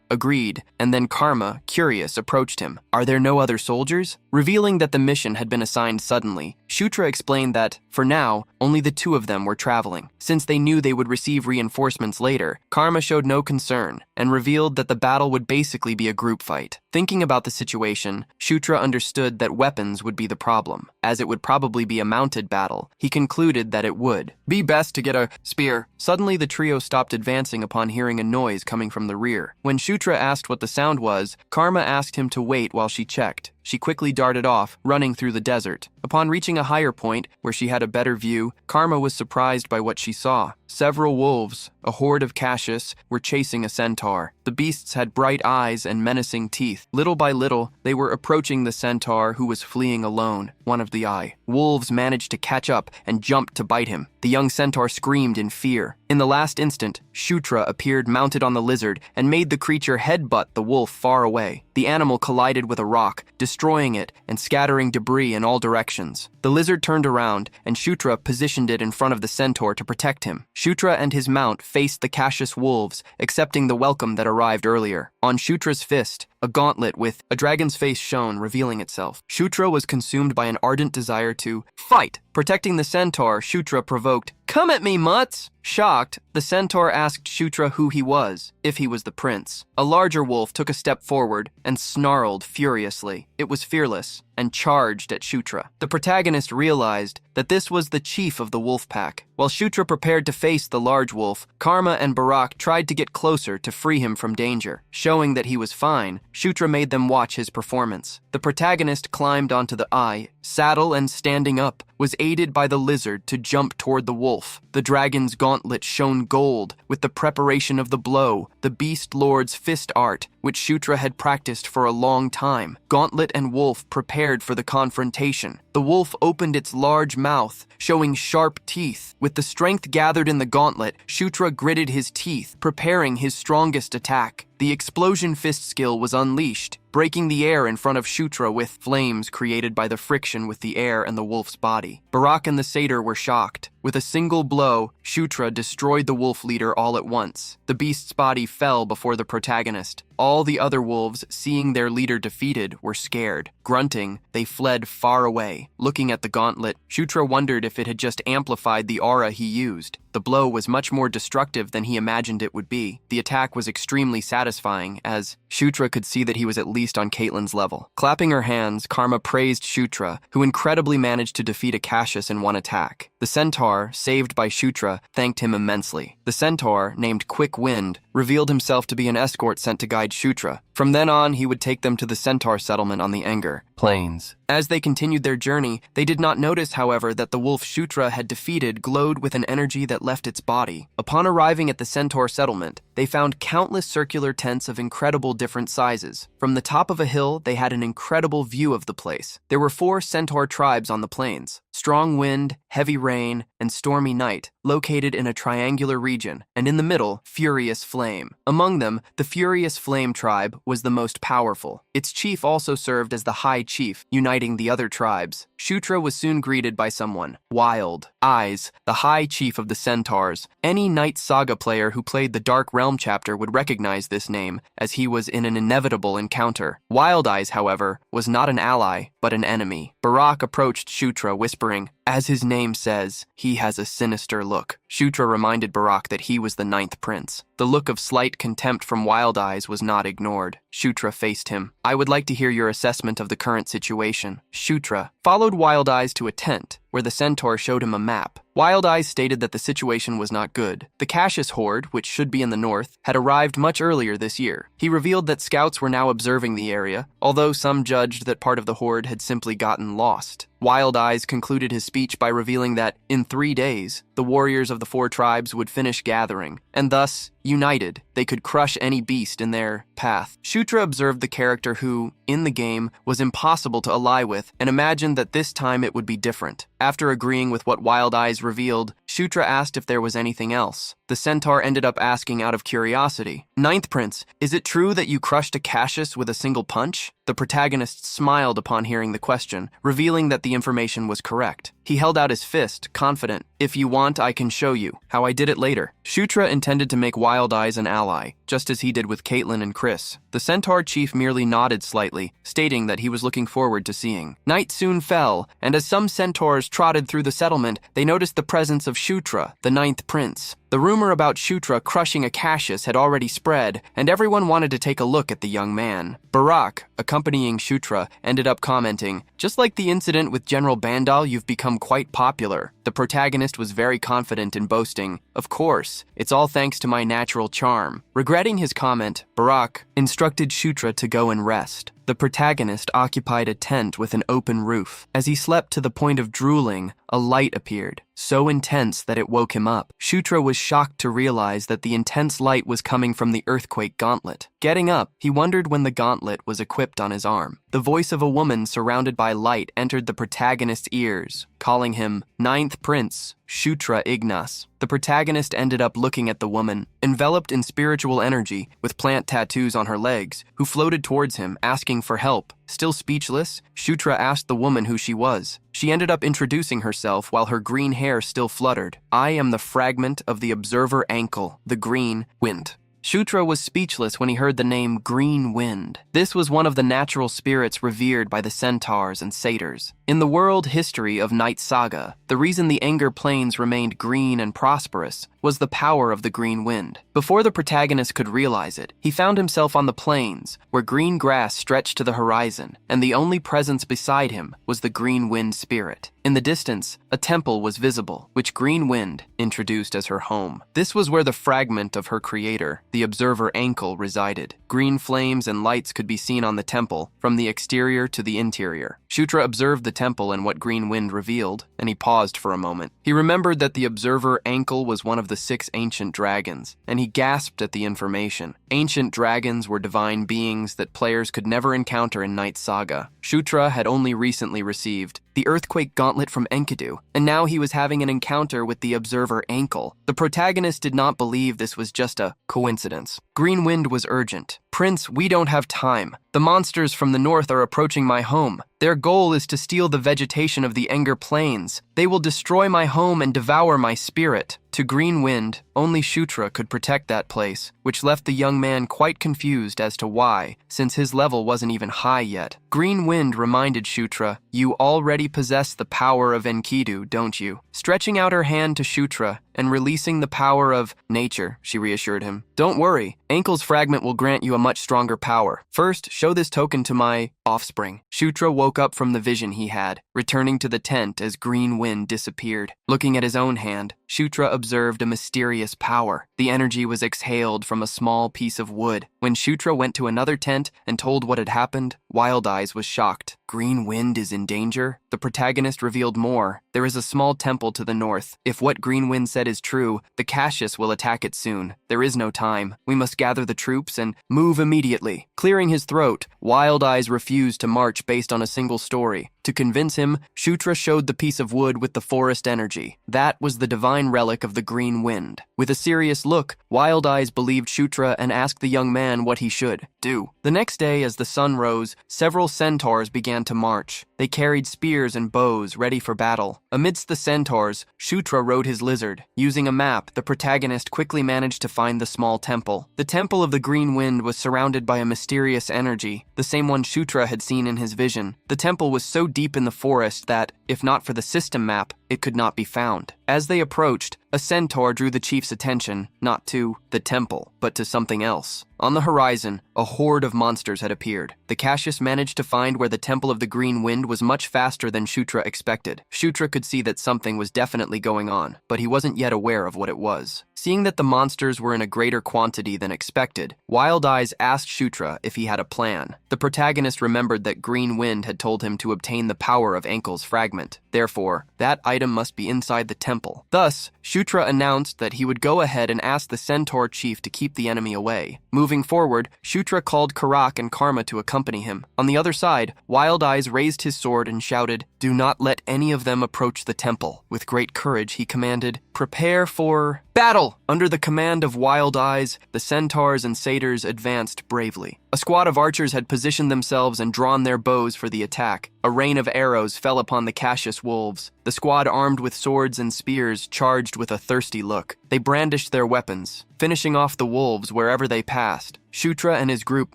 agreed, and then Karma, curious, approached him. "Are there no other soldiers?" Revealing that the mission had been assigned suddenly, Shutra explained that, for now, only the 2 of them were traveling. Since they knew they would receive reinforcements later, Karma showed no concern and revealed that the battle would basically be a group fight. Thinking about the situation, Shutra understood that weapons would be the problem. As it would probably be a mounted battle, he concluded that it would be best to get a spear. Suddenly, the trio stopped advancing upon hearing a noise coming from the rear. When Shutra asked what the sound was, Karma asked him to wait while she checked. She quickly darted off, running through the desert. Upon reaching a higher point, where she had a better view, Karma was surprised by what she saw. Several wolves, a horde of Cassius, were chasing a centaur. The beasts had bright eyes and menacing teeth. Little by little, they were approaching the centaur, who was fleeing alone, one of the eye. Wolves managed to catch up and jumped to bite him. The young centaur screamed in fear. In the last instant, Shutra appeared mounted on the lizard and made the creature headbutt the wolf far away. The animal collided with a rock, destroying it and scattering debris in all directions. The lizard turned around, and Shutra positioned it in front of the centaur to protect him. Shutra and his mount faced the Cassius wolves, accepting the welcome that arrived earlier. On Shutra's fist, a gauntlet with a dragon's face shone, revealing itself. Shutra was consumed by an ardent desire to fight. Protecting the centaur, Shutra provoked, "Come at me, mutts!" Shocked, the centaur asked Shutra who he was, if he was the prince. A larger wolf took a step forward and snarled furiously. It was fearless and charged at Shutra. The protagonist realized that this was the chief of the wolf pack. While Shutra prepared to face the large wolf, Karma and Barak tried to get closer to free him from danger. Showing that he was fine, Shutra made them watch his performance. The protagonist climbed onto the eye, saddle, and standing up, was aided by the lizard to jump toward the wolf. The dragon's gauntlet shone gold with the preparation of the blow, the beast lord's fist art, which Shutra had practiced for a long time. Gauntlet and wolf prepared for the confrontation. The wolf opened its large mouth, showing sharp teeth. With the strength gathered in the gauntlet, Shutra gritted his teeth, preparing his strongest attack. The explosion fist skill was unleashed, breaking the air in front of Shutra with flames created by the friction with the air and the wolf's body. Barak and the satyr were shocked. With a single blow, Shutra destroyed the wolf leader all at once. The beast's body fell before the protagonist. All the other wolves, seeing their leader defeated, were scared. Grunting, they fled far away. Looking at the gauntlet, Shutra wondered if it had just amplified the aura he used. The blow was much more destructive than he imagined it would be. The attack was extremely satisfying, as Shutra could see that he was at least on Caitlin's level. Clapping her hands, Karma praised Shutra, who incredibly managed to defeat a Cassius in one attack. The centaur, saved by Shutra, thanked him immensely. The centaur, named Quick Wind, revealed himself to be an escort sent to guide Shutra. From then on, he would take them to the centaur settlement on the Enger Plains. As they continued their journey, they did not notice, however, that the wolf Shutra had defeated glowed with an energy that left its body. Upon arriving at the centaur settlement, they found countless circular tents of incredible different sizes. From the top of a hill, they had an incredible view of the place. There were 4 centaur tribes on the plains: strong wind, heavy rain, and stormy night, located in a triangular region, and in the middle, furious flame. Among them, the furious flame tribe was the most powerful. Its chief also served as the high chief, uniting the other tribes. Shutra was soon greeted by someone, Wild Eyes, the high chief of the centaurs. Any Night Saga player who played the Dark Realm chapter would recognize this name, as he was in an inevitable encounter. Wild Eyes, however, was not an ally, but an enemy. Barak approached Shutra, whispering, "As his name says, he has a sinister look." Shutra reminded Barak that he was the 9th prince. The look of slight contempt from Wild Eyes was not ignored. Shutra faced him. "I would like to hear your assessment of the current situation." Shutra followed Wild Eyes to a tent, where the centaur showed him a map. Wild Eyes stated that the situation was not good. The Cassius horde, which should be in the north, had arrived much earlier this year. He revealed that scouts were now observing the area, although some judged that part of the horde had simply gotten lost. Wild Eyes concluded his speech by revealing that, in 3 days, the warriors of the 4 tribes would finish gathering, and thus, united, they could crush any beast in their path. Shutra observed the character who, in the game, was impossible to ally with and imagined that this time it would be different. After agreeing with what Wild Eyes revealed, Shutra asked if there was anything else. The centaur ended up asking out of curiosity, "Ninth Prince, is it true that you crushed a Cassius with a single punch?" The protagonist smiled upon hearing the question, revealing that the information was correct. He held out his fist, confident, "If you want, I can show you how I did it later." Shutra intended to make Wild Eyes an ally, just as he did with Caitlin and Chris. The centaur chief merely nodded slightly, stating that he was looking forward to seeing. Night soon fell, and as some centaurs trotted through the settlement, they noticed the presence of Shutra, the Ninth Prince. The rumor about Shutra crushing a Cassius had already spread, and everyone wanted to take a look at the young man. Barak, accompanying Shutra, ended up commenting, "Just like the incident with General Bandal, you've become quite popular." The protagonist was very confident in boasting, "Of course, it's all thanks to my natural charm." Regretting his comment, Barak instructed Shutra to go and rest. The protagonist occupied a tent with an open roof. As he slept to the point of drooling, a light appeared, so intense that it woke him up. Shutra was shocked to realize that the intense light was coming from the earthquake gauntlet. Getting up, he wondered when the gauntlet was equipped on his arm. The voice of a woman surrounded by light entered the protagonist's ears, calling him Ninth Prince, Shutra Ignas. The protagonist ended up looking at the woman, enveloped in spiritual energy, with plant tattoos on her legs, who floated towards him, asking for help. Still speechless, Shutra asked the woman who she was. She ended up introducing herself while her green hair still fluttered. "I am the fragment of the observer ankle, the green wind." Shutra was speechless when he heard the name Green Wind. This was one of the natural spirits revered by the centaurs and satyrs. In the world history of Night Saga, the reason the Anger Plains remained green and prosperous was the power of the green wind. Before the protagonist could realize it, he found himself on the plains, where green grass stretched to the horizon, and the only presence beside him was the green wind spirit. In the distance, a temple was visible, which Green Wind introduced as her home. This was where the fragment of her creator, the observer ankle, resided. Green flames and lights could be seen on the temple, from the exterior to the interior. Shutra observed the temple and what Green Wind revealed, and he paused for a moment. He remembered that the observer ankle was one of the 6 ancient dragons, and he gasped at the information. Ancient dragons were divine beings that players could never encounter in Night Saga. Shutra had only recently received the earthquake gauntlet from Enkidu, and now he was having an encounter with the observer ankle. The protagonist did not believe this was just a coincidence. Green Wind was urgent. "Prince, we don't have time. The monsters from the north are approaching my home. Their goal is to steal the vegetation of the Anger Plains. They will destroy my home and devour my spirit." To Green Wind, only Shutra could protect that place, which left the young man quite confused as to why, since his level wasn't even high yet. Green Wind reminded Shutra, "You already possess the power of Enkidu, don't you?" Stretching out her hand to Shutra and releasing the power of nature, she reassured him. "Don't worry, Ankle's fragment will grant you a much stronger power. First, show this token to my offspring." Shutra woke up from the vision he had, returning to the tent as Green Wind disappeared. Looking at his own hand, Shutra observed a mysterious power. The energy was exhaled from a small piece of wood. When Shutra went to another tent and told what had happened, Wild Eyes was shocked. Green Wind is in danger? The protagonist revealed more. There is a small temple to the north. If what Green Wind said is true, the Cassius will attack it soon. There is no time. We must gather the troops and move immediately. Clearing his throat, Wild Eyes refused to march based on a single story. To convince him, Shutra showed the piece of wood with the forest energy. That was the divine relic of the Green Wind. With a serious look, Wild Eyes believed Shutra and asked the young man what he should do. The next day, as the sun rose, several centaurs began to march. They carried spears and bows ready for battle. Amidst the centaurs, Shutra rode his lizard. Using a map, the protagonist quickly managed to find the small temple. The temple of the Green Wind was surrounded by a mysterious energy, the same one Shutra had seen in his vision. The temple was so deep in the forest that, if not for the system map, it could not be found. As they approached, a centaur drew the chief's attention, not to the temple, but to something else. On the horizon, a horde of monsters had appeared. The Cassius managed to find where the Temple of the Green Wind was much faster than Shutra expected. Shutra could see that something was definitely going on, but he wasn't yet aware of what it was. Seeing that the monsters were in a greater quantity than expected, Wild Eyes asked Shutra if he had a plan. The protagonist remembered that Green Wind had told him to obtain the power of Ankle's fragment. Therefore, that item must be inside the temple. Thus, Shutra announced that he would go ahead and ask the centaur chief to keep the enemy away. Moving forward, Shutra called Karak and Karma to accompany him. On the other side, Wild Eyes raised his sword and shouted, "Do not let any of them approach the temple." With great courage, he commanded, "Prepare for battle!" Under the command of Wild Eyes, the centaurs and satyrs advanced bravely. A squad of archers had positioned themselves and drawn their bows for the attack. A rain of arrows fell upon the Cassius wolves. The squad, armed with swords and spears, charged with a thirsty look. They brandished their weapons, finishing off the wolves wherever they passed. Shutra and his group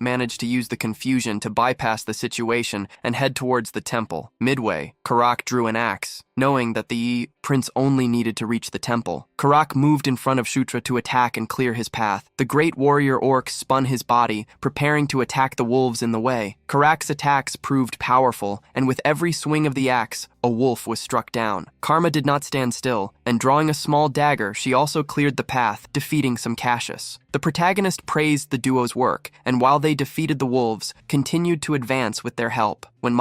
managed to use the confusion to bypass the situation and head towards the temple. Midway, Karak drew an axe, knowing that the prince only needed to reach the temple. Karak moved in front of Shutra to attack and clear his path. The great warrior orc spun his body, preparing to attack the wolves in the way. Karak's attacks proved powerful, and with every swing of the axe, a wolf was struck down. Karma did not stand still, and drawing a small dagger, she also cleared the path, defeating some Cassius. The protagonist praised the duo's work, and while they defeated the wolves, continued to advance with their help. When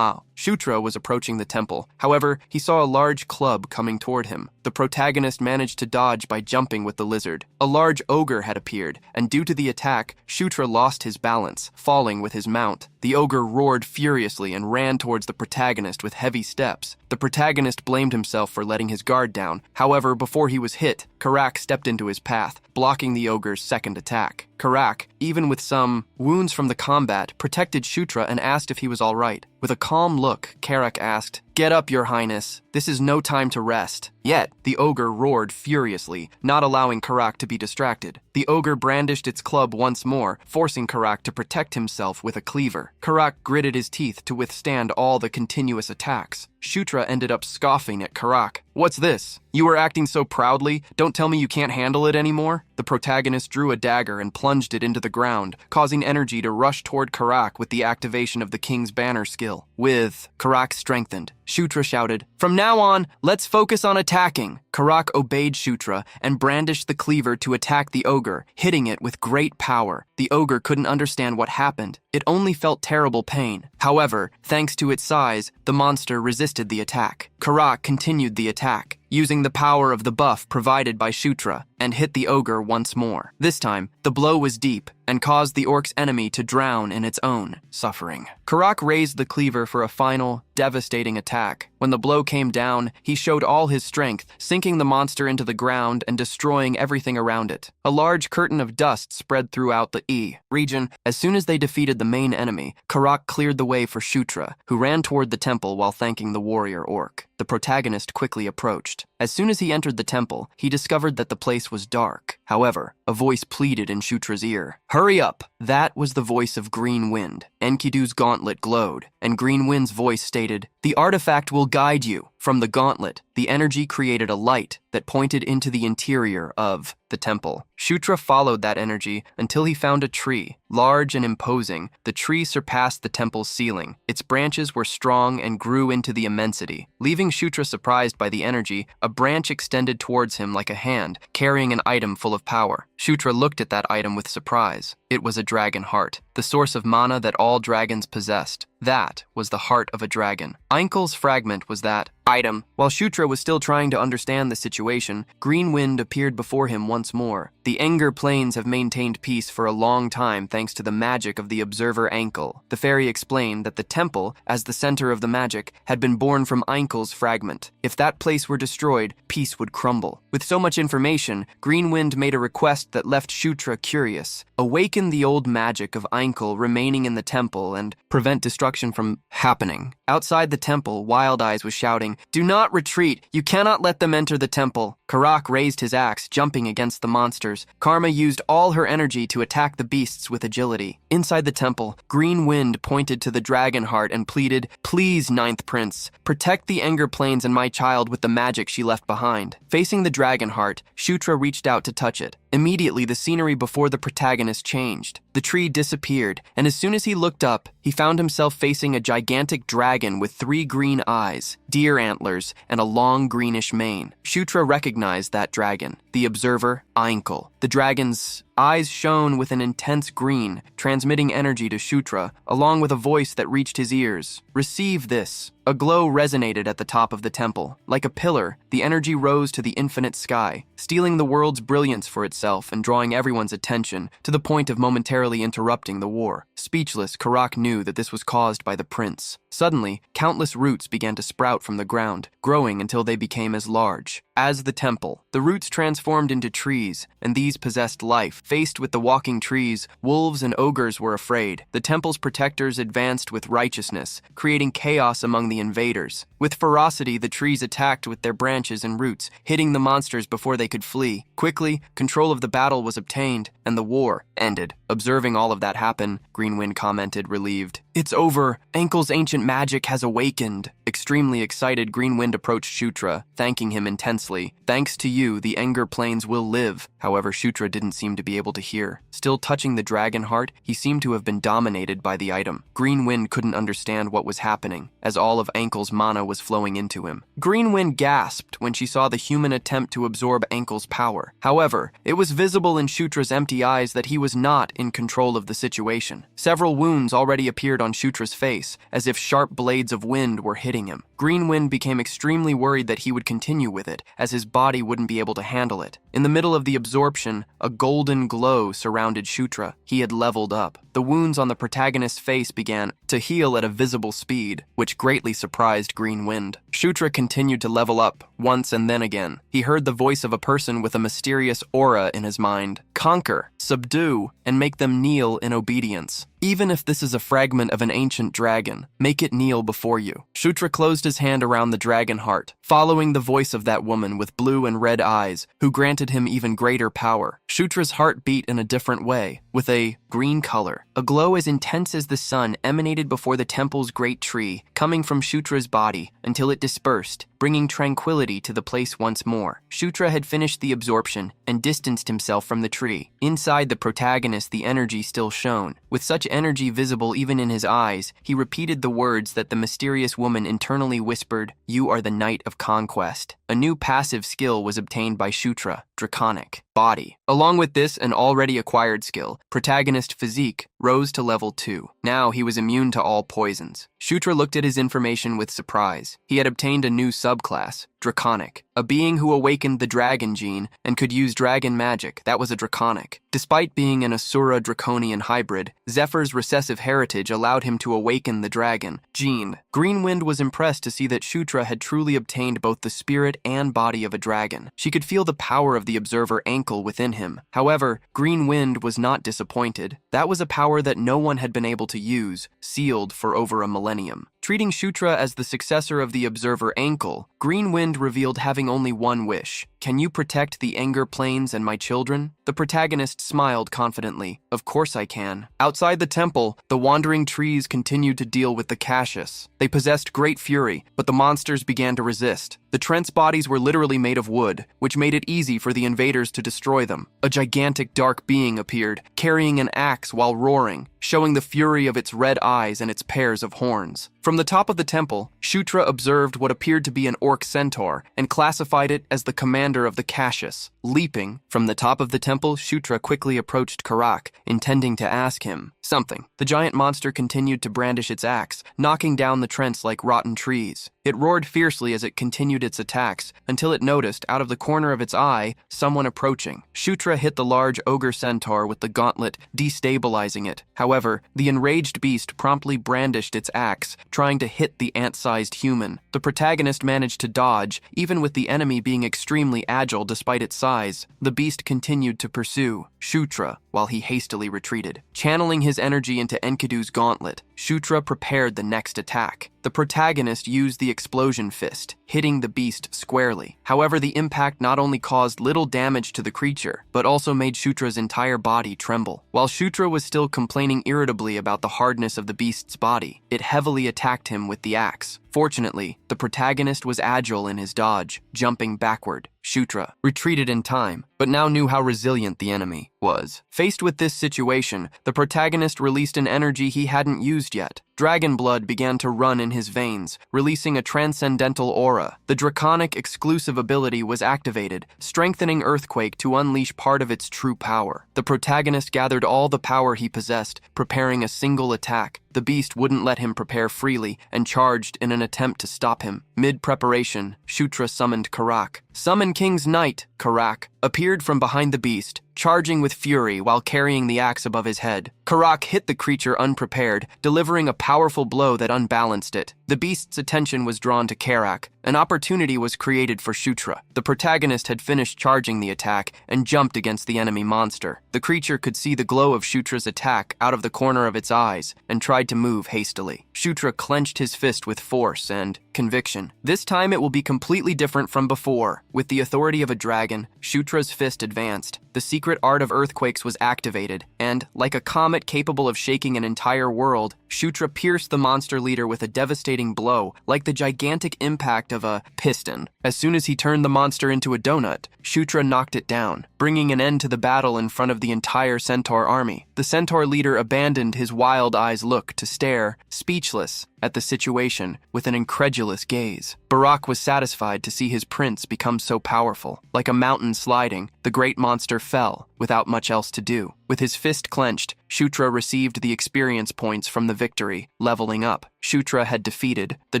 Shutra was approaching the temple, however, he saw a large club coming toward him. The protagonist managed to dodge by jumping with the lizard. A large ogre had appeared, and due to the attack, Shutra lost his balance, falling with his mount. The ogre roared furiously and ran towards the protagonist with heavy steps. The protagonist blamed himself for letting his guard down. However, before he was hit, Karak stepped into his path, blocking the ogre's second attack. Karak, even with some wounds from the combat, protected Shutra and asked if he was all right. With a calm look, Karak asked, "Get up, your highness. This is no time to rest." Yet, the ogre roared furiously, not allowing Karak to be distracted. The ogre brandished its club once more, forcing Karak to protect himself with a cleaver. Karak gritted his teeth to withstand all the continuous attacks. Shutra ended up scoffing at Karak. "What's this? You were acting so proudly. Don't tell me you can't handle it anymore." The protagonist drew a dagger and plunged it into the ground, causing energy to rush toward Karak with the activation of the King's Banner skill. With Karak strengthened, Shutra shouted, "From now on, let's focus on attacking." Karak obeyed Shutra and brandished the cleaver to attack the ogre, hitting it with great power. The ogre couldn't understand what happened. It only felt terrible pain. However, thanks to its size, the monster resisted the attack. Karak continued the attack, using the power of the buff provided by Shutra, and hit the ogre once more. This time, the blow was deep and caused the orc's enemy to drown in its own suffering. Karak raised the cleaver for a final, devastating attack. When the blow came down, he showed all his strength, sinking the monster into the ground and destroying everything around it. A large curtain of dust spread throughout the region. As soon as they defeated the main enemy, Karak cleared the way for Shutra, who ran toward the temple while thanking the warrior orc. The protagonist quickly approached. As soon as he entered the temple, he discovered that the place was dark. However, a voice pleaded in Shutra's ear. "Hurry up!" That was the voice of Green Wind. Enkidu's gauntlet glowed, and Green Wind's voice stated, "The artifact will guide you." From the gauntlet, the energy created a light that pointed into the interior of the temple. Shutra followed that energy until he found a tree. Large and imposing, the tree surpassed the temple's ceiling. Its branches were strong and grew into the immensity. Leaving Shutra surprised by the energy, a branch extended towards him like a hand, carrying an item full of power. Shutra looked at that item with surprise. It was a dragon heart, the source of mana that all dragons possessed. That was the heart of a dragon. Einkel's fragment was that item. While Shutra was still trying to understand the situation, Green Wind appeared before him once more. The Enger Plains have maintained peace for a long time thanks to the magic of the observer Einkel. The fairy explained that the temple, as the center of the magic, had been born from Einkel's fragment. If that place were destroyed, peace would crumble. With so much information, Green Wind made a request that left Shutra curious. Awaken the old magic of Einkel remaining in the temple and prevent destruction from happening. Outside the temple, Wild Eyes was shouting, "Do not retreat! You cannot let them enter the temple!" Karak raised his axe, jumping against the monsters. Karma used all her energy to attack the beasts with agility. Inside the temple, Green Wind pointed to the dragon heart and pleaded, "Please, Ninth Prince, protect the Enger Plains and my child with the magic she left behind." Facing the dragon heart, Shutra reached out to touch it. Immediately, the scenery before the protagonist changed. The tree disappeared, and as soon as he looked up, he found himself facing a gigantic dragon with 3 green eyes. deer antlers, and a long greenish mane. Shutra recognized that dragon, the observer, Ainkle. The dragon's eyes shone with an intense green, transmitting energy to Shutra, along with a voice that reached his ears. "Receive this." A glow resonated at the top of the temple. Like a pillar, the energy rose to the infinite sky, stealing the world's brilliance for itself and drawing everyone's attention to the point of momentarily interrupting the war. Speechless, Karak knew that this was caused by the prince. Suddenly, countless roots began to sprout from the ground, growing until they became as large as the temple. The roots transformed into trees, and these possessed life. Faced with the walking trees, wolves and ogres were afraid. The temple's protectors advanced with righteousness, creating chaos among the invaders. With ferocity, the trees attacked with their branches and roots, hitting the monsters before they could flee. Quickly, control of the battle was obtained, and the war ended. Observing all of that happen, Greenwind commented, relieved. "It's over. Ankle's ancient magic has awakened." Extremely excited, Greenwind approached Shutra, thanking him intensely. "Thanks to you, the Enger Plains will live." However, Shutra didn't seem to be able to hear. Still touching the dragon heart, he seemed to have been dominated by the item. Greenwind couldn't understand what was happening, as all of Ankle's mana was flowing into him. Greenwind gasped when she saw the human attempt to absorb Ankle's power. However, it was visible in Shutra's empty eyes that he was not in control of the situation. Several wounds already appeared on Shutra's face, as if sharp blades of wind were hitting him. Greenwind became extremely worried that he would continue with it, as his body wouldn't be able to handle it. In the middle of the absorption, a golden glow surrounded Shutra. He had leveled up. The wounds on the protagonist's face began to heal at a visible speed, which greatly surprised Greenwind. Shutra continued to level up, once and then again. He heard the voice of a person with a mysterious aura in his mind. "Conquer, subdue, and make them kneel in obedience. Even if this is a fragment of an ancient dragon, make it kneel before you." Shutra closed his hand around the dragon heart, following the voice of that woman with blue and red eyes, who granted him even greater power. Shutra's heart beat in a different way, with a green color. A glow as intense as the sun emanated before the temple's great tree, coming from Shutra's body until it dispersed, bringing tranquility to the place once more. Shutra had finished the absorption and distanced himself from the tree. Inside the protagonist, the energy still shone. With such energy visible even in his eyes, he repeated the words that the mysterious woman internally whispered, "You are the Knight of Conquest." A new passive skill was obtained by Shutra, Draconic Body. Along with this, an already acquired skill, Protagonist Physique, rose to level 2. Now he was immune to all poisons. Shutra looked at his information with surprise. He had obtained a new subclass, Draconic, a being who awakened the dragon gene and could use dragon magic. That was a Draconic. Despite being an Asura-Draconian hybrid, Zephyr's recessive heritage allowed him to awaken the dragon gene. Greenwind was impressed to see that Shutra had truly obtained both the spirit and body of a dragon. She could feel the power of the observer Ankle within him. However, Greenwind was not disappointed. That was a power that no one had been able to use, sealed for over a millennium. Treating Shutra as the successor of the observer Ankle, Greenwind revealed having only one wish. "Can you protect the Enger Plains and my children?" The protagonist smiled confidently. "Of course I can." Outside the temple, the wandering trees continued to deal with the Cassius. They possessed great fury, but the monsters began to resist. The Trent's bodies were literally made of wood, which made it easy for the invaders to destroy them. A gigantic dark being appeared, carrying an axe while roaring, showing the fury of its red eyes and its pairs of horns. From the top of the temple, Shutra observed what appeared to be an orc centaur and classified it as the commander of the Cassius. Leaping from the top of the temple, Shutra quickly approached Karak, intending to ask him something. The giant monster continued to brandish its axe, knocking down the Trents like rotten trees. It roared fiercely as it continued its attacks, until it noticed, out of the corner of its eye, someone approaching. Shutra hit the large ogre centaur with the gauntlet, destabilizing it. However, the enraged beast promptly brandished its axe, trying to hit the ant-sized human. The protagonist managed to dodge, even with the enemy being extremely agile despite its size. The beast continued to pursue Shutra while he hastily retreated. Channeling his energy into Enkidu's gauntlet, Shutra prepared the next attack. The protagonist used the explosion fist, hitting the beast squarely. However, the impact not only caused little damage to the creature, but also made Shutra's entire body tremble. While Shutra was still complaining irritably about the hardness of the beast's body, it heavily attacked him with the axe. Fortunately, the protagonist was agile in his dodge, jumping backward. Shutra retreated in time, but now knew how resilient the enemy was. Faced with this situation, the protagonist released an energy he hadn't used yet. Dragon blood began to run in his veins, releasing a transcendental aura. The draconic exclusive ability was activated, strengthening Earthquake to unleash part of its true power. The protagonist gathered all the power he possessed, preparing a single attack. The beast wouldn't let him prepare freely and charged in an attempt to stop him. Mid-preparation, Shutra summoned Karak. Summon King's Knight, Karak appeared from behind the beast, charging with fury while carrying the axe above his head. Karak hit the creature unprepared, delivering a powerful blow that unbalanced it. The beast's attention was drawn to Karak. An opportunity was created for Shutra. The protagonist had finished charging the attack and jumped against the enemy monster. The creature could see the glow of Shutra's attack out of the corner of its eyes and tried to move hastily. Shutra clenched his fist with force and conviction. This time it will be completely different from before. With the authority of a dragon, Shutra's fist advanced. The secret art of earthquakes was activated, and, like a comet capable of shaking an entire world, Shutra pierced the monster leader with a devastating blow, like the gigantic impact of a piston. As soon as he turned the monster into a donut, Shutra knocked it down, bringing an end to the battle in front of the entire centaur army. The centaur leader abandoned his wild eyes look to stare, speechless, at the situation with an incredulous gaze. Barak was satisfied to see his prince become so powerful. Like a mountain sliding, the great monster fell, without much else to do. With his fist clenched, Shutra received the experience points from the victory, leveling up. Shutra had defeated the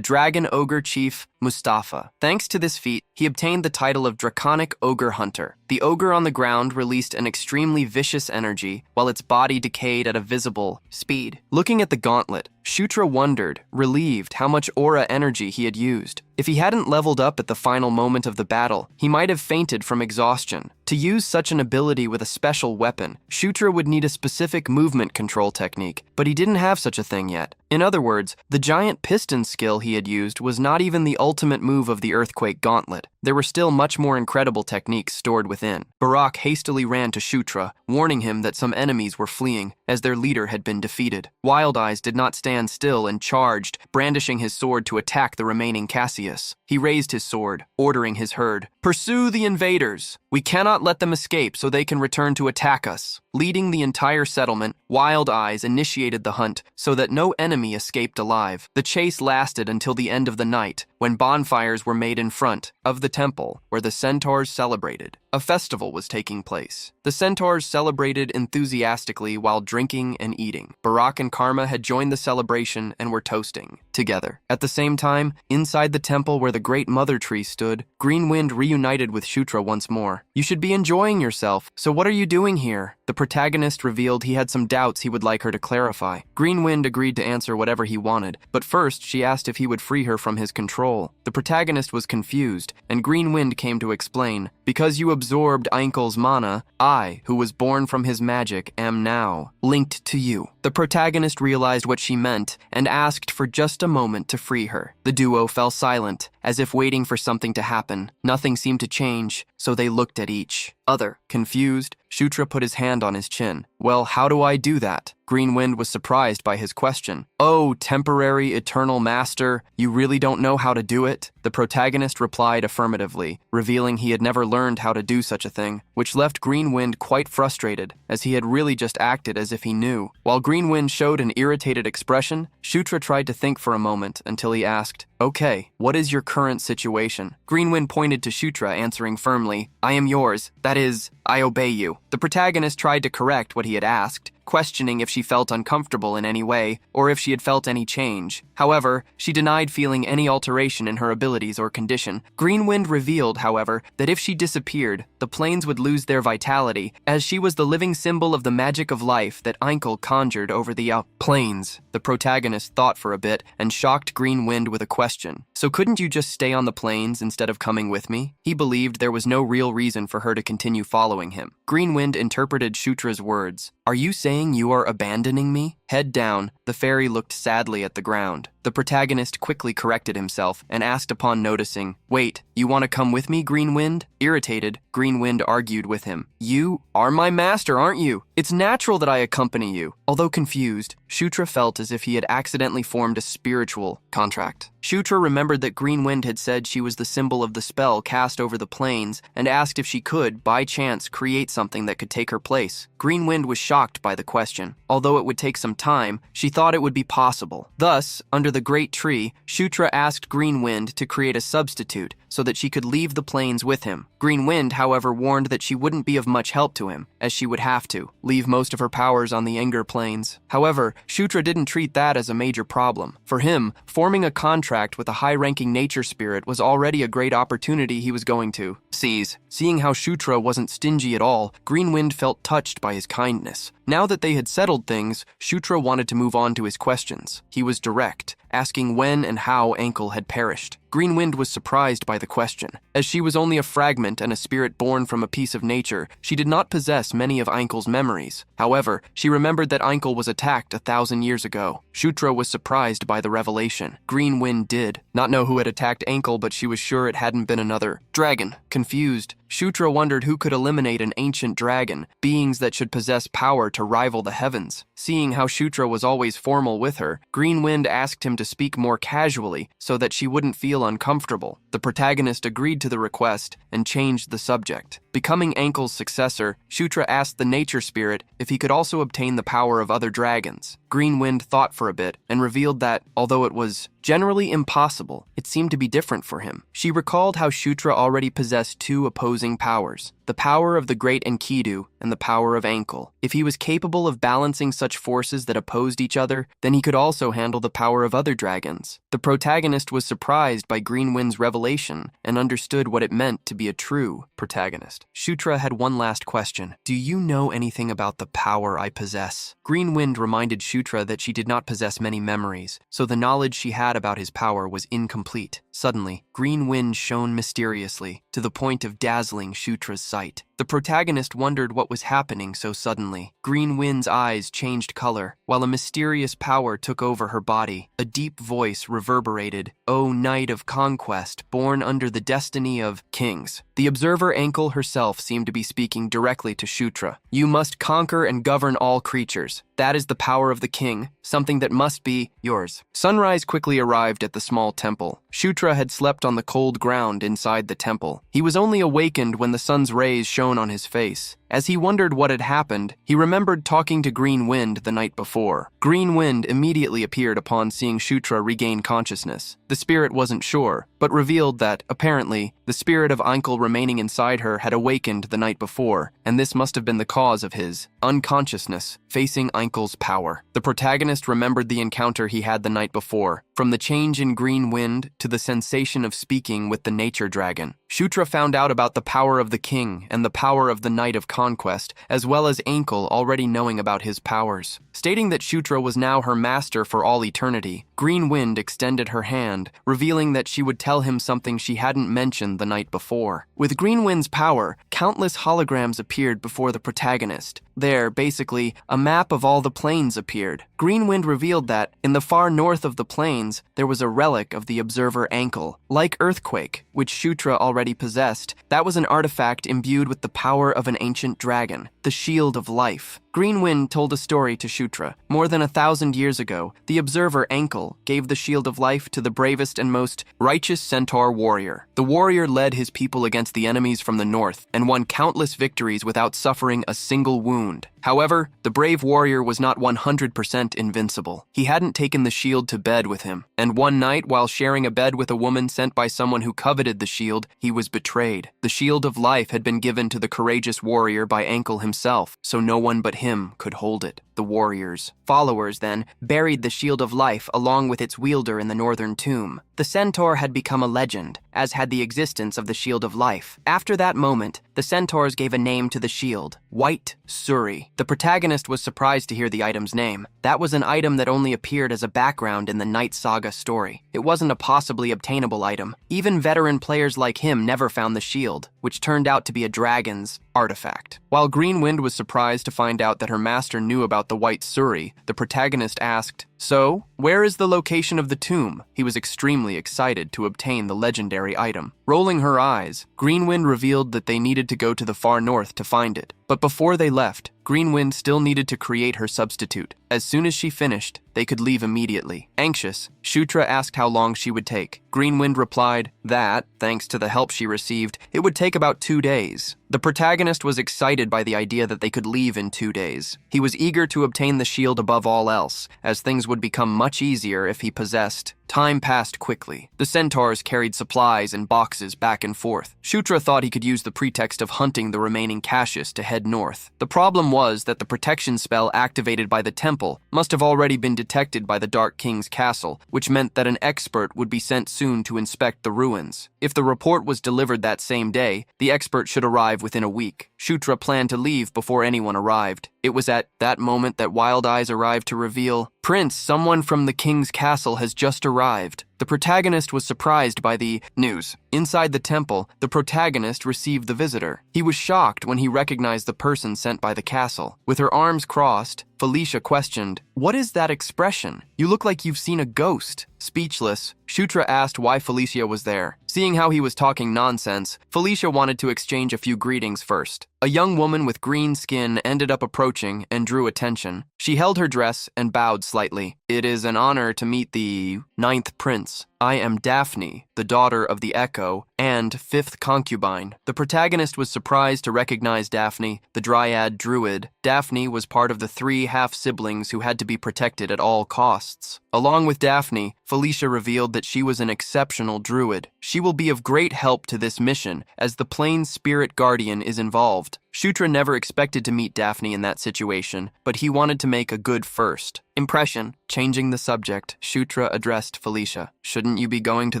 Dragon Ogre Chief Mustafa. Thanks to this feat, he obtained the title of Draconic Ogre Hunter. The ogre on the ground released an extremely vicious energy, while its body decayed at a visible speed. Looking at the gauntlet, Shutra wondered, relieved, how much aura energy he had used. If he hadn't leveled up at the final moment of the battle, he might have fainted from exhaustion. To use such an ability with a special weapon, Shutra would need a specific movement control technique, but he didn't have such a thing yet. In other words, the giant piston skill he had used was not even the ultimate move of the Earthquake Gauntlet. There were still much more incredible techniques stored within. Barak hastily ran to Shutra, warning him that some enemies were fleeing, as their leader had been defeated. Wild Eyes did not stand still and charged, brandishing his sword to attack the remaining Cassius. He raised his sword, ordering his herd, "Pursue the invaders! We cannot let them escape so they can return to attack us." Leading the entire settlement, Wild Eyes initiated the hunt so that no enemy escaped alive. The chase lasted until the end of the night, when bonfires were made in front of the temple where the centaurs celebrated. A festival was taking place. The centaurs celebrated enthusiastically while drinking and eating. Barak and Karma had joined the celebration and were toasting together. At the same time, inside the temple where the great mother tree stood, Green Wind reunited with Shutra once more. "You should be enjoying yourself, so what are you doing here?" The protagonist revealed he had some doubts he would like her to clarify. Green Wind agreed to answer whatever he wanted, but first she asked if he would free her from his control. The protagonist was confused, and Green Wind came to explain, "Because you absorbed Einkel's mana, I, who was born from his magic, am now linked to you." The protagonist realized what she meant and asked for just a moment to free her. The duo fell silent, as if waiting for something to happen. Nothing seemed to change, so they looked at each other. Confused, Shutra put his hand on his chin. "Well, how do I do that?" Green Wind was surprised by his question. "Oh, temporary eternal master, you really don't know how to do it?" The protagonist replied affirmatively, revealing he had never learned how to do such a thing, which left Green Wind quite frustrated, as he had really just acted as if he knew. While Green Wind showed an irritated expression, Shutra tried to think for a moment until he asked, "Okay, what is your current situation?" Green Wind pointed to Shutra, answering firmly, "I am yours. That is, I obey you." The protagonist tried to correct what he had asked, questioning if she felt uncomfortable in any way, or if she had felt any change. However, she denied feeling any alteration in her abilities or condition. Green Wind revealed, however, that if she disappeared, the planes would lose their vitality, as she was the living symbol of the magic of life that Einkel conjured over the planes. The protagonist thought for a bit and shocked Green Wind with a question. "So couldn't you just stay on the planes instead of coming with me?" He believed there was no real reason for her to continue following him. Green Wind interpreted Shutra's words. "Are you saying you are abandoning me?" Head down, the fairy looked sadly at the ground. The protagonist quickly corrected himself and asked upon noticing, "Wait, you want to come with me, Green Wind?" Irritated, Green Wind argued with him. "You are my master, aren't you? It's natural that I accompany you." Although confused, Shutra felt as if he had accidentally formed a spiritual contract. Shutra remembered that Green Wind had said she was the symbol of the spell cast over the plains and asked if she could, by chance, create something that could take her place. Green Wind was shocked by the question. Although it would take some time, she thought it would be possible. Thus, under the great tree, Shutra asked Green Wind to create a substitute so that she could leave the plains with him. Green Wind, however, warned that she wouldn't be of much help to him, as she would have to leave most of her powers on the Enger plains. However, Shutra didn't treat that as a major problem. For him, forming a contract with a high-ranking nature spirit was already a great opportunity he was going to seize. Seeing how Shutra wasn't stingy at all, Green Wind felt touched by his kindness. Now that they had settled things, Shutra wanted to move on to his questions. He was direct, asking when and how Ankle had perished. Green Wind was surprised by the question. As she was only a fragment and a spirit born from a piece of nature, she did not possess many of Ankle's memories. However, she remembered that Ankle was attacked 1,000 years ago. Shutra was surprised by the revelation. Green Wind did not know who had attacked Ankle, but she was sure it hadn't been another dragon. Confused, Shutra wondered who could eliminate an ancient dragon, beings that should possess power to rival the heavens. Seeing how Shutra was always formal with her, Green Wind asked him to speak more casually so that she wouldn't feel uncomfortable. The protagonist agreed to the request and changed the subject. Becoming Ankle's successor, Shutra asked the nature spirit if he could also obtain the power of other dragons. Green Wind thought for a bit and revealed that, although it was generally impossible, it seemed to be different for him. She recalled how Shutra already possessed two opposing powers, the power of the great Enkidu and the power of Ankle. If he was capable of balancing such forces that opposed each other, then he could also handle the power of other dragons. The protagonist was surprised by Green Wind's revelation and understood what it meant to be a true protagonist. Shutra had one last question. "Do you know anything about the power I possess?" Green Wind reminded Shutra that she did not possess many memories, so the knowledge she had about his power was incomplete. Suddenly, Green Wind shone mysteriously, to the point of dazzling Shutra's sight. The protagonist wondered what was happening so suddenly. Green Wind's eyes changed color, while a mysterious power took over her body. A deep voice reverberated, "O Knight of Conquest, born under the destiny of kings." The observer Ankle herself seemed to be speaking directly to Shutra. "You must conquer and govern all creatures. That is the power of the king, something that must be yours." Sunrise quickly arrived at the small temple. Shutra had slept on the cold ground inside the temple. He was only awakened when the sun's rays shone on his face. As he wondered what had happened, he remembered talking to Green Wind the night before. Green Wind immediately appeared upon seeing Shutra regain consciousness. The spirit wasn't sure, but revealed that, apparently, the spirit of Ankle remaining inside her had awakened the night before, and this must have been the cause of his unconsciousness facing Ankle's power. The protagonist remembered the encounter he had the night before, from the change in Green Wind to the sensation of speaking with the nature dragon. Shutra found out about the power of the king and the power of the Knight of Conquest, as well as Ankle already knowing about his powers. Stating that Shutra was now her master for all eternity, Green Wind extended her hand, revealing that she would tell him something she hadn't mentioned the night before. With Green Wind's power, countless holograms appeared before the protagonist. There, basically, a map of all the plains appeared. Green Wind revealed that, in the far north of the plains, there was a relic of the observer Ankle. Like Earthquake, which Shutra already possessed, that was an artifact imbued with the power of an ancient dragon, the Shield of Life. Green Wind told a story to Shutra. More than 1,000 years ago, the observer Ankle gave the Shield of Life to the bravest and most righteous centaur warrior. The warrior led his people against the enemies from the north and won countless victories without suffering a single wound. However, the brave warrior was not 100% invincible. He hadn't taken the shield to bed with him, and one night, while sharing a bed with a woman sent by someone who coveted the shield, he was betrayed. The Shield of Life had been given to the courageous warrior by Ankle himself, so no one but him could hold it. The warrior's followers, then, buried the Shield of Life along with its wielder in the northern tomb. The centaur had become a legend, as had the existence of the Shield of Life. After that moment, the centaurs gave a name to the shield, White Suri. The protagonist was surprised to hear the item's name. That was an item that only appeared as a background in the Night Saga story. It wasn't a possibly obtainable item. Even veteran players like him never found the shield, which turned out to be a dragon's artifact. While Green Wind was surprised to find out that her master knew about the white Suri, the protagonist asked, "So, where is the location of the tomb?" He was extremely excited to obtain the legendary item. Rolling her eyes, Green Wind revealed that they needed to go to the far north to find it. But before they left, Green Wind still needed to create her substitute. As soon as she finished, they could leave immediately. Anxious, Shutra asked how long she would take. Green Wind replied that, thanks to the help she received, it would take about 2 days. The protagonist was excited by the idea that they could leave in 2 days. He was eager to obtain the shield above all else, as things would become much easier if he possessed. Time passed quickly. The centaurs carried supplies and boxes back and forth. Shutra thought he could use the pretext of hunting the remaining Cassius to head north. The problem was that the protection spell activated by the temple must have already been detected by the Dark King's castle, which meant that an expert would be sent soon to inspect the ruins. If the report was delivered that same day, the expert should arrive within a week. Shutra planned to leave before anyone arrived. It was at that moment that Wild Eyes arrived to reveal, "Prince, someone from the king's castle has just arrived." The protagonist was surprised by the news. Inside the temple, the protagonist received the visitor. He was shocked when he recognized the person sent by the castle. With her arms crossed, Felicia questioned, "What is that expression? You look like you've seen a ghost." Speechless, Shutra asked why Felicia was there. Seeing how he was talking nonsense, Felicia wanted to exchange a few greetings first. A young woman with green skin ended up approaching and drew attention. She held her dress and bowed slightly. "It is an honor to meet the 9th prince. I am Daphne, the daughter of the Echo, and 5th concubine." The protagonist was surprised to recognize Daphne, the dryad druid. Daphne was part of the 3 half-siblings who had to be protected at all costs. Along with Daphne, Felicia revealed that she was an exceptional druid. She will be of great help to this mission, as the Plain Spirit Guardian is involved. Shutra never expected to meet Daphne in that situation, but he wanted to make a good first impression. Changing the subject, Shutra addressed Felicia. "Shouldn't you be going to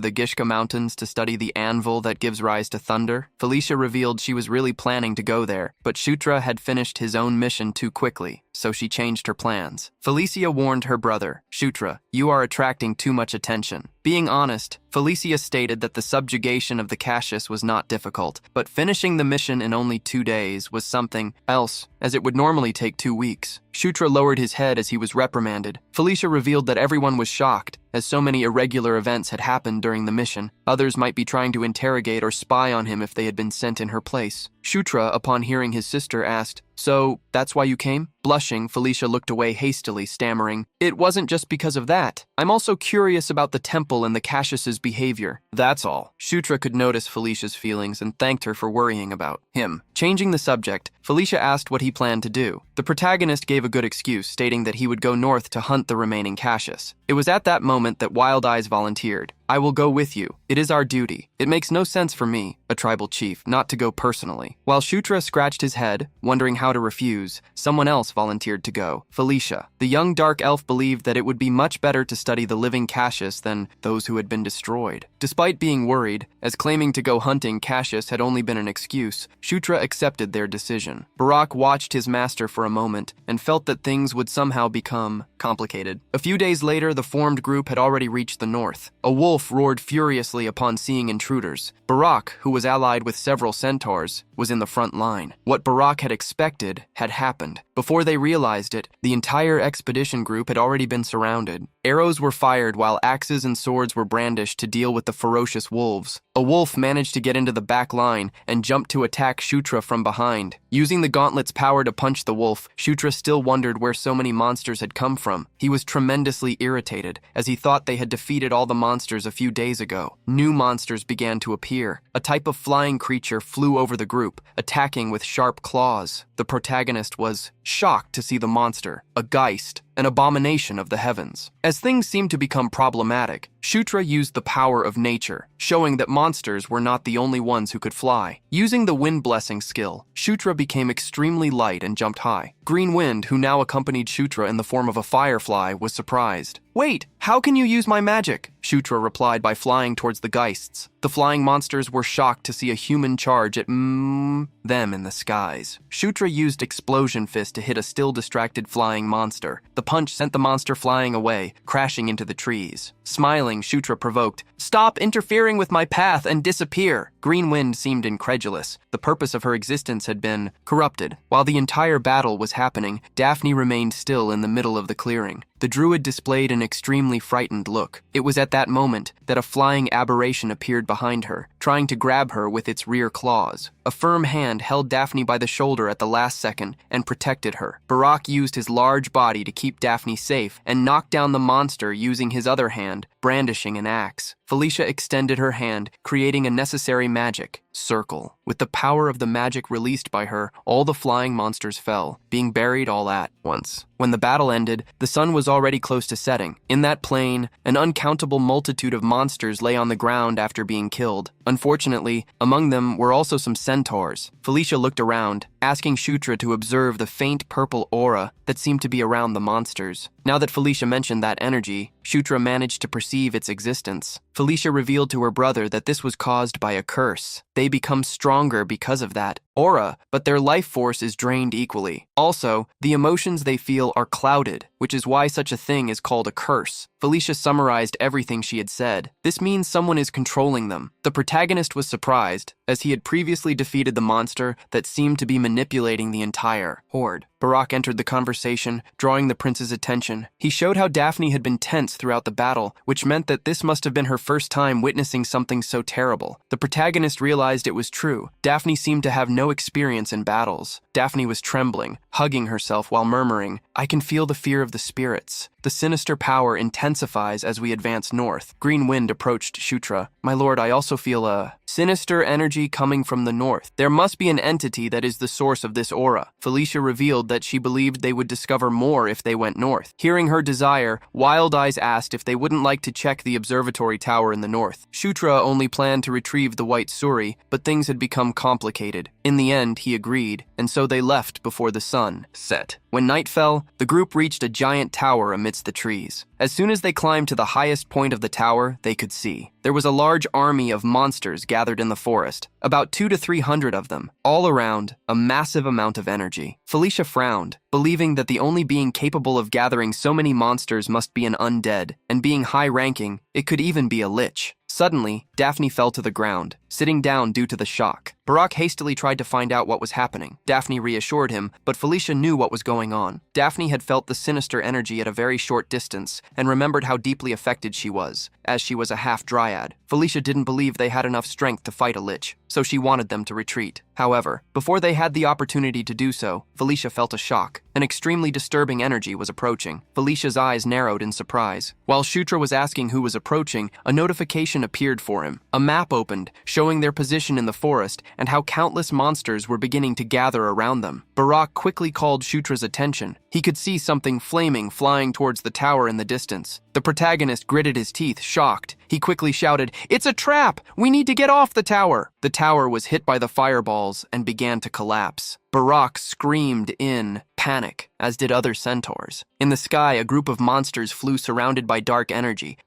the Gishka Mountains to study the anvil that gives rise to thunder?" Felicia revealed she was really planning to go there, but Shutra had finished his own mission too quickly, so she changed her plans. Felicia warned her brother, "Shutra, you are attracting too much attention." Being honest, Felicia stated that the subjugation of the Cassius was not difficult, but finishing the mission in only 2 days was something else, as it would normally take 2 weeks. Shutra lowered his head as he was reprimanded. Felicia revealed that everyone was shocked, as so many irregular events had happened during the mission. Others might be trying to interrogate or spy on him if they had been sent in her place. Shutra, upon hearing his sister, asked, "So, that's why you came?" Blushing, Felicia looked away hastily, stammering, "It wasn't just because of that. I'm also curious about the temple and the Cassius's behavior. That's all." Shutra could notice Felicia's feelings and thanked her for worrying about him. Changing the subject, Felicia asked what he planned to do. The protagonist gave a good excuse, stating that he would go north to hunt the remaining Cassius. It was at that moment that Wild Eyes volunteered. "I will go with you. It is our duty. It makes no sense for me, a tribal chief, not to go personally." While Shutra scratched his head, wondering how to refuse, someone else volunteered to go, Felicia. The young dark elf believed that it would be much better to study the living Cassius than those who had been destroyed. Despite being worried, as claiming to go hunting Cassius had only been an excuse, Shutra accepted their decision. Barak watched his master for a moment and felt that things would somehow become complicated. A few days later, the formed group had already reached the north. A wolf roared furiously upon seeing intruders. Barak, who was allied with several centaurs, was in the front line. What Barak had expected had happened. Before they realized it, the entire expedition group had already been surrounded. Arrows were fired while axes and swords were brandished to deal with the ferocious wolves. A wolf managed to get into the back line and jumped to attack Shutra from behind. Using the gauntlet's power to punch the wolf, Shutra still wondered where so many monsters had come from. He was tremendously irritated, as he thought they had defeated all the monsters a few days ago. New monsters began to appear. A type of flying creature flew over the group, attacking with sharp claws. The protagonist was shocked to see the monster, a geist, an abomination of the heavens. As things seemed to become problematic, Shutra used the power of nature, showing that monsters were not the only ones who could fly. Using the wind blessing skill, Shutra became extremely light and jumped high. Green Wind, who now accompanied Shutra in the form of a firefly, was surprised. "Wait, how can you use my magic?" Shutra replied by flying towards the geists. The flying monsters were shocked to see a human charge at them in the skies. Shutra used Explosion Fist to hit a still distracted flying monster. The punch sent the monster flying away, crashing into the trees. Smiling, Shutra provoked, "Stop interfering with my path and disappear." Green Wind seemed incredulous. The purpose of her existence had been corrupted. While the entire battle was happening, Daphne remained still in the middle of the clearing. The druid displayed an extremely frightened look. It was at that moment that a flying aberration appeared behind her, trying to grab her with its rear claws. A firm hand held Daphne by the shoulder at the last second and protected her. Barak used his large body to keep Daphne safe and knocked down the monster using his other hand, brandishing an axe. Felicia extended her hand, creating a necessary magic circle. With the power of the magic released by her, all the flying monsters fell, being buried all at once. When the battle ended, the sun was already close to setting. In that plain, an uncountable multitude of monsters lay on the ground after being killed. Unfortunately, among them were also some centaurs. Felicia looked around, asking Shutra to observe the faint purple aura that seemed to be around the monsters. Now that Felicia mentioned that energy, Shutra managed to perceive its existence. Felicia revealed to her brother that this was caused by a curse. They become stronger because of that aura, but their life force is drained equally. Also, the emotions they feel are clouded, which is why such a thing is called a curse. Felicia summarized everything she had said. This means someone is controlling them. The protagonist was surprised, as he had previously defeated the monster that seemed to be manipulating the entire horde. Barak entered the conversation, drawing the prince's attention. He showed how Daphne had been tense throughout the battle, which meant that this must have been her first time witnessing something so terrible. The protagonist realized it was true. Daphne seemed to have no experience in battles. Daphne was trembling, hugging herself while murmuring, "I can feel the fear of the spirits." The sinister power intensifies as we advance north. Green Wind approached Shutra. "My lord, I also feel a sinister energy coming from the north. There must be an entity that is the source of this aura." Felicia revealed that she believed they would discover more if they went north. Hearing her desire, Wild Eyes asked if they wouldn't like to check the observatory tower in the north. Shutra only planned to retrieve the white suri, but things had become complicated. In the end, he agreed, and so they left before the sun set. When night fell, the group reached a giant tower amidst the trees. As soon as they climbed to the highest point of the tower, they could see. There was a large army of monsters gathered in the forest, about 200 to 300 of them, all around, a massive amount of energy. Felicia frowned, believing that the only being capable of gathering so many monsters must be an undead, and being high-ranking, it could even be a lich. Suddenly, Daphne fell to the ground, sitting down due to the shock. Barak hastily tried to find out what was happening. Daphne reassured him, but Felicia knew what was going on. Daphne had felt the sinister energy at a very short distance and remembered how deeply affected she was, as she was a half-dryad. Felicia didn't believe they had enough strength to fight a lich, so she wanted them to retreat. However, before they had the opportunity to do so, Felicia felt a shock. An extremely disturbing energy was approaching. Felicia's eyes narrowed in surprise. While Shutra was asking who was approaching, a notification appeared for him. A map opened, showing their position in the forest and how countless monsters were beginning to gather around them. Barak quickly called Shutra's attention. He could see something flaming flying towards the tower in the distance. The protagonist gritted his teeth, shocked. He quickly shouted, "It's a trap! We need to get off the tower!" The tower was hit by the fireballs and began to collapse. Barak screamed in panic, as did other centaurs. In the sky, a group of monsters flew surrounded by dark energy.